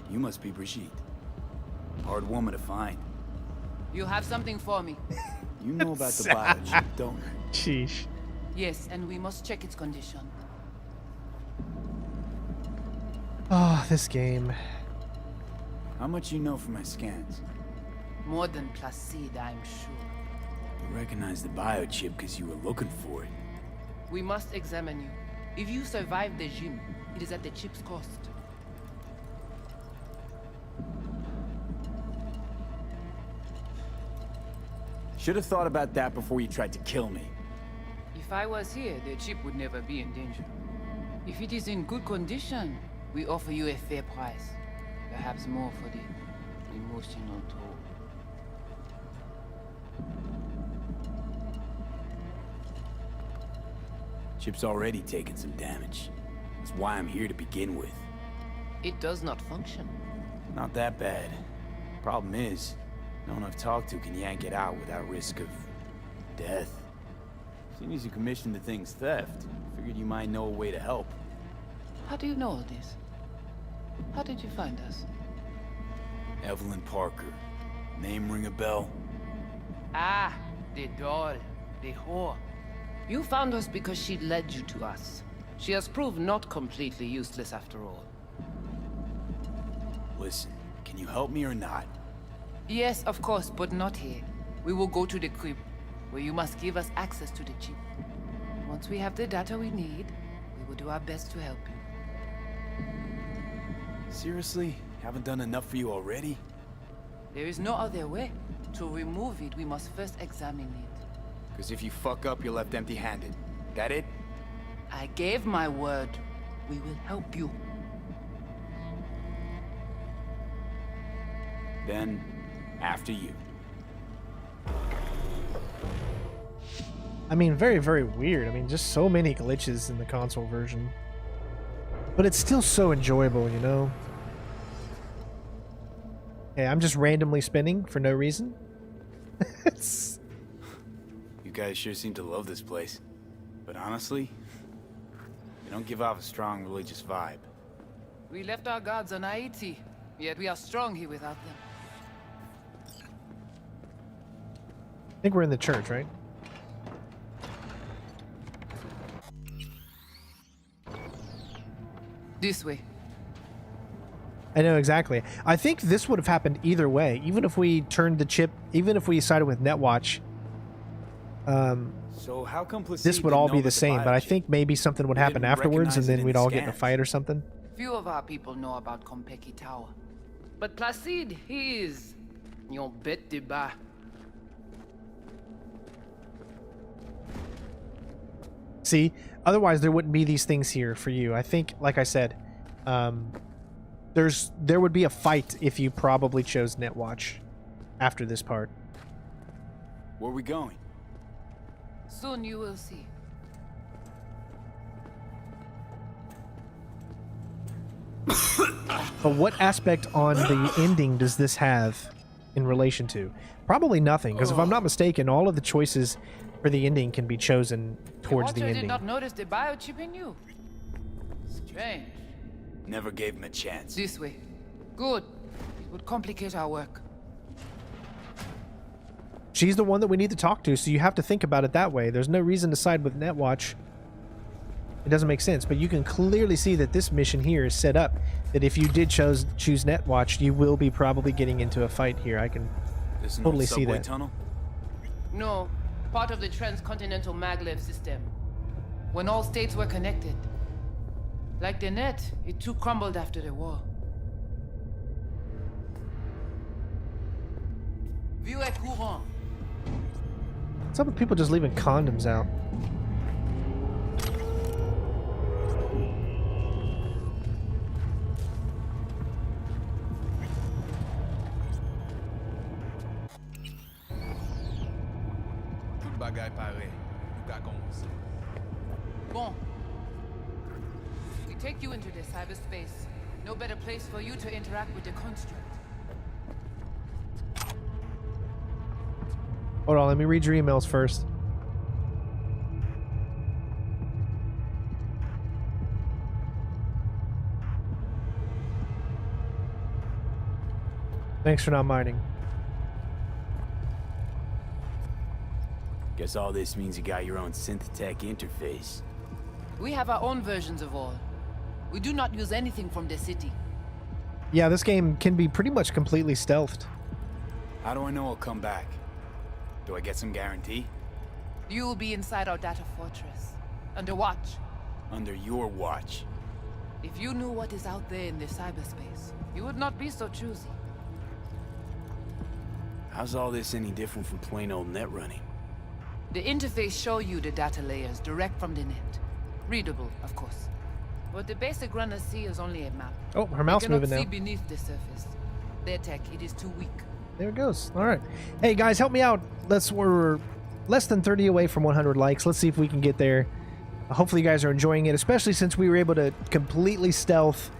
You must be Brigitte. Hard woman to find. You have something for me. You know about the biochip, don't you? Sheesh. Yes, and we must check its condition. Oh, this game. How much you know from my scans? More than Placide, I'm sure. You recognize the biochip because you were looking for it. We must examine you. If you survive the gym, it is at the chip's cost. Should have thought about that before you tried to kill me. If I was here, the chip would never be in danger. If it is in good condition, we offer you a fair price. Perhaps more for the emotional toll. Chip's already taken some damage. That's why I'm here to begin with. It does not function. Not that bad. Problem is, no one I've talked to can yank it out without risk of death. Seeing as you commissioned the thing's theft, figured you might know a way to help. How do you know all this? How did you find us? Evelyn Parker. Name ring a bell? Ah, the doll, the whore. You found us because she led you to us. She has proved not completely useless after all. Listen, can you help me or not? Yes, of course, but not here. We will go to the crib, where you must give us access to the chip. Once we have the data we need, we will do our best to help you. Seriously? Haven't done enough for you already? There is no other way. To remove it, we must first examine it. Because if you fuck up, you're left empty-handed. That it? I gave my word. We will help you. Then, after you. I mean, very, very weird. I mean, just so many glitches in the console version. But it's still so enjoyable, you know? Hey, I'm just randomly spinning for no reason. You guys sure seem to love this place. But honestly, you don't give off a strong religious vibe. We left our gods on Haiti, yet we are strong here without them. I think we're in the church, right? This way. I know exactly. I think this would have happened either way. Even if we turned the chip, even if we sided with NetWatch, So how come Placide this would didn't all know be about the same. But I think maybe something would They happen didn't afterwards, and recognize it then in we'd the all get in a scans. fight or something. Few of our people know about Completed Tower. But Placide, he is your bête de bas. See, otherwise there wouldn't be these things here for you. I think, like I said, there would be a fight if you probably chose NetWatch after this part. Where are we going? Soon you will see. But what aspect on the ending does this have in relation to? Probably nothing, because if I'm not mistaken, all of the choices for the ending can be chosen towards the Watcher ending. did not notice the biochip in you. Strange. Never gave him a chance. This way. Good. It would complicate our work. She's the one that we need to talk to, so you have to think about it that way. There's no reason to side with NetWatch. It doesn't make sense, but you can clearly see that this mission here is set up that if you did choose NetWatch, you will be probably getting into a fight here. I can totally see that. Tunnel? No. Part of the transcontinental maglev system. When all states were connected. Like the net, it too crumbled after the war. View est courant. What's up with people just leaving condoms out? Bon. We take you into the cyberspace. No better place for you to interact with the construct. Hold on, let me read your emails first. Thanks for not minding. Guess all this means you got your own synth-tech interface. We have our own versions of all. We do not use anything from the city. Yeah, this game can be pretty much completely stealthed. How do I know I'll come back? Do I get some guarantee? You will be inside our data fortress. Under watch. Under your watch. If you knew what is out there in the cyberspace, you would not be so choosy. How's all this any different from plain old net running? The interface show you the data layers direct from the net. Readable, of course. What the basic runners see is only a map. Oh, her mouse moving now. They cannot see beneath the surface. Their tech, it is too weak. There it goes. All right. Hey, guys, help me out. We're less than 30 away from 100 likes. Let's see if we can get there. Hopefully you guys are enjoying it, especially since we were able to completely stealth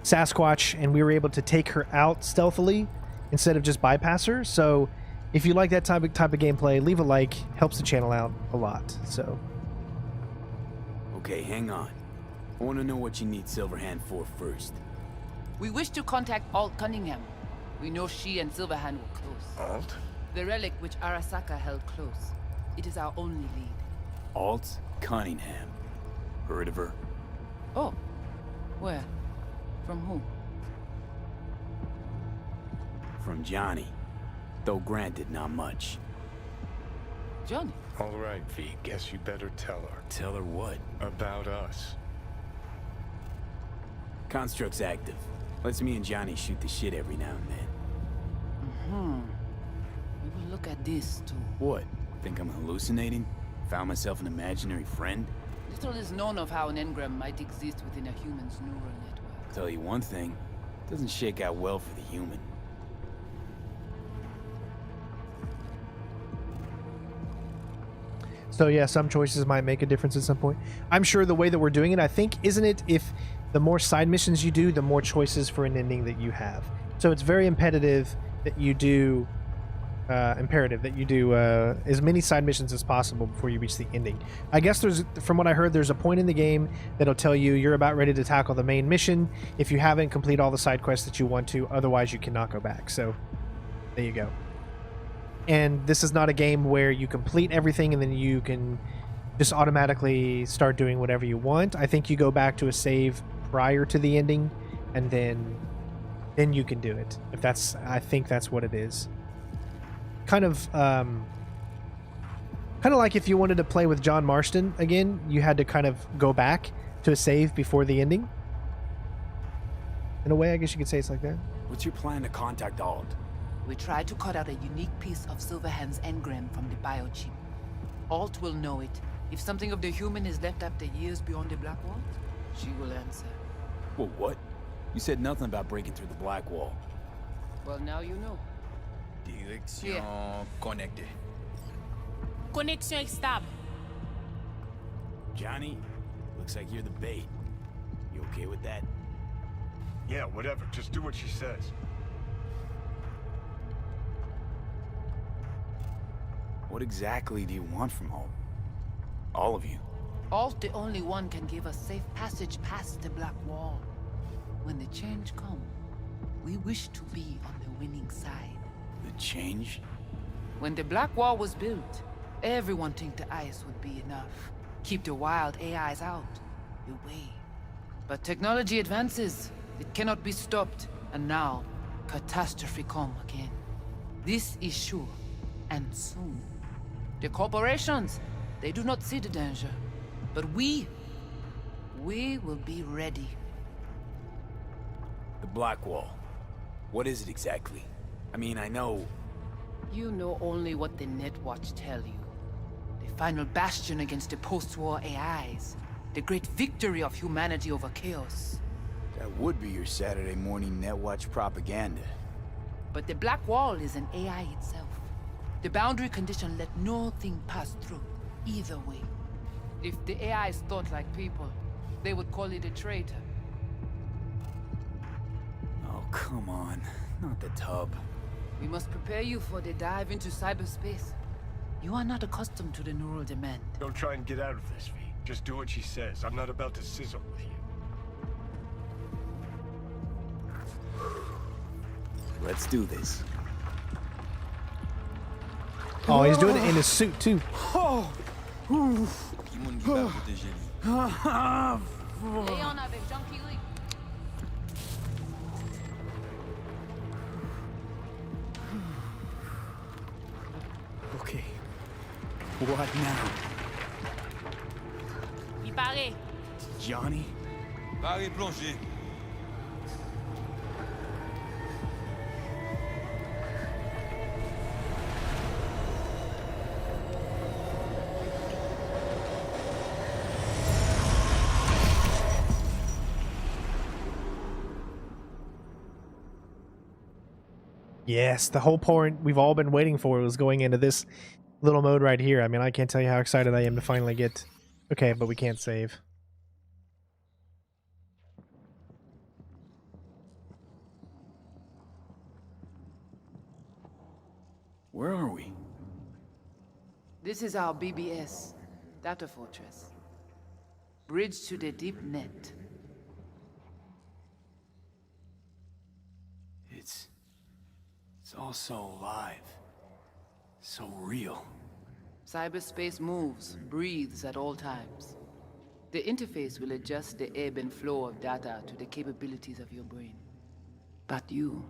Sasquatch and we were able to take her out stealthily instead of just bypass her. So if you like that type of gameplay, leave a like. Helps the channel out a lot. So. Okay, hang on. I want to know what you need Silverhand for first. We wish to contact Alt Cunningham. We know she and Silverhand were close. Alt? The relic which Arasaka held close. It is our only lead. Alt Cunningham. Heard of her? Oh. Where? From whom? From Johnny. Though granted, not much. Johnny? All right, V. Guess you better tell her. Tell her what? About us. Construct's active. Lets me and Johnny shoot the shit every now and then. We will look at this, too. What? Think I'm hallucinating? Found myself an imaginary friend? Little is known of how an engram might exist within a human's neural network. Tell you one thing. Doesn't shake out well for the human. So yeah, some choices might make a difference at some point. I'm sure the way that we're doing it, I think, isn't it, if the more side missions you do, the more choices for an ending that you have. So it's very imperative that you do as many side missions as possible before you reach the ending. I guess from what I heard, there's a point in the game that'll tell you you're about ready to tackle the main mission. If you haven't, complete all the side quests that you want to, otherwise you cannot go back. So there you go. And this is not a game where you complete everything and then you can just automatically start doing whatever you want. I think you go back to a save prior to the ending, and then you can do it. I think that's what it is. Kind of like if you wanted to play with John Marston again, you had to kind of go back to a save before the ending. In a way, I guess you could say it's like that. What's your plan to contact Alt? We try to cut out a unique piece of Silverhand's engram from the biochip. Alt will know it. If something of the human is left after years beyond the Black Wall, she will answer. Well, what? You said nothing about breaking through the Black Wall. Well, now you know. Direction connectée. Connexion stable. Johnny, looks like you're the bait. You okay with that? Yeah, whatever. Just do what she says. What exactly do you want from all of you? Alt the only one can give us safe passage past the Black Wall. When the change comes, we wish to be on the winning side. The change? When the Black Wall was built, everyone think the ice would be enough. Keep the wild AIs out, away. But technology advances. It cannot be stopped. And now, catastrophe come again. This is sure, and soon. The corporations, they do not see the danger. But we will be ready. The Black Wall. What is it exactly? I mean, I know... You know only what the NetWatch tell you. The final bastion against the post-war AIs. The great victory of humanity over chaos. That would be your Saturday morning NetWatch propaganda. But the Black Wall is an AI itself. The boundary condition let nothing pass through, either way. If the AIs thought like people, they would call it a traitor. Oh, come on. Not the tub. We must prepare you for the dive into cyberspace. You are not accustomed to the neural demand. Don't try and get out of this, V. Just do what she says. I'm not about to sizzle with you. Let's do this. Oh, he's doing it in his suit too. Léon avec Jean-Philippe. Okay. What now? Il paraît. Johnny? Barre plongée. Yes, the whole point we've all been waiting for was going into this little mode right here. I mean, I can't tell you how excited I am to finally get... Okay, but we can't save. Where are we? This is our BBS, data fortress. Bridge to the deep net. It's all so alive. So real. Cyberspace moves, breathes at all times. The interface will adjust the ebb and flow of data to the capabilities of your brain. But you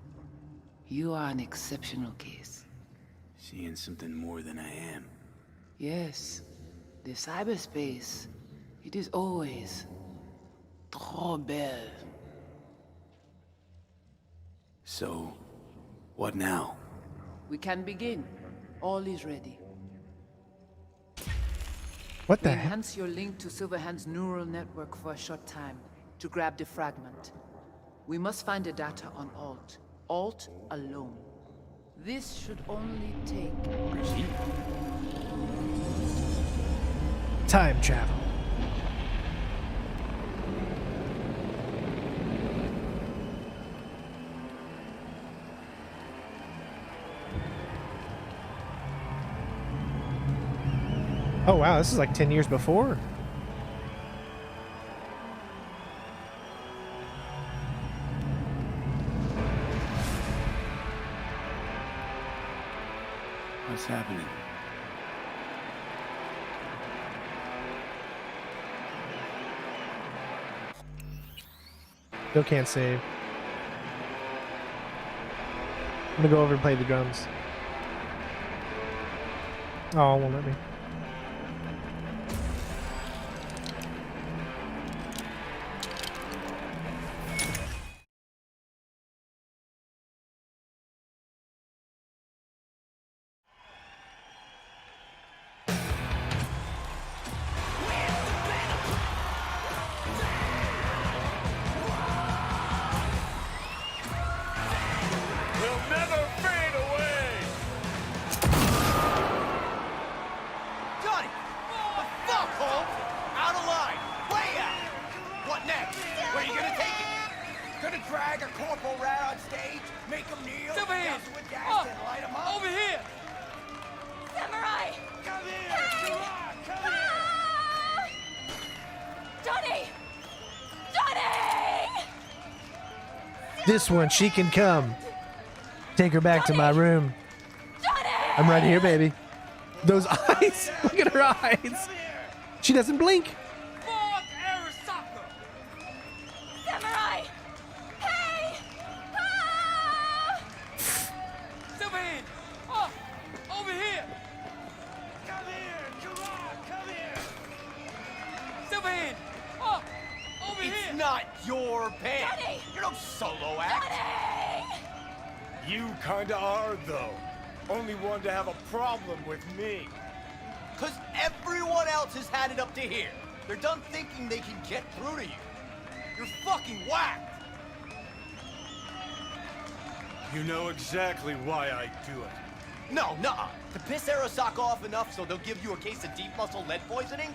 are an exceptional case. Seeing something more than I am. Yes, the cyberspace, it is always trop belle. So, what now? We can begin. All is ready. What the We heck? enhance your link to Silverhand's neural network for a short time to grab the fragment. We must find the data on Alt. Alt alone. This should only take... Time travel. Oh wow, this is like 10 years before. What's happening? Still can't save. I'm gonna go over and play the drums. Oh, it won't let me. This one, she can come. Take her back to my room. I'm right here, baby. Those eyes. Look at her eyes. She doesn't blink. Fuck Arasaka! Samurai! Hey! Ah! Silverhand! Oh! Over here! Come here! Come on! Come here! Silverhand! Oh! Over It's here! not your band. Johnny! You're no solo act. Johnny! You kinda are, though. Only one to have a problem with me. Cause everyone else has had it up to here. They're done thinking they can get through to you. You're fucking whacked. You know exactly why I do it. No, nuh-uh. To piss Arasaka off enough so they'll give you a case of deep muscle lead poisoning?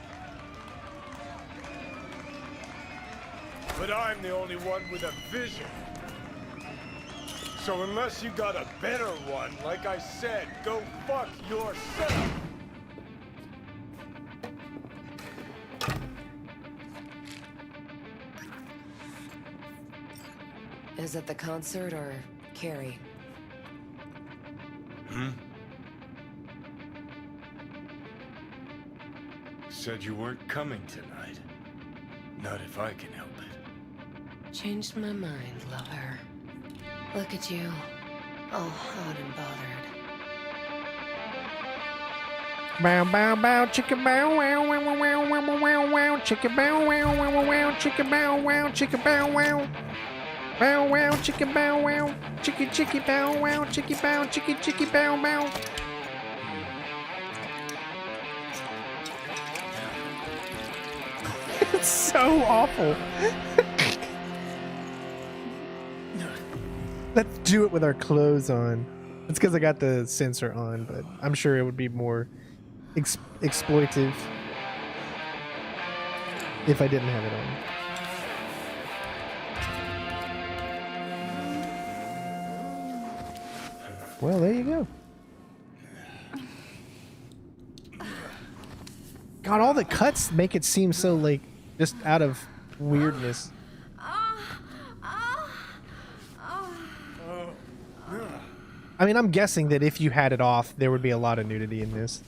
But I'm the only one with a vision. So unless you got a better one, like I said, go fuck yourself. Is it the concert or Carrie? Said you weren't coming tonight. Not if I can help it. Changed my mind, lover. Look at you, all hot and bothered. Bow bow bow chicka bow wow wow wow wow wow wow wow chicka bow wow wow wow wow chicka bow wow chicka bow wow bow wow chicka bow wow chicky chicky bow wow chicky bow chicky chicky bow bow. It's so awful. Let's do it with our clothes on. It's because I got the sensor on, but I'm sure it would be more exploitive if I didn't have it on. Well, there you go. God, all the cuts make it seem so, like, just out of weirdness. I mean, I'm guessing that if you had it off, there would be a lot of nudity in this.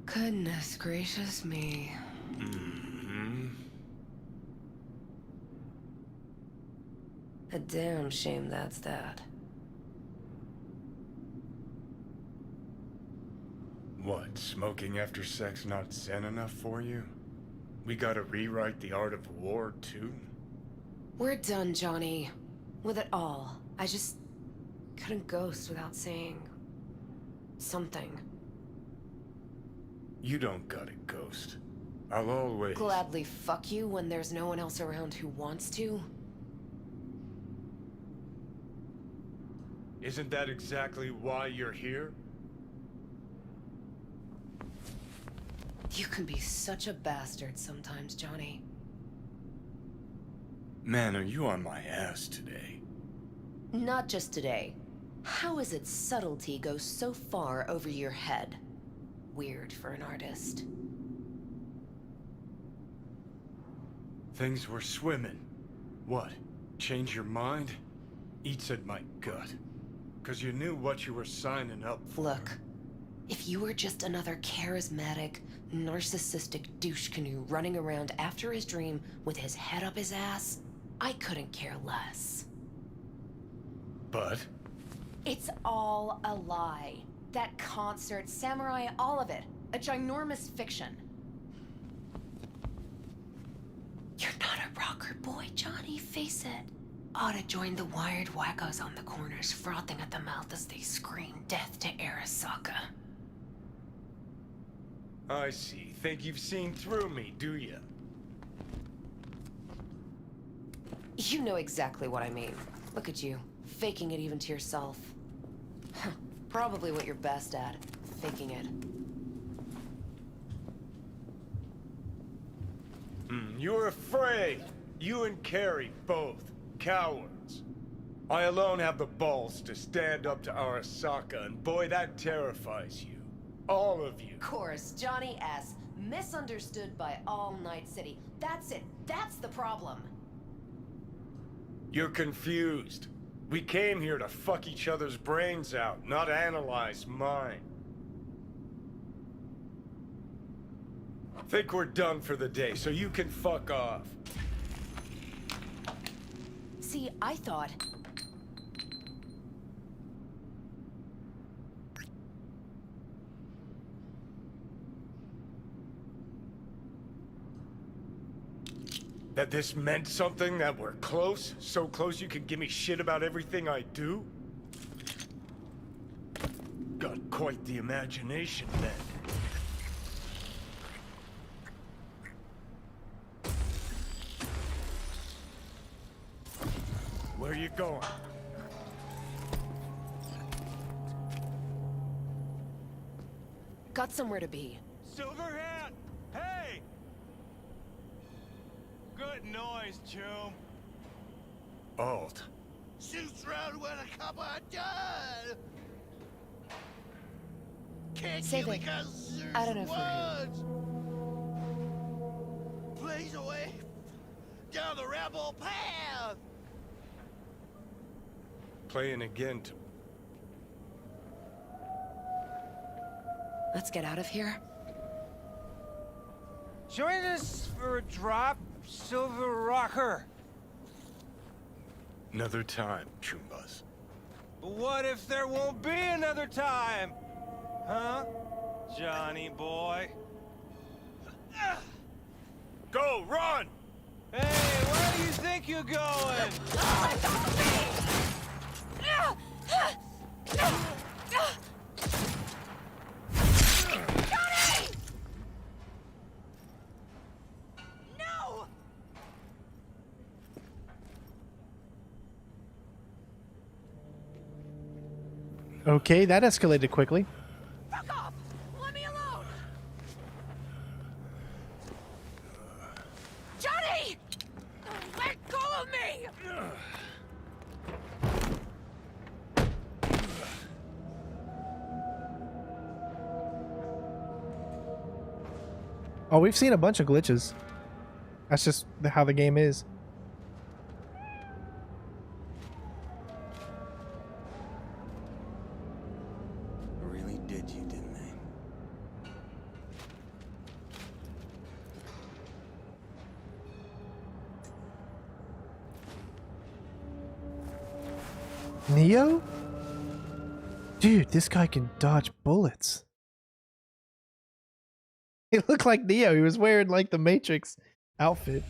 Goodness gracious me. A damn shame that's that. What, smoking after sex not zen enough for you? We gotta rewrite the art of war, too? We're done, Johnny. With it all. I just couldn't ghost without saying something. You don't gotta ghost. I'll always... Gladly fuck you when there's no one else around who wants to. Isn't that exactly why you're here? You can be such a bastard sometimes, Johnny. Man, are you on my ass today? Not just today. How is it subtlety goes so far over your head? Weird for an artist. Things were swimming. What? Change your mind? Eats at my gut. 'Cause you knew what you were signing up for. Look, if you were just another charismatic, narcissistic douche canoe running around after his dream with his head up his ass, I couldn't care less. But? It's all a lie. That concert, Samurai, all of it. A ginormous fiction. You're not a rocker boy, Johnny, face it. Ought to join the wired wackos on the corners, frothing at the mouth as they scream death to Arasaka. I see. Think you've seen through me, do ya? You know exactly what I mean. Look at you, faking it even to yourself. Probably what you're best at, faking it. You're afraid. You and Carrie, both. Cowards. I alone have the balls to stand up to Arasaka, and boy, that terrifies you. All of you. Of course, Johnny S. Misunderstood by all Night City. That's it. That's the problem. You're confused. We came here to fuck each other's brains out, not analyze mine. Think we're done for the day, so you can fuck off. See, I thought... that this meant something, that we're close? So close you can give me shit about everything I do? Got quite the imagination then. Where are you going? Got somewhere to be. Silverhand! Hey! Good noise, chum. Alt. Shoots round when a couple are done. Can't Save you it. because I don't know for who. Blaze away down the rebel path. Playing again to... Let's get out of here. Join us for a drop, Silver Rocker. Another time, Chumbas. But what if there won't be another time? Huh? Johnny boy? Go, run! Hey, where do you think you're going? Johnny! No! Okay, that escalated quickly. Fuck off! Let me alone! Johnny! Let go of me! Oh, we've seen a bunch of glitches. That's just how the game is. Really did you, didn't they? Neo? Dude, this guy can dodge bullets. He looked like Neo. He was wearing like the Matrix outfit.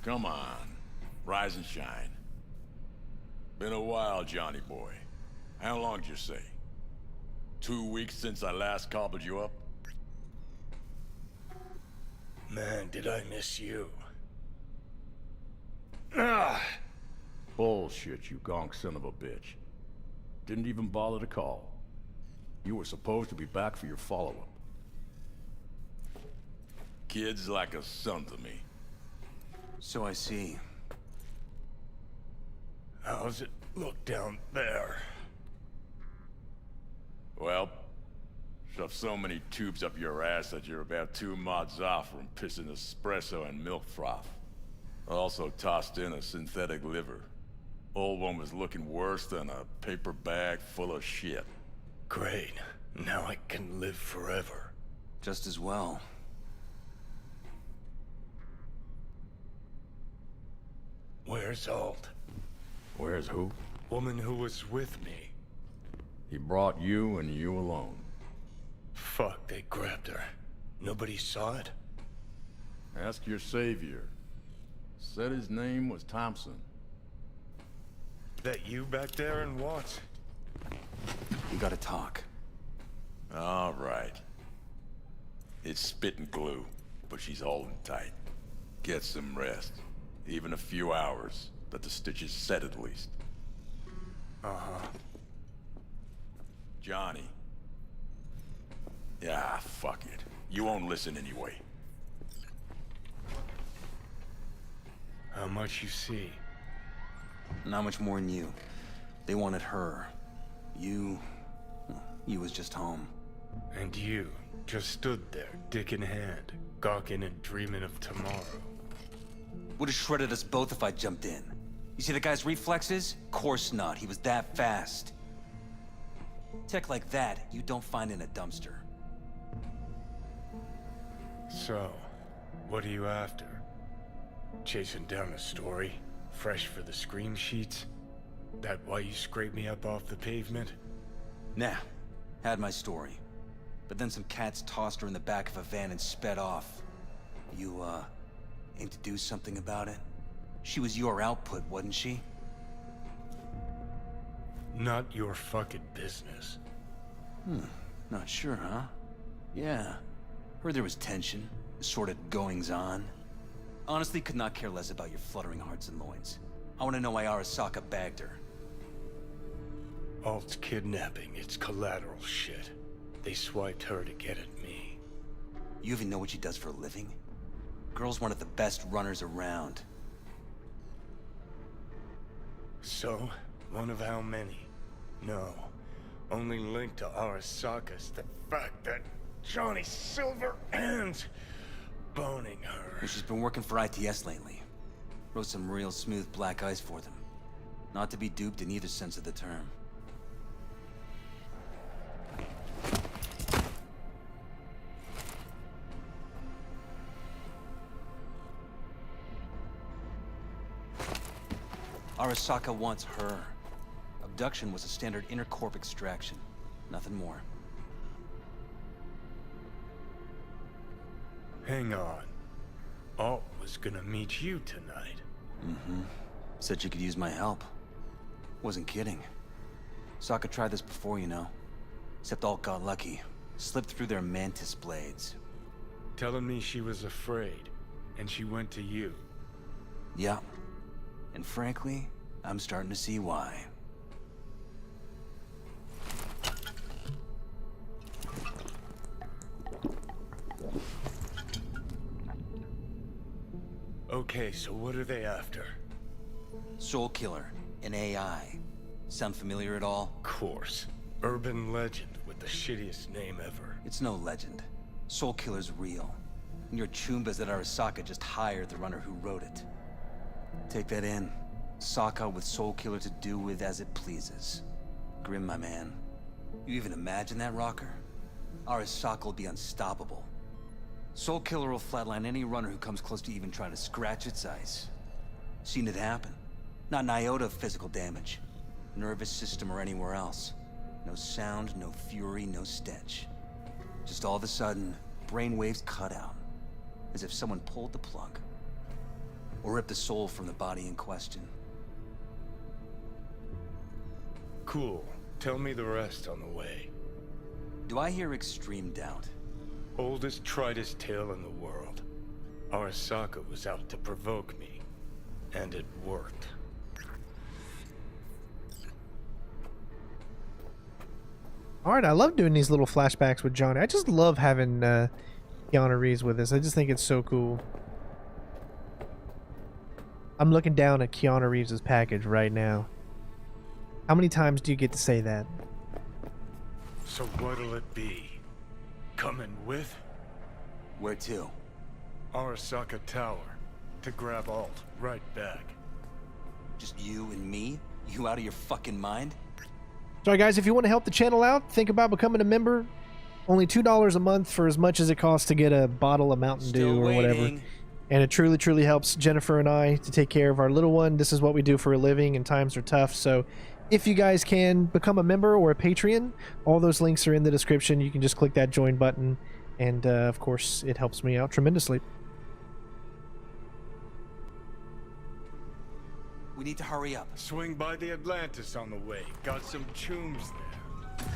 Come on, rise and shine. Been a while, Johnny boy. How long did you say? 2 weeks since I last cobbled you up? Man, did I miss you. Bullshit, you gonk son of a bitch. Didn't even bother to call. You were supposed to be back for your follow-up. Kid's like a son to me. So I see. How's it look down there? Well, shoved so many tubes up your ass that you're about 2 mods off from pissing espresso and milk froth. Also tossed in a synthetic liver. Old one was looking worse than a paper bag full of shit. Great. Now I can live forever. Just as well. Where's Alt? Where's who? Woman who was with me. He brought you and you alone. Fuck, they grabbed her. Nobody saw it? Ask your savior. Said his name was Thompson. That you back there in what? You gotta talk. All right. It's spit and glue, but she's holding tight. Get some rest. Even a few hours. Let the stitches set at least. Uh-huh. Johnny. Yeah, fuck it. You won't listen anyway. How much you see? Not much more than you. They wanted her. You was just home. And you just stood there, dick in hand, gawking and dreaming of tomorrow. Would have shredded us both if I jumped in. You see the guy's reflexes? Course not, he was that fast. Tech like that, you don't find in a dumpster. So, what are you after? Chasing down a story? Fresh for the scream sheets? That why you scraped me up off the pavement? Nah, had my story. But then some cats tossed her in the back of a van and sped off. You, aim to do something about it? She was your output, wasn't she? Not your fucking business. Not sure, huh? Yeah. Heard there was tension, assorted goings-on. Honestly, could not care less about your fluttering hearts and loins. I want to know why Arasaka bagged her. Alt's kidnapping, it's collateral shit. They swiped her to get at me. You even know what she does for a living? Girl's one of the best runners around. So, one of how many? No. Only linked to Arasaka's the fact that Johnny Silverhand's boning her. Well, she's been working for ITS lately. Wrote some real smooth black ice for them. Not to be duped in either sense of the term. Arasaka wants her. Abduction was a standard intercorp extraction. Nothing more. Hang on. Alt was gonna meet you tonight. Said you could use my help. Wasn't kidding. Sokka tried this before, you know. Except Alt got lucky. Slipped through their mantis blades. Telling me she was afraid, and she went to you. Yeah. And frankly, I'm starting to see why. Okay, so what are they after? Soul Killer, an AI. Sound familiar at all? Course. Urban legend with the shittiest name ever. It's no legend. Soul Killer's real. And your chumbas at Arasaka just hired the runner who wrote it. Take that in. Sokka with Soul Killer to do with as it pleases. Grim, my man. You even imagine that, Rocker? Arasaka will be unstoppable. Soul Killer will flatline any runner who comes close to even trying to scratch its ice. Seen it happen. Not an iota of physical damage. Nervous system or anywhere else. No sound, no fury, no stench. Just all of a sudden, brainwaves cut out. As if someone pulled the plug. Or ripped the soul from the body in question. Cool. Tell me the rest on the way. Do I hear extreme doubt? Oldest, tritest tale in the world. Arasaka was out to provoke me. And it worked. Alright, I love doing these little flashbacks with Johnny. I just love having Keanu Reeves with us. I just think it's so cool. I'm looking down at Keanu Reeves' package right now. How many times do you get to say that? So what'll it be? Coming with? Where to? Arasaka Tower. To grab Alt. Right back. Just you and me? You out of your fucking mind? Sorry guys, if you want to help the channel out, think about becoming a member. Only $2 a month for as much as it costs to get a bottle of Mountain Dew or whatever. And it truly, truly helps Jennifer and I to take care of our little one. This is what we do for a living and times are tough. So if you guys can become a member or a Patreon, all those links are in the description. You can just click that join button. And of course, it helps me out tremendously. We need to hurry up. Swing by the Atlantis on the way. Got some chooms there.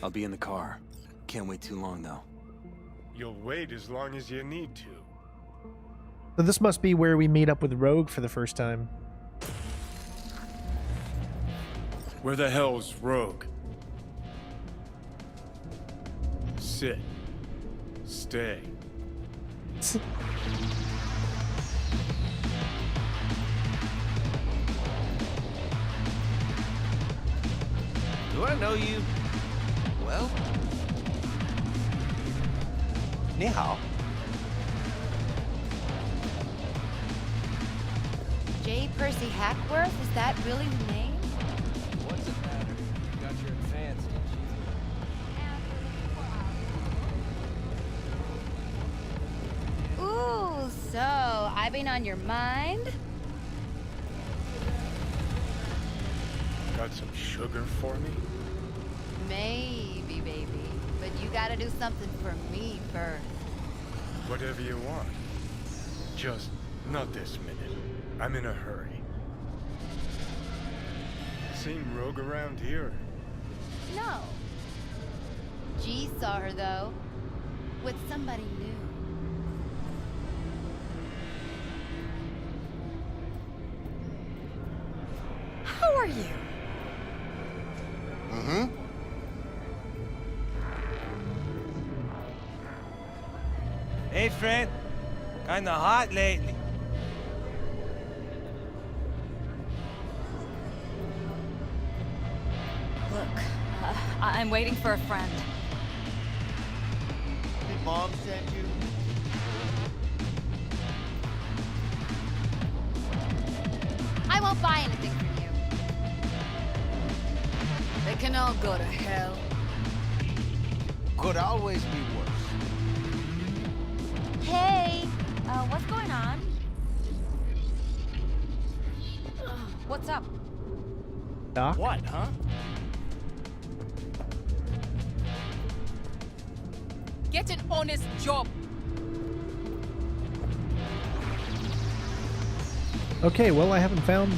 I'll be in the car. Can't wait too long, though. You'll wait as long as you need to. So this must be where we meet up with Rogue for the first time. Where the hell's Rogue? Sit. Stay. Do I know you? Well? Ni hao. J. Percy Hackworth? Is that really the name? What's it matter? You got your advance, didn't you? Ooh, so I've been on your mind? Got some sugar for me? Maybe, baby. But you gotta do something for me first. Whatever you want. Just not this minute. I'm in a hurry. Seen Rogue around here? No. G saw her, though. With somebody new. How are you? Mm-hmm. Hey, friend. Kinda hot lately. Look, I'm waiting for a friend. Did Mom send you? I won't buy anything from you. They can all go to hell. Could always be worse. Hey, what's going on? What's up? Doc? What, huh? Get an honest job. Okay, well, I haven't found...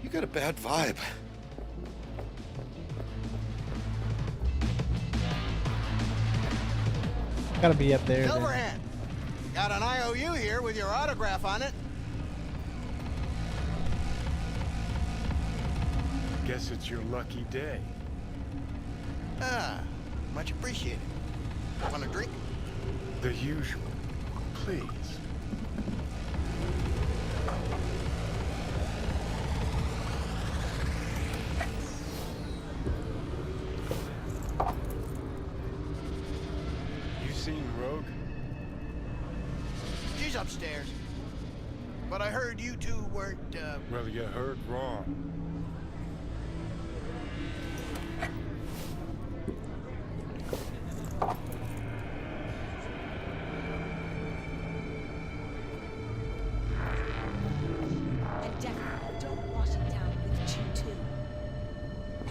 You got a bad vibe. Gotta be up there. Silverhand! Got an IOU here with your autograph on it. Guess it's your lucky day. Ah, much appreciated. Want a drink? The usual. Please. You seen Rogue? She's upstairs. But I heard you two weren't, Well, you heard wrong. And definitely don't wash it down with Cheetah.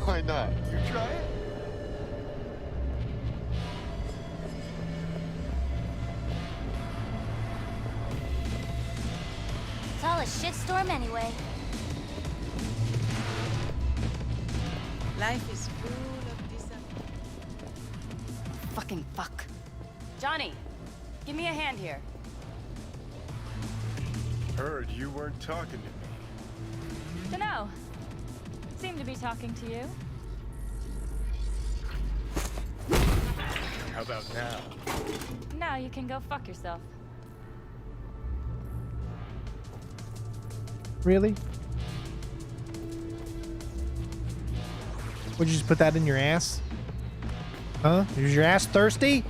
Why not? You try it? It's all a shitstorm anyway. Life is full of disappointment. Fucking fuck. Johnny, give me a hand here. Heard you weren't talking to me. Dunno. Seem to be talking to you. How about now? Now you can go fuck yourself. Really? Would you just put that in your ass? Huh? Is your ass thirsty?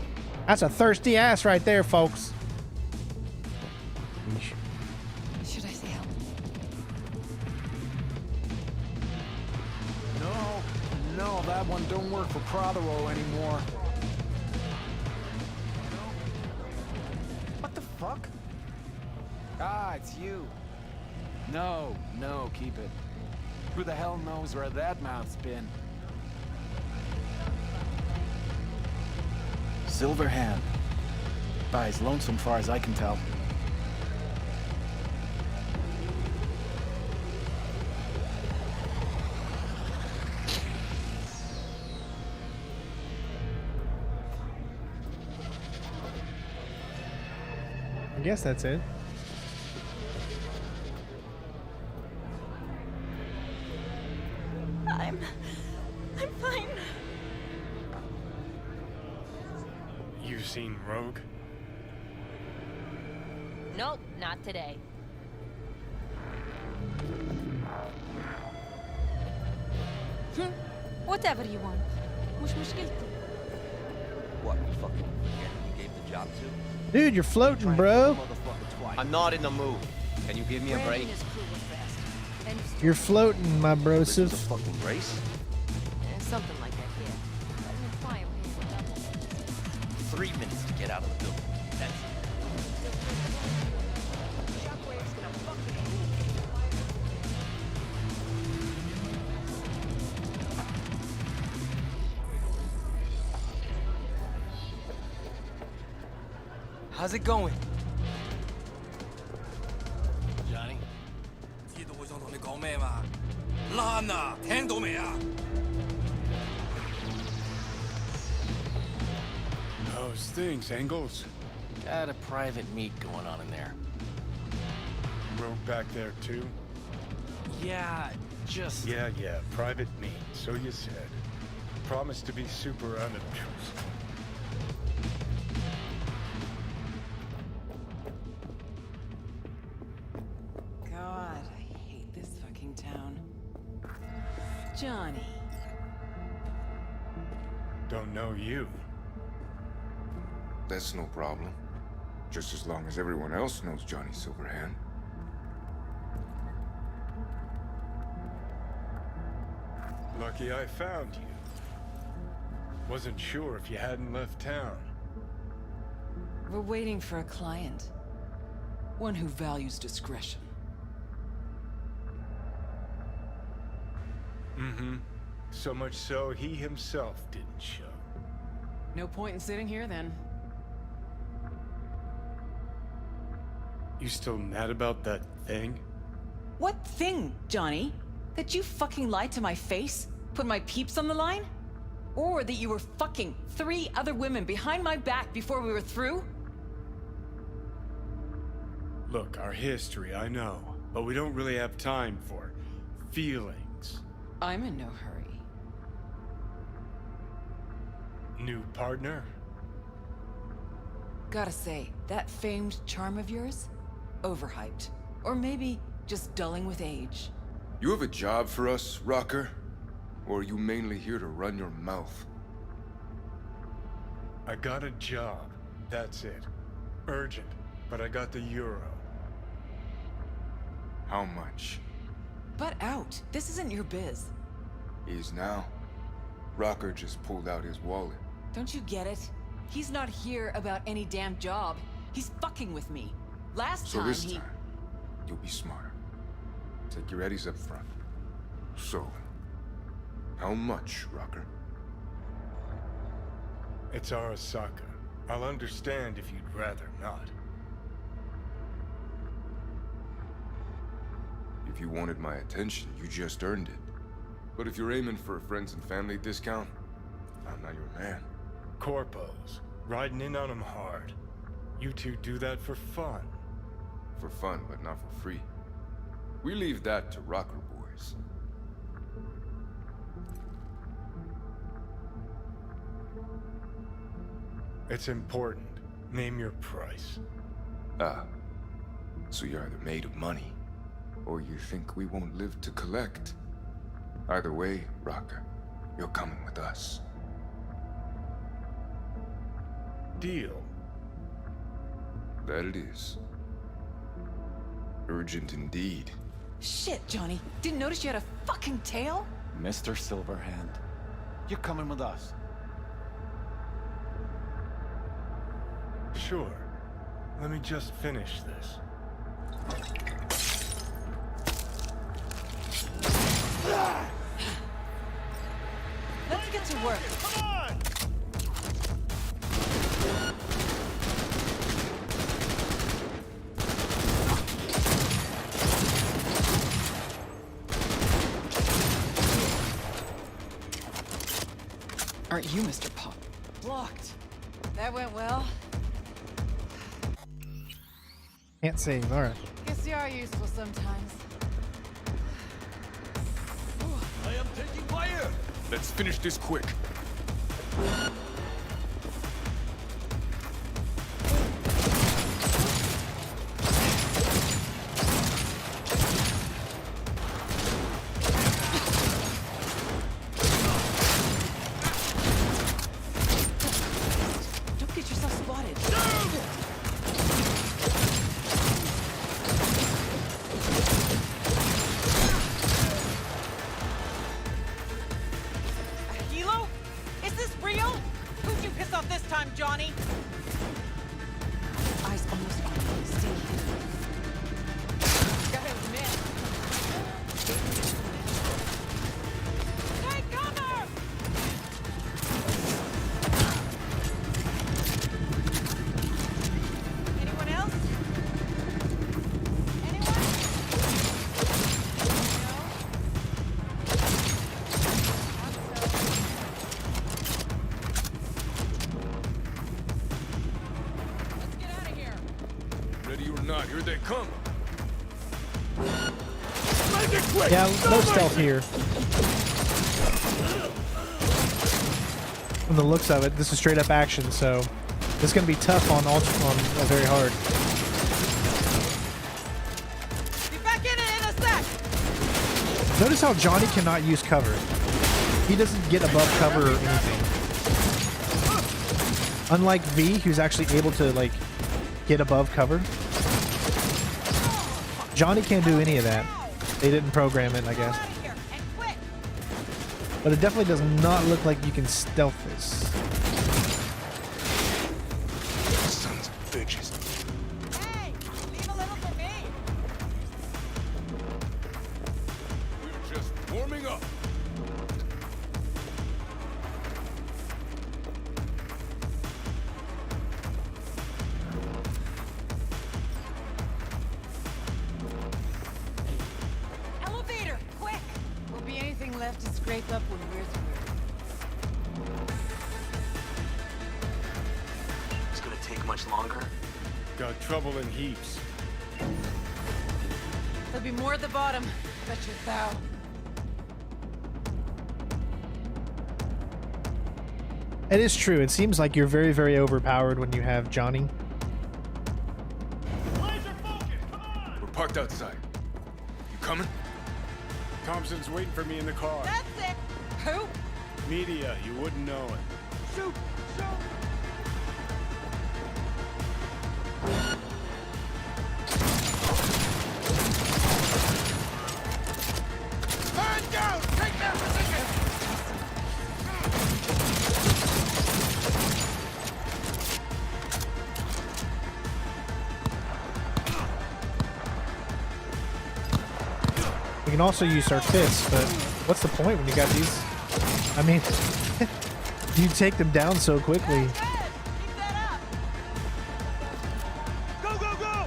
That's a thirsty ass right there, folks. Should I say help? No, that one don't work for Prothero anymore. What the fuck? Ah, it's you. No, keep it. Who the hell knows where that mouth's been? Silverhand. He's lonesome far as I can tell. I guess that's it. I'm fine. You've seen Rogue? Nope, not today. Whatever you want. مش مشكلتي. What, you fucking forget who you gave the job to? Dude, you're floating, bro. I'm not in the mood. Can you give me a break? You're floating, my brosif. Fucking race? Something like that, yeah. Let me fly him here. 3 minutes to get out of the building. That's it. How's it going? Johnny? 知道我想同你講咩嘛？爛啊！聽到未啊？ How's things, Engels? Got a private meet going on in there. Rogue back there too? Yeah, just... Yeah, private meet, so you said. Promised to be super unobtrusive. God, I hate this fucking town. Johnny. Don't know you. That's no problem. Just as long as everyone else knows Johnny Silverhand. Lucky I found you. Wasn't sure if you hadn't left town. We're waiting for a client. One who values discretion. Mm-hmm. So much so, he himself didn't show. No point in sitting here, then. You still mad about that thing? What thing, Johnny? That you fucking lied to my face? Put my peeps on the line? Or that you were fucking 3 other women behind my back before we were through? Look, our history, I know. But we don't really have time for feelings. I'm in no hurry. New partner? Gotta say, that famed charm of yours? Overhyped. Or maybe just dulling with age. You have a job for us, Rocker? Or are you mainly here to run your mouth? I got a job. That's it. Urgent. But I got the euro. How much? Butt out. This isn't your biz. Is now. Rocker just pulled out his wallet. Don't you get it? He's not here about any damn job. He's fucking with me. Last So time this he... time, you'll be smarter. Take your eddies up front. So, how much, Rocker? It's Arasaka. I'll understand if you'd rather not. If you wanted my attention, you just earned it. But if you're aiming for a friends and family discount, I'm not your man. Corpos. Riding in on them hard. You two do that for fun. For fun, but not for free. We leave that to Rocker boys. It's important. Name your price. Ah. So you're either made of money, or you think we won't live to collect. Either way, Rocker, you're coming with us. Deal. That it is. Urgent indeed. Shit, Johnny. Didn't notice you had a fucking tail? Mr. Silverhand, you're coming with us. Sure. Let me just finish this. Let's get to work. Come on! Aren't you Mr. Pop? Blocked. That went well. Can't save. All right. Guess you are useful sometimes. I am taking fire! Let's finish this quick. Don't get yourself spotted. Hilo? Is this real? Who'd you piss off this time, Johnny? Eyes almost on you. Stay hidden. Got his man. Take cover! Anyone else? Anyone? Let's get out of here. Ready or not, here they come. Yeah, no stealth here. From the looks of it, this is straight up action, so this is going to be tough on very hard. Be back in it in a sec. Notice how Johnny cannot use cover. He doesn't get above cover or anything. Unlike V, who's actually able to like get above cover. Johnny can't do any of that. They didn't program it, I guess. But it definitely does not look like you can stealth this. Sons of bitches. Hey, leave a little for me. We're just warming up. Elevator, quick! Will be anything left to scrape up when we're through. It's gonna take much longer. Got trouble in heaps. There'll be more at the bottom. Bet you thou. It is true. It seems like you're very, very overpowered when you have Johnny. We're parked outside. You coming? Thompson's waiting for me in the car. That's it. Who? Media, you wouldn't know it. Shoot! Shoot! Man down! Take that position! We can also use our fists, but what's the point when you got these? I mean, you take them down so quickly. Go, go, go!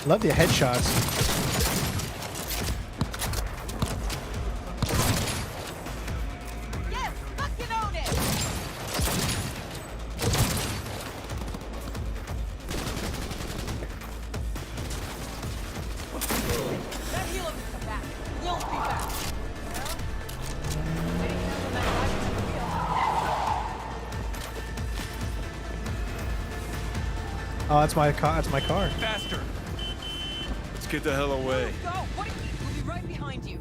Love the headshots. Yes, fucking own it! That healer will come back. We'll be back. Oh, that's my car. That's my car. Faster! Let's get the hell away. Go! What? We'll be right behind you.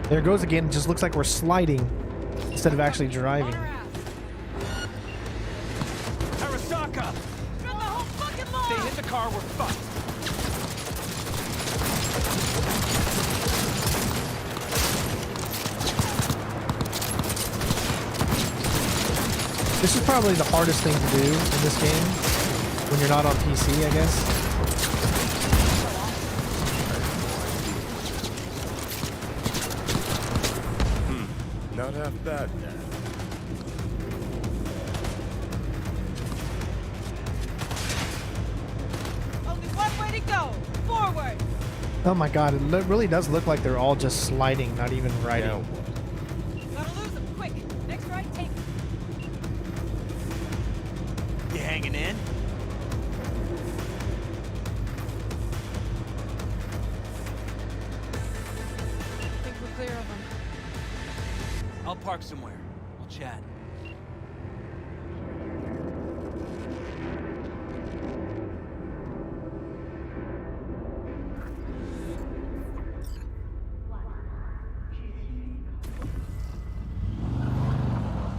There it goes again. It just looks like we're sliding instead of actually driving. Arasaka! Run the whole fucking lawn! They hit the car, we're fucked. This is probably the hardest thing to do in this game when you're not on PC, I guess. Not half bad. Oh my god, it really does look like they're all just sliding, not even riding. Gotta lose him, quick! Next right, take. You hanging in? I think we're clear of him. I'll park somewhere. We'll chat.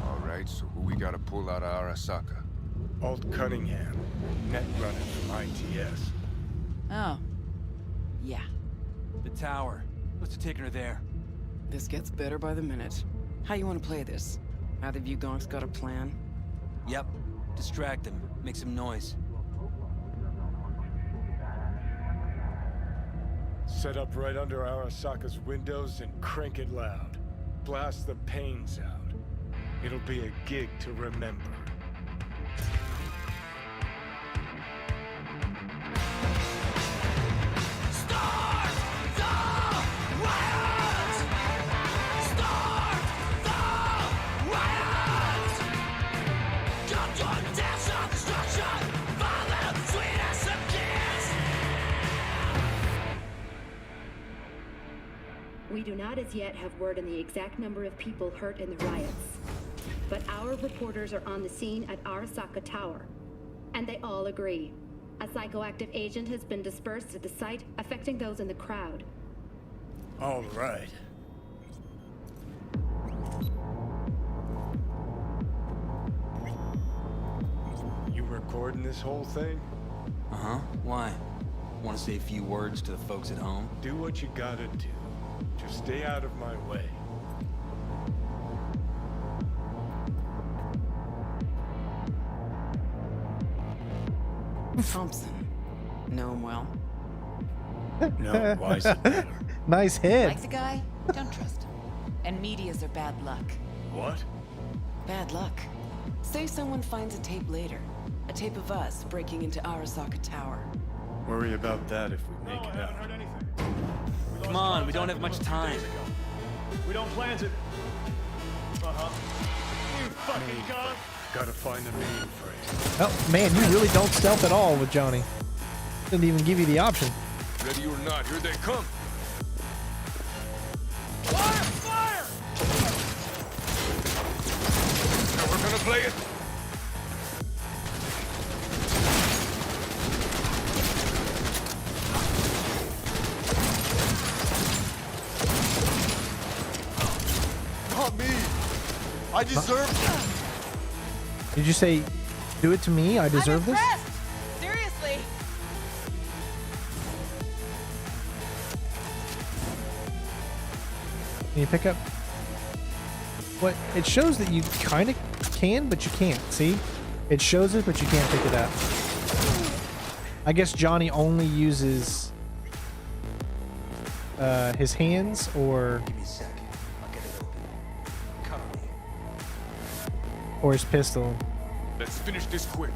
Alright, so who we gotta pull out of Arasaka? Alt Cunningham, net runner from ITS. Oh. Yeah. The tower. What's taking her there? This gets better by the minute. How you want to play this? Either of you gonks got a plan? Yep. Distract him. Make some noise. Set up right under Arasaka's windows and crank it loud. Blast the panes out. It'll be a gig to remember. We do not as yet have word on the exact number of people hurt in the riots. But our reporters are on the scene at Arasaka Tower. And they all agree. A psychoactive agent has been dispersed at the site, affecting those in the crowd. All right. You recording this whole thing? Uh-huh. Why? Want to say a few words to the folks at home? Do what you gotta do. Just stay out of my way. Thompson. Know him well? No, why is it better? Nice hit. Like the guy? Don't trust him. And medias are bad luck. What? Bad luck. Say someone finds a tape later. A tape of us breaking into Arasaka Tower. Worry about that if we make it out. Come on, we don't have much time. We don't plan to... You fucking gun! Gotta find the main phrase. Oh man, you really don't stealth at all with Johnny. Didn't even give you the option. Ready or not, here they come. Fire! Fire! Now we're gonna play it. Not me. I deserve that. Did you say, do it to me? I deserve this? Seriously. Can you pick up? What? It shows that you kind of can, but you can't. See? It shows it, but you can't pick it up. I guess Johnny only uses his hands, or... Give me a second. I'll get it open. Cover me. Or his pistol. Let's finish this quick.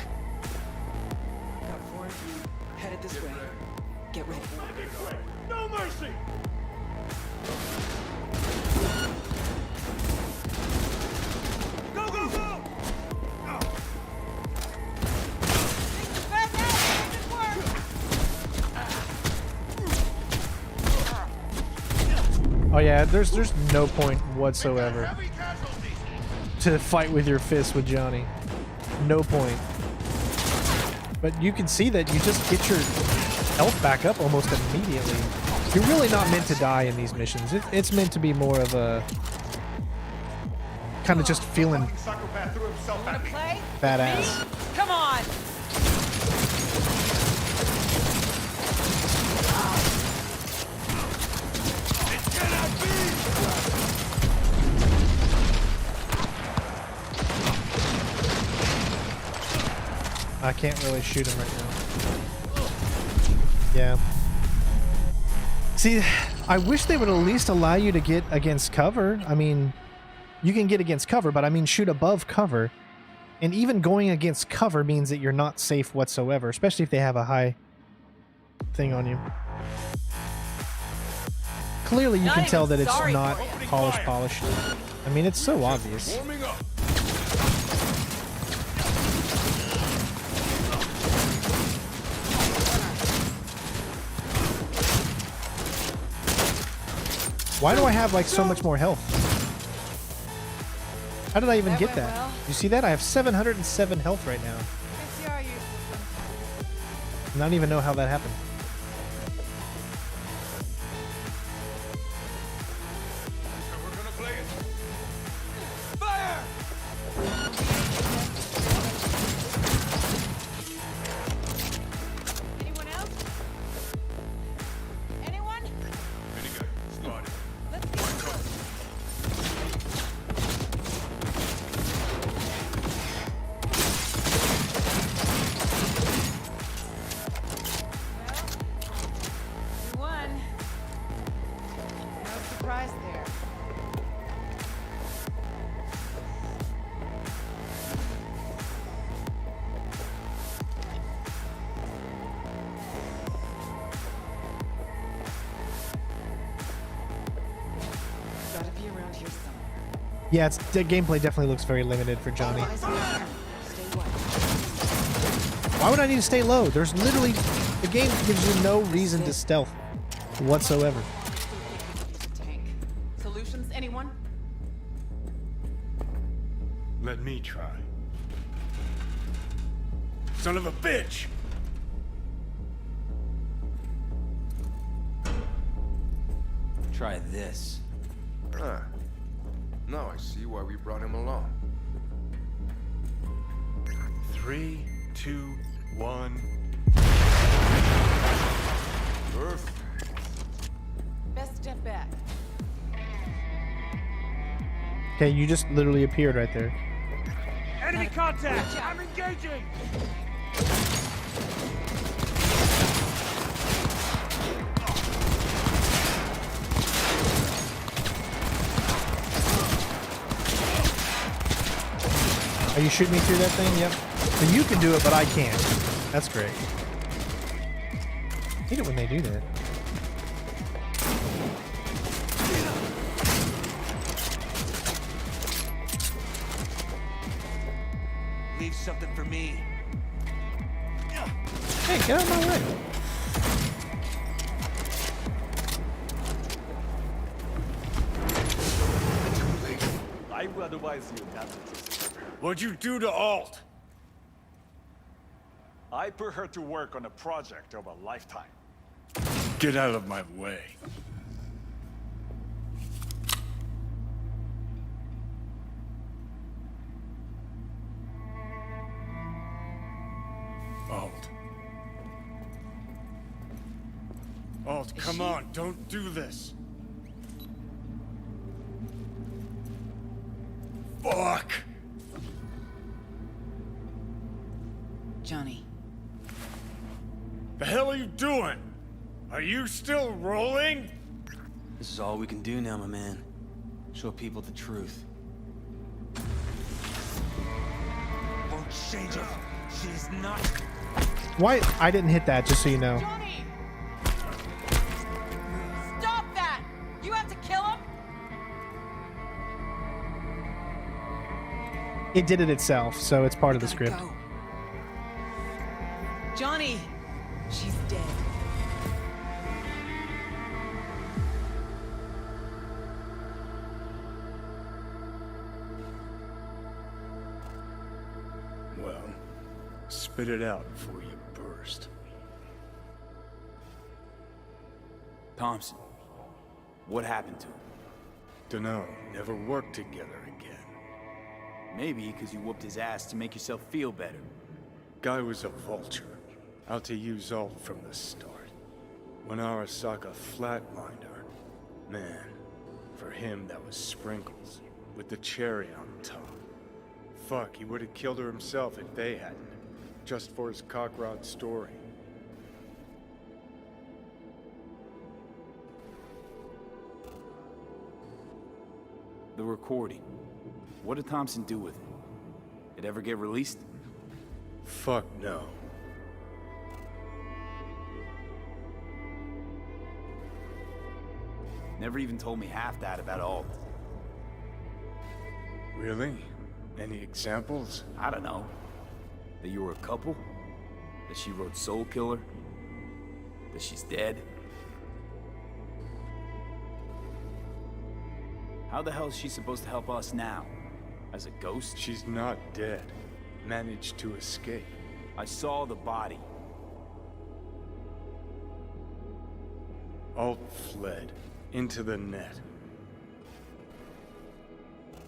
Got 4 of you. Headed this way. Get ready. No mercy! Go, go, go! Oh yeah, there's no point whatsoever to fight with your fists with Johnny. No point. But you can see that you just get your health back up almost immediately. You're really not meant to die in these missions. It's meant to be more of a kind of just feeling badass. Come on! I can't really shoot him right now. Yeah. See, I wish they would at least allow you to get against cover. I mean, you can get against cover, but I mean shoot above cover. And even going against cover means that you're not safe whatsoever, especially if they have a high thing on you. Clearly, you Not can even tell that it's sorry not for you. polished. I mean, it's so obvious. Warming up. Why do I have like so much more health? How did I even get that? You see that? I have 707 health right now. I don't even know how that happened. We're gonna play it. Fire! Anyone else? Anyone? Minigun, spotted. Let's get close. You won. No surprise there. Gotta be around here somewhere. Yeah, the gameplay definitely looks very limited for Johnny. Eyes on the camera. Stay watch. Why would I need to stay low? There's literally... The game gives you no reason to stealth whatsoever. Tank. Solutions, anyone? Let me try. Son of a bitch! Try this. Ah. Now I see why we brought him along. 3, 2, 1. Perfect. Best step back. Okay, you just literally appeared right there. Enemy contact! I'm engaging! Are you shooting me through that thing? Yep. So you can do it, but I can't. That's great. I hate it when they do that. Leave something for me. Hey, get out of my way. I would advise you not to just murder her. What'd you do to Alt? I put her to work on a project of a lifetime. Get out of my way. Alt. Alt, come on, don't do this. Fuck! Johnny. The hell are you doing? Are you still rolling? This is all we can do now, my man. Show people the truth. Won't change it. She's not. Why? I didn't hit that, just so you know. Johnny! Stop that! You have to kill him? It did it itself, so it's part of the script. Go. Johnny! She's dead. Well, spit it out before you burst. Thompson, what happened to him? Dunno, never worked together again. Maybe because you whooped his ass to make yourself feel better. Guy was a vulture, out to use Alt from the start. When Arasaka flatlined her, man, for him that was sprinkles, with the cherry on top. Fuck, he would have killed her himself if they hadn't, just for his cockrod story. The recording. What did Thompson do with it? It ever get released? Fuck no. Never even told me half that about Alt. Really? Any examples? I don't know. That you were a couple? That she wrote Soul Killer? That she's dead? How the hell is she supposed to help us now? As a ghost? She's not dead. Managed to escape. I saw the body. Alt fled. Into the net.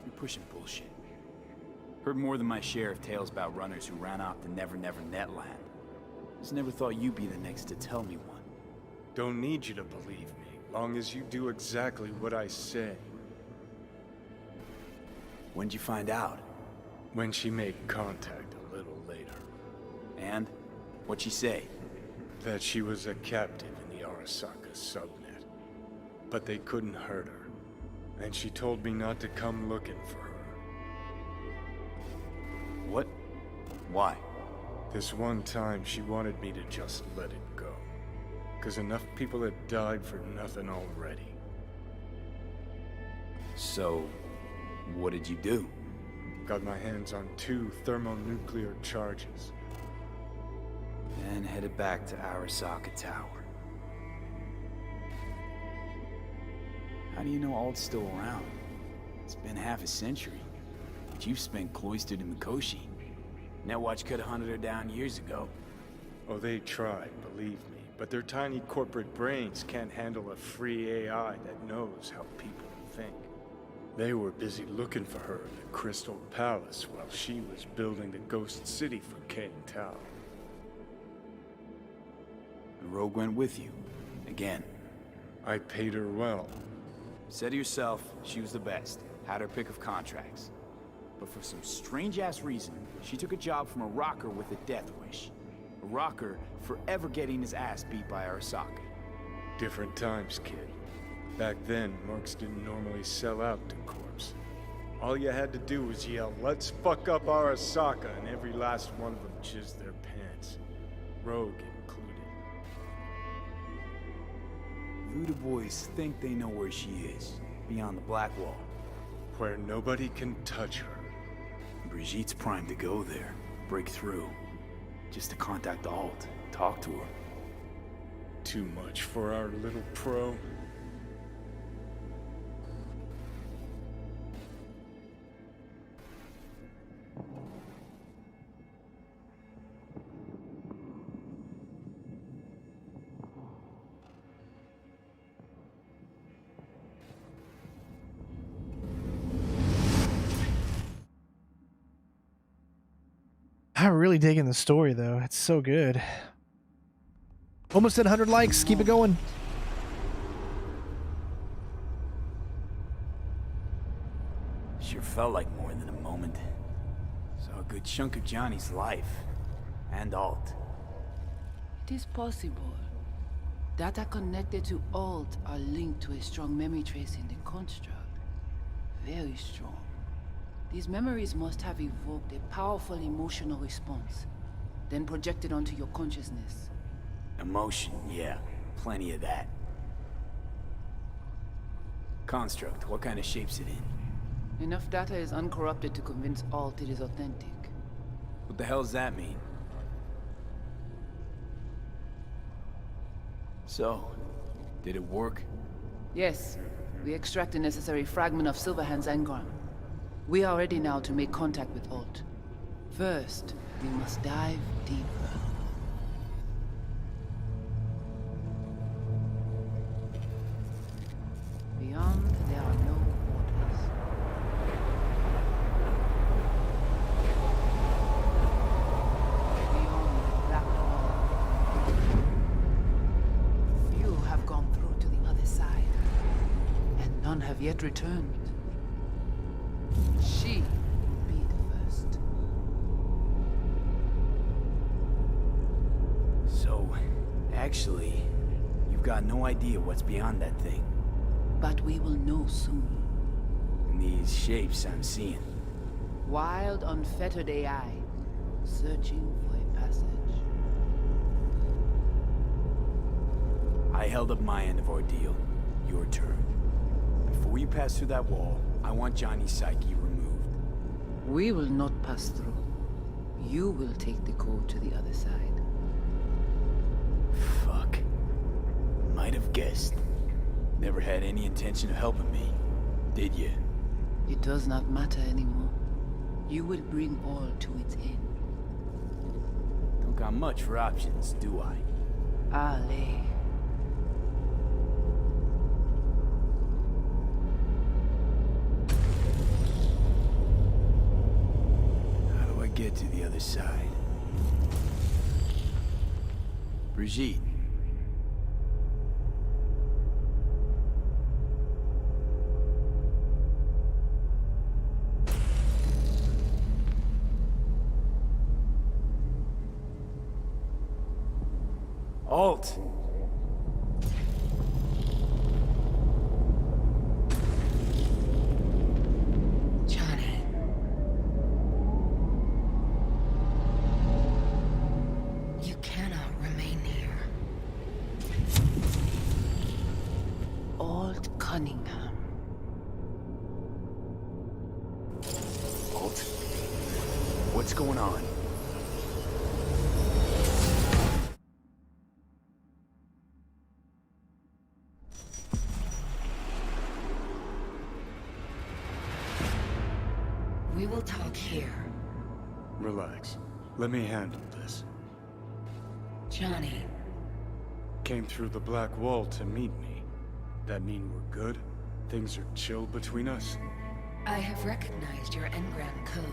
You're pushing bullshit. Heard more than my share of tales about runners who ran off to Never Never Netland. Just never thought you'd be the next to tell me one. Don't need you to believe me, long as you do exactly what I say. When'd you find out? When she made contact a little later. And? What'd she say? That she was a captive in the Arasaka subnet. But they couldn't hurt her. And she told me not to come looking for her. What? Why? This one time she wanted me to just let it go. 'Cause enough people had died for nothing already. So, what did you do? Got my hands on 2 thermonuclear charges. And headed back to Arasaka Tower. How do you know Alt's still around? It's been half a century. But you've spent cloistered in Mikoshi. NetWatch could have hunted her down years ago. Oh, they tried, believe me. But their tiny corporate brains can't handle a free AI that knows how people think. They were busy looking for her in the Crystal Palace while she was building the Ghost City for King Tao. The rogue went with you. Again. I paid her well. Said to yourself, she was the best. Had her pick of contracts. But for some strange-ass reason, she took a job from a rocker with a death wish. A rocker forever getting his ass beat by Arasaka. Different times, kid. Back then, mercs didn't normally sell out to corpse. All you had to do was yell, "Let's fuck up Arasaka," and every last one of them jizzed their pants. Rogue included. Voodoo boys think they know where she is, beyond the Black Wall. Where nobody can touch her. Brigitte's primed to go there, break through. Just to contact Alt, talk to her. Too much for our little pro. I'm really digging the story, though. It's so good. Almost at 100 likes. Keep it going. Sure felt like more than a moment. Saw a good chunk of Johnny's life. And Alt. It is possible. Data connected to Alt are linked to a strong memory trace in the construct. Very strong. These memories must have evoked a powerful emotional response, then projected onto your consciousness. Emotion, yeah. Plenty of that. Construct, what kind of shape's it in? Enough data is uncorrupted to convince Alt it is authentic. What the hell does that mean? So, did it work? Yes. We extract the necessary fragment of Silverhand's engram. We are ready now to make contact with Alt. First, we must dive deeper. Beyond, there are no waters. Beyond the Black Wall. Few have gone through to the other side, and none have yet returned. She will be the first. So, actually, you've got no idea what's beyond that thing. But we will know soon. And these shapes I'm seeing. Wild, unfettered AI, searching for a passage. I held up my end of ordeal. Your turn. Before you pass through that wall, I want Johnny's psyche removed. We will not pass through. You will take the code to the other side. Fuck. Might have guessed. Never had any intention of helping me, did you? It does not matter anymore. You will bring all to its end. Don't got much for options, do I? Ale. How do I get to the other side? Brigitte. Alt! Johnny. You cannot remain here. Alt Cunningham. Alt? What's going on? We will talk here. Relax. Let me handle this. Johnny. Came through the Black Wall to meet me. That mean we're good? Things are chill between us? I have recognized your engram code,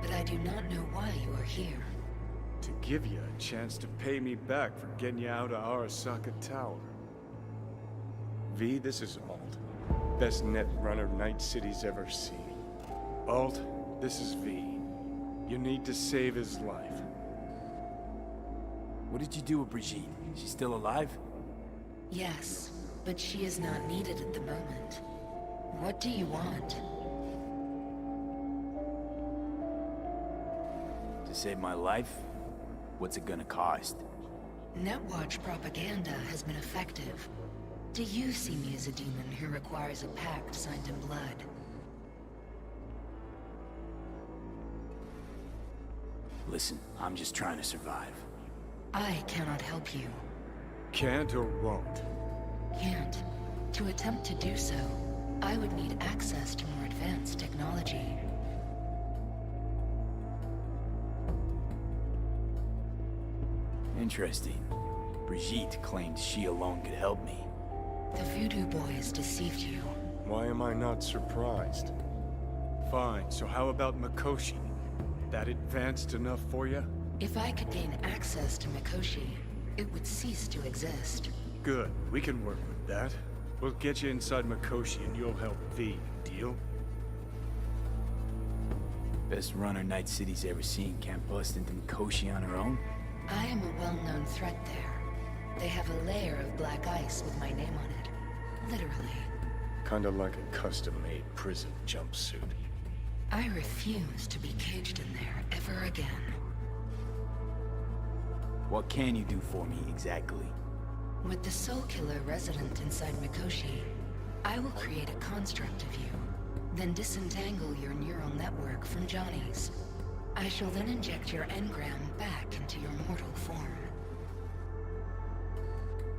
but I do not know why you are here. To give you a chance to pay me back for getting you out of Arasaka Tower. V, this is Alt. Best net runner Night City's ever seen. Alt, this is V. You need to save his life. What did you do with Brigitte? She's still alive? Yes, but she is not needed at the moment. What do you want? To save my life? What's it gonna cost? NetWatch propaganda has been effective. Do you see me as a demon who requires a pact signed in blood? Listen, I'm just trying to survive. I cannot help you. Can't or won't? Can't. To attempt to do so, I would need access to more advanced technology. Interesting. Brigitte claimed she alone could help me. The Voodoo boys deceived you. Why am I not surprised? Fine, so how about Mikoshi? That advanced enough for you? If I could gain access to Mikoshi, it would cease to exist. Good, we can work with that. We'll get you inside Mikoshi and you'll help V, deal? Best runner Night City's ever seen can't bust into Mikoshi on her own? I am a well-known threat there. They have a layer of black ice with my name on it. Literally. Kinda like a custom-made prison jumpsuit. I refuse to be caged in there ever again. What can you do for me, exactly? With the Soul Killer resident inside Mikoshi, I will create a construct of you, then disentangle your neural network from Johnny's. I shall then inject your engram back into your mortal form.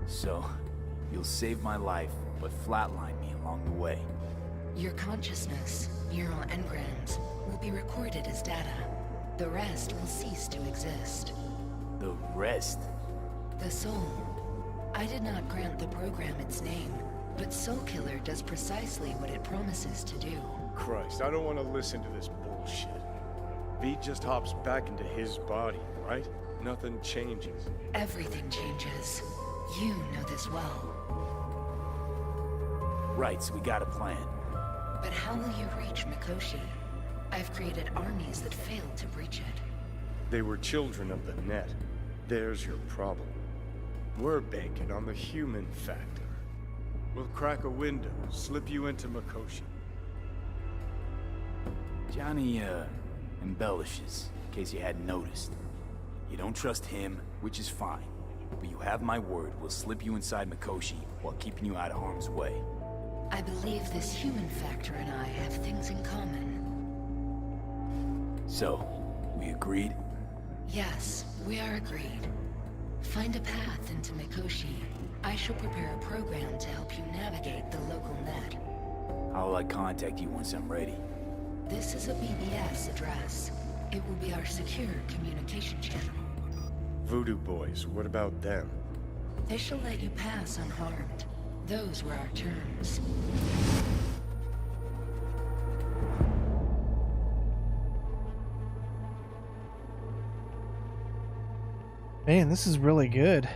So, you'll save my life, but flatline me along the way. Your consciousness, neural engrams, will be recorded as data. The rest will cease to exist. The rest? The soul. I did not grant the program its name, but Soul Killer does precisely what it promises to do. Christ, I don't want to listen to this bullshit. V just hops back into his body, right? Nothing changes. Everything changes. You know this well. Right, so we got a plan. But how will you reach Mikoshi? I've created armies that failed to breach it. They were children of the net. There's your problem. We're banking on the human factor. We'll crack a window, slip you into Mikoshi. Johnny, embellishes, in case you hadn't noticed. You don't trust him, which is fine. But you have my word, we'll slip you inside Mikoshi while keeping you out of harm's way. I believe this human factor and I have things in common. So, we agreed? Yes, we are agreed. Find a path into Mikoshi. I shall prepare a program to help you navigate the local net. How will I contact you once I'm ready? This is a BBS address. It will be our secure communication channel. Voodoo boys, what about them? They shall let you pass unharmed. Those were our terms. Man, this is really good.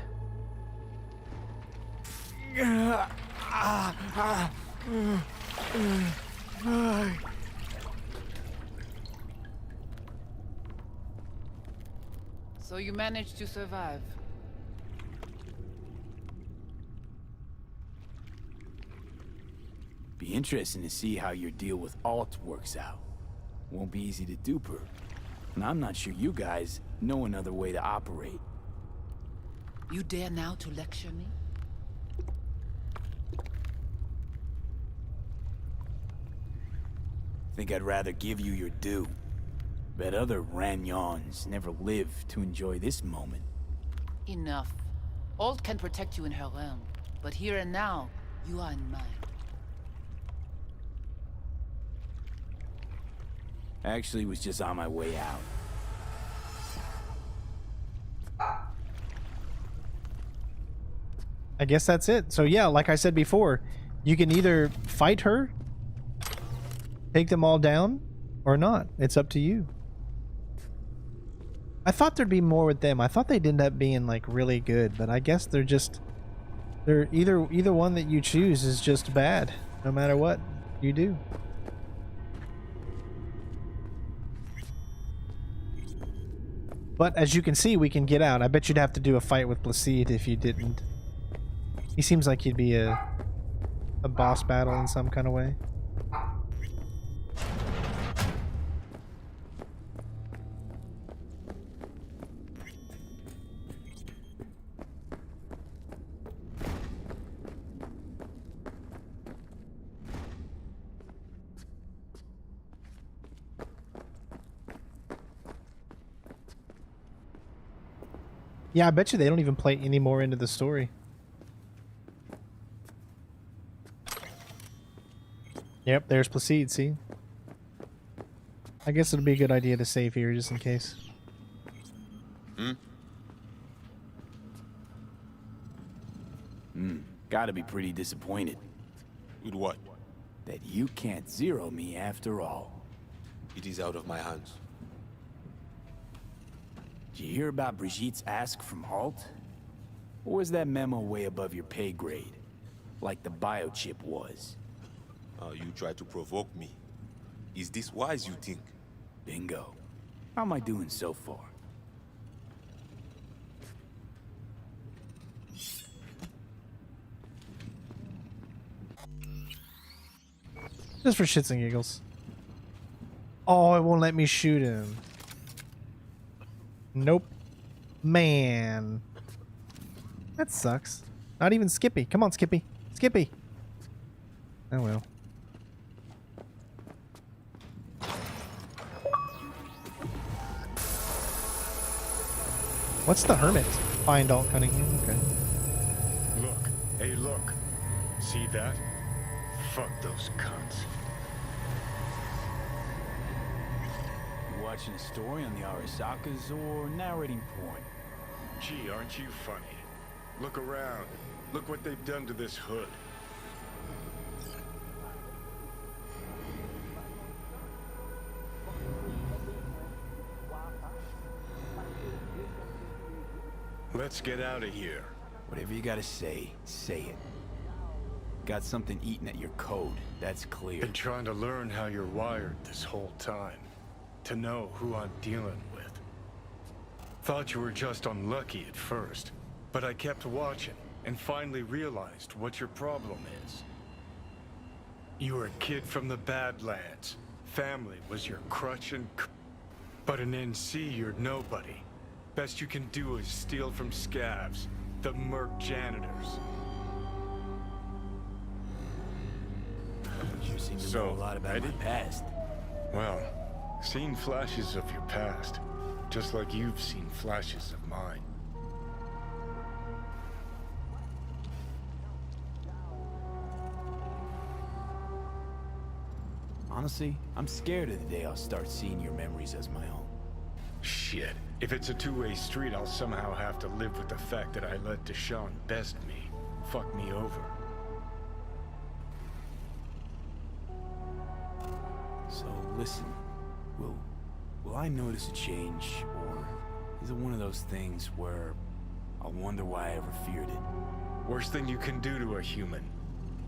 So you managed to survive. Be interesting to see how your deal with Alt works out. Won't be easy to dupe her. And I'm not sure you guys know another way to operate. You dare now to lecture me? Think I'd rather give you your due. Bet other Ranyons never live to enjoy this moment. Enough. Alt can protect you in her realm, but here and now, you are in mine. Actually was just on my way out. I guess that's it. So yeah, like I said before, you can either fight her, take them all down, or not. It's up to you. I thought there'd be more with them. I thought they'd end up being like really good, but I guess they're either one that you choose is just bad, no matter what you do. But as you can see, we can get out. I bet you'd have to do a fight with Placide if you didn't. He seems like he'd be a boss battle in some kind of way. Yeah, I bet you they don't even play any more into the story. Yep, there's Placide, see? I guess it'll be a good idea to save here just in case. Gotta be pretty disappointed. With what? That you can't zero me after all. It is out of my hands. Did you hear about Brigitte's ask from Alt? Or was that memo way above your pay grade? Like the biochip was? You try to provoke me. Is this wise, you think? Bingo. How am I doing so far? Just for shits and giggles. Oh, it won't let me shoot him. Nope. Man. That sucks. Not even Skippy. Come on, Skippy. Skippy. Oh well. What's the hermit? Find Alt Cunningham. Okay. Look. Hey, look. See that? Fuck those cunts. You watching a story on the Arasakas or narrating porn? Gee, aren't you funny? Look around. Look what they've done to this hood. Let's get out of here. Whatever you gotta say, say it. Got something eating at your code, that's clear. Been trying to learn how you're wired this whole time. To know who I'm dealing with. Thought you were just unlucky at first, but I kept watching and finally realized what your problem is. You were a kid from the Badlands. Family was your crutch and but in NC you're nobody. Best you can do is steal from scavs, the merc janitors. So, know a lot about my past. Well, seen flashes of your past, just like you've seen flashes of mine. Honestly, I'm scared of the day I'll start seeing your memories as my own. Shit. If it's a two-way street, I'll somehow have to live with the fact that I let Deshaun best me. Fuck me over. So listen, will I notice a change, or is it one of those things where I'll wonder why I ever feared it? Worst thing you can do to a human.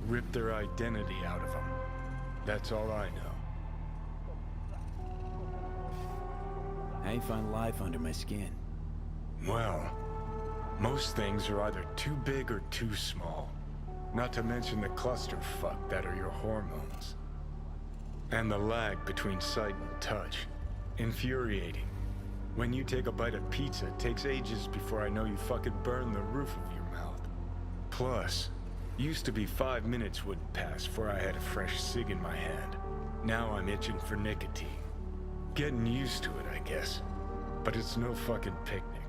Rip their identity out of them. That's all I know. How you find life under my skin? Well, most things are either too big or too small. Not to mention the clusterfuck that are your hormones. And the lag between sight and touch. Infuriating. When you take a bite of pizza, it takes ages before I know you fucking burn the roof of your mouth. Plus, used to be 5 minutes wouldn't pass before I had a fresh cig in my hand. Now I'm itching for nicotine. Getting used to it, I guess. But it's no fucking picnic.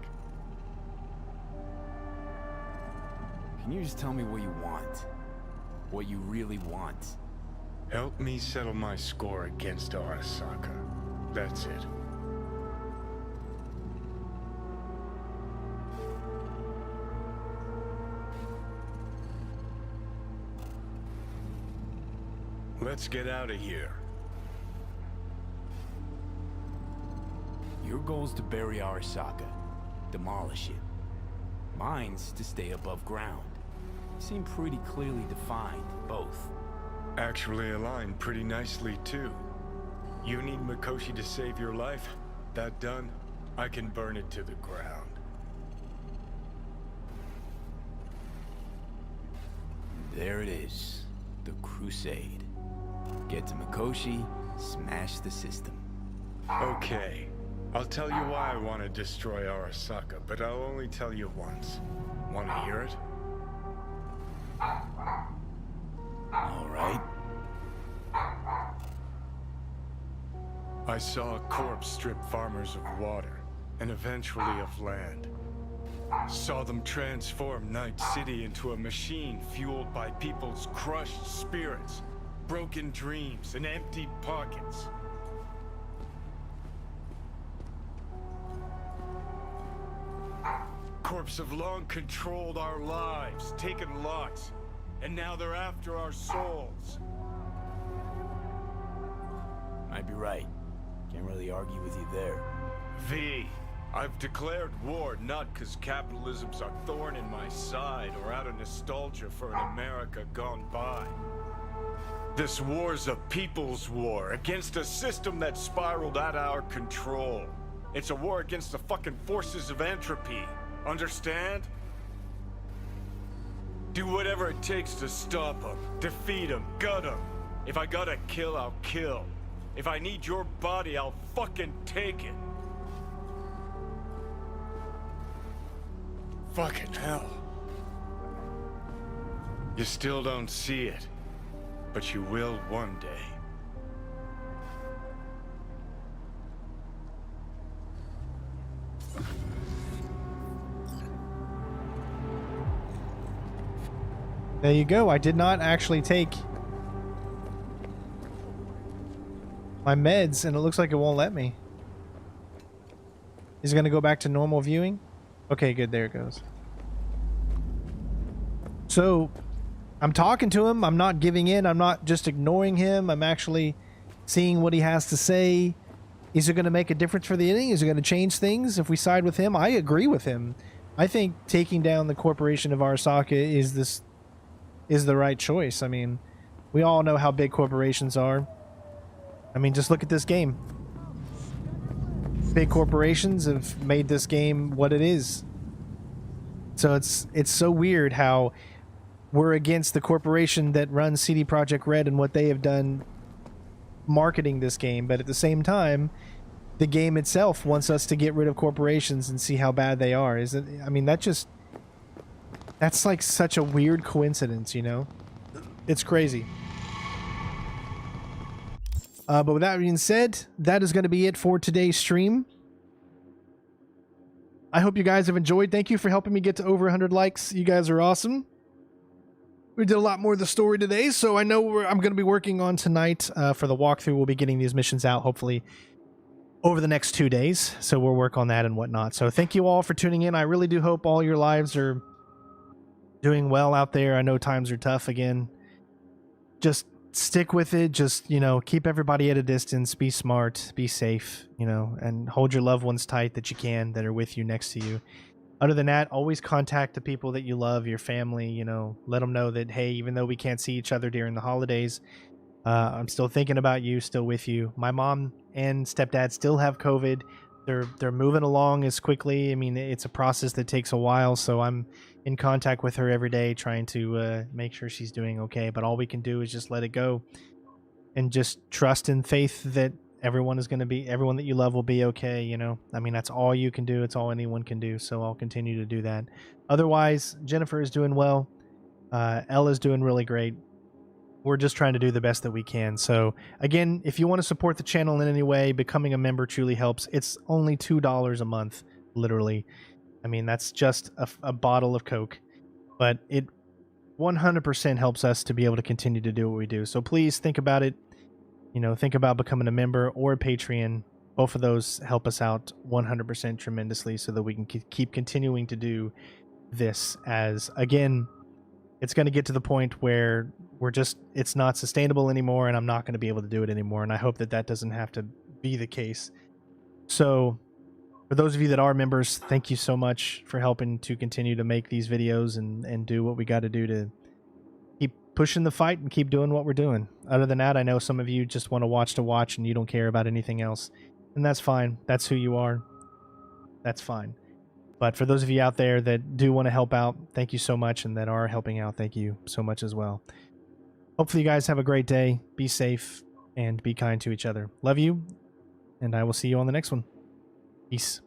Can you just tell me what you want? What you really want? Help me settle my score against Arasaka. That's it. Let's get out of here. Your goal's to bury Arasaka, demolish it. Mine's to stay above ground. Seem pretty clearly defined, both. Actually aligned pretty nicely, too. You need Mikoshi to save your life? That done, I can burn it to the ground. There it is. The crusade. Get to Mikoshi, smash the system. Okay. I'll tell you why I want to destroy Arasaka, but I'll only tell you once. Want to hear it? All right. I saw a corpse strip farmers of water, and eventually of land. Saw them transform Night City into a machine fueled by people's crushed spirits, broken dreams, and empty pockets. Corps have long controlled our lives, taken lots, and now they're after our souls. Might be right. Can't really argue with you there. V, I've declared war not because capitalism's a thorn in my side or out of nostalgia for an America gone by. This war's a people's war against a system that spiraled out of our control. It's a war against the fucking forces of entropy. Understand? Do whatever it takes to stop them, defeat them, gut them. If I gotta kill, I'll kill. If I need your body, I'll fucking take it. Fucking hell. You still don't see it, but you will one day. There you go. I did not actually take my meds, and it looks like it won't let me. Is it going to go back to normal viewing? Okay, good. There it goes. So, I'm talking to him. I'm not giving in. I'm not just ignoring him. I'm actually seeing what he has to say. Is it going to make a difference for the inning? Is it going to change things if we side with him? I agree with him. I think taking down the corporation of Arasaka is the right choice. I mean, we all know how big corporations are. I mean, just look at this game. Big corporations have made this game what it is. So it's so weird how we're against the corporation that runs CD Projekt Red and what they have done marketing this game, but at the same time, the game itself wants us to get rid of corporations and see how bad they are. I mean, that's like such a weird coincidence, you know? It's crazy. But with that being said, that is going to be it for today's stream. I hope you guys have enjoyed. Thank you for helping me get to over 100 likes. You guys are awesome. We did a lot more of the story today, so I know I'm going to be working on tonight for the walkthrough. We'll be getting these missions out, hopefully, over the next 2 days. So we'll work on that and whatnot. So thank you all for tuning in. I really do hope all your lives are doing well out there. I know times are tough again. Just stick with it. Just, you know, keep everybody at a distance. Be smart. Be safe, you know, and hold your loved ones tight that you can, that are with you, next to you. Other than that, always contact the people that you love, your family, you know, let them know that, hey, even though we can't see each other during the holidays, I'm still thinking about you, still with you. My mom and stepdad still have COVID. They're moving along as quickly. I mean, it's a process that takes a while, so I'm in contact with her every day, trying to make sure she's doing okay. But all we can do is just let it go and just trust in faith that everyone that you love will be okay, you know. I mean, that's all you can do. It's all anyone can do. So I'll continue to do that. Otherwise, Jennifer is doing well. Ella's doing really great. We're just trying to do the best that we can. So again, if you want to support the channel in any way, becoming a member truly helps. It's only $2 a month, literally. I mean, that's just a bottle of Coke, but it 100% helps us to be able to continue to do what we do. So please think about it. You know, think about becoming a member or a Patreon. Both of those help us out 100% tremendously, so that we can keep continuing to do this. As again, it's going to get to the point where it's not sustainable anymore, and I'm not going to be able to do it anymore. And I hope that that doesn't have to be the case. So for those of you that are members, thank you so much for helping to continue to make these videos and do what we got to do to keep pushing the fight and keep doing what we're doing. Other than that, I know some of you just want to watch and you don't care about anything else. And that's fine. That's who you are. That's fine. But for those of you out there that do want to help out, thank you so much. And that are helping out, thank you so much as well. Hopefully you guys have a great day. Be safe and be kind to each other. Love you. And I will see you on the next one. Peace.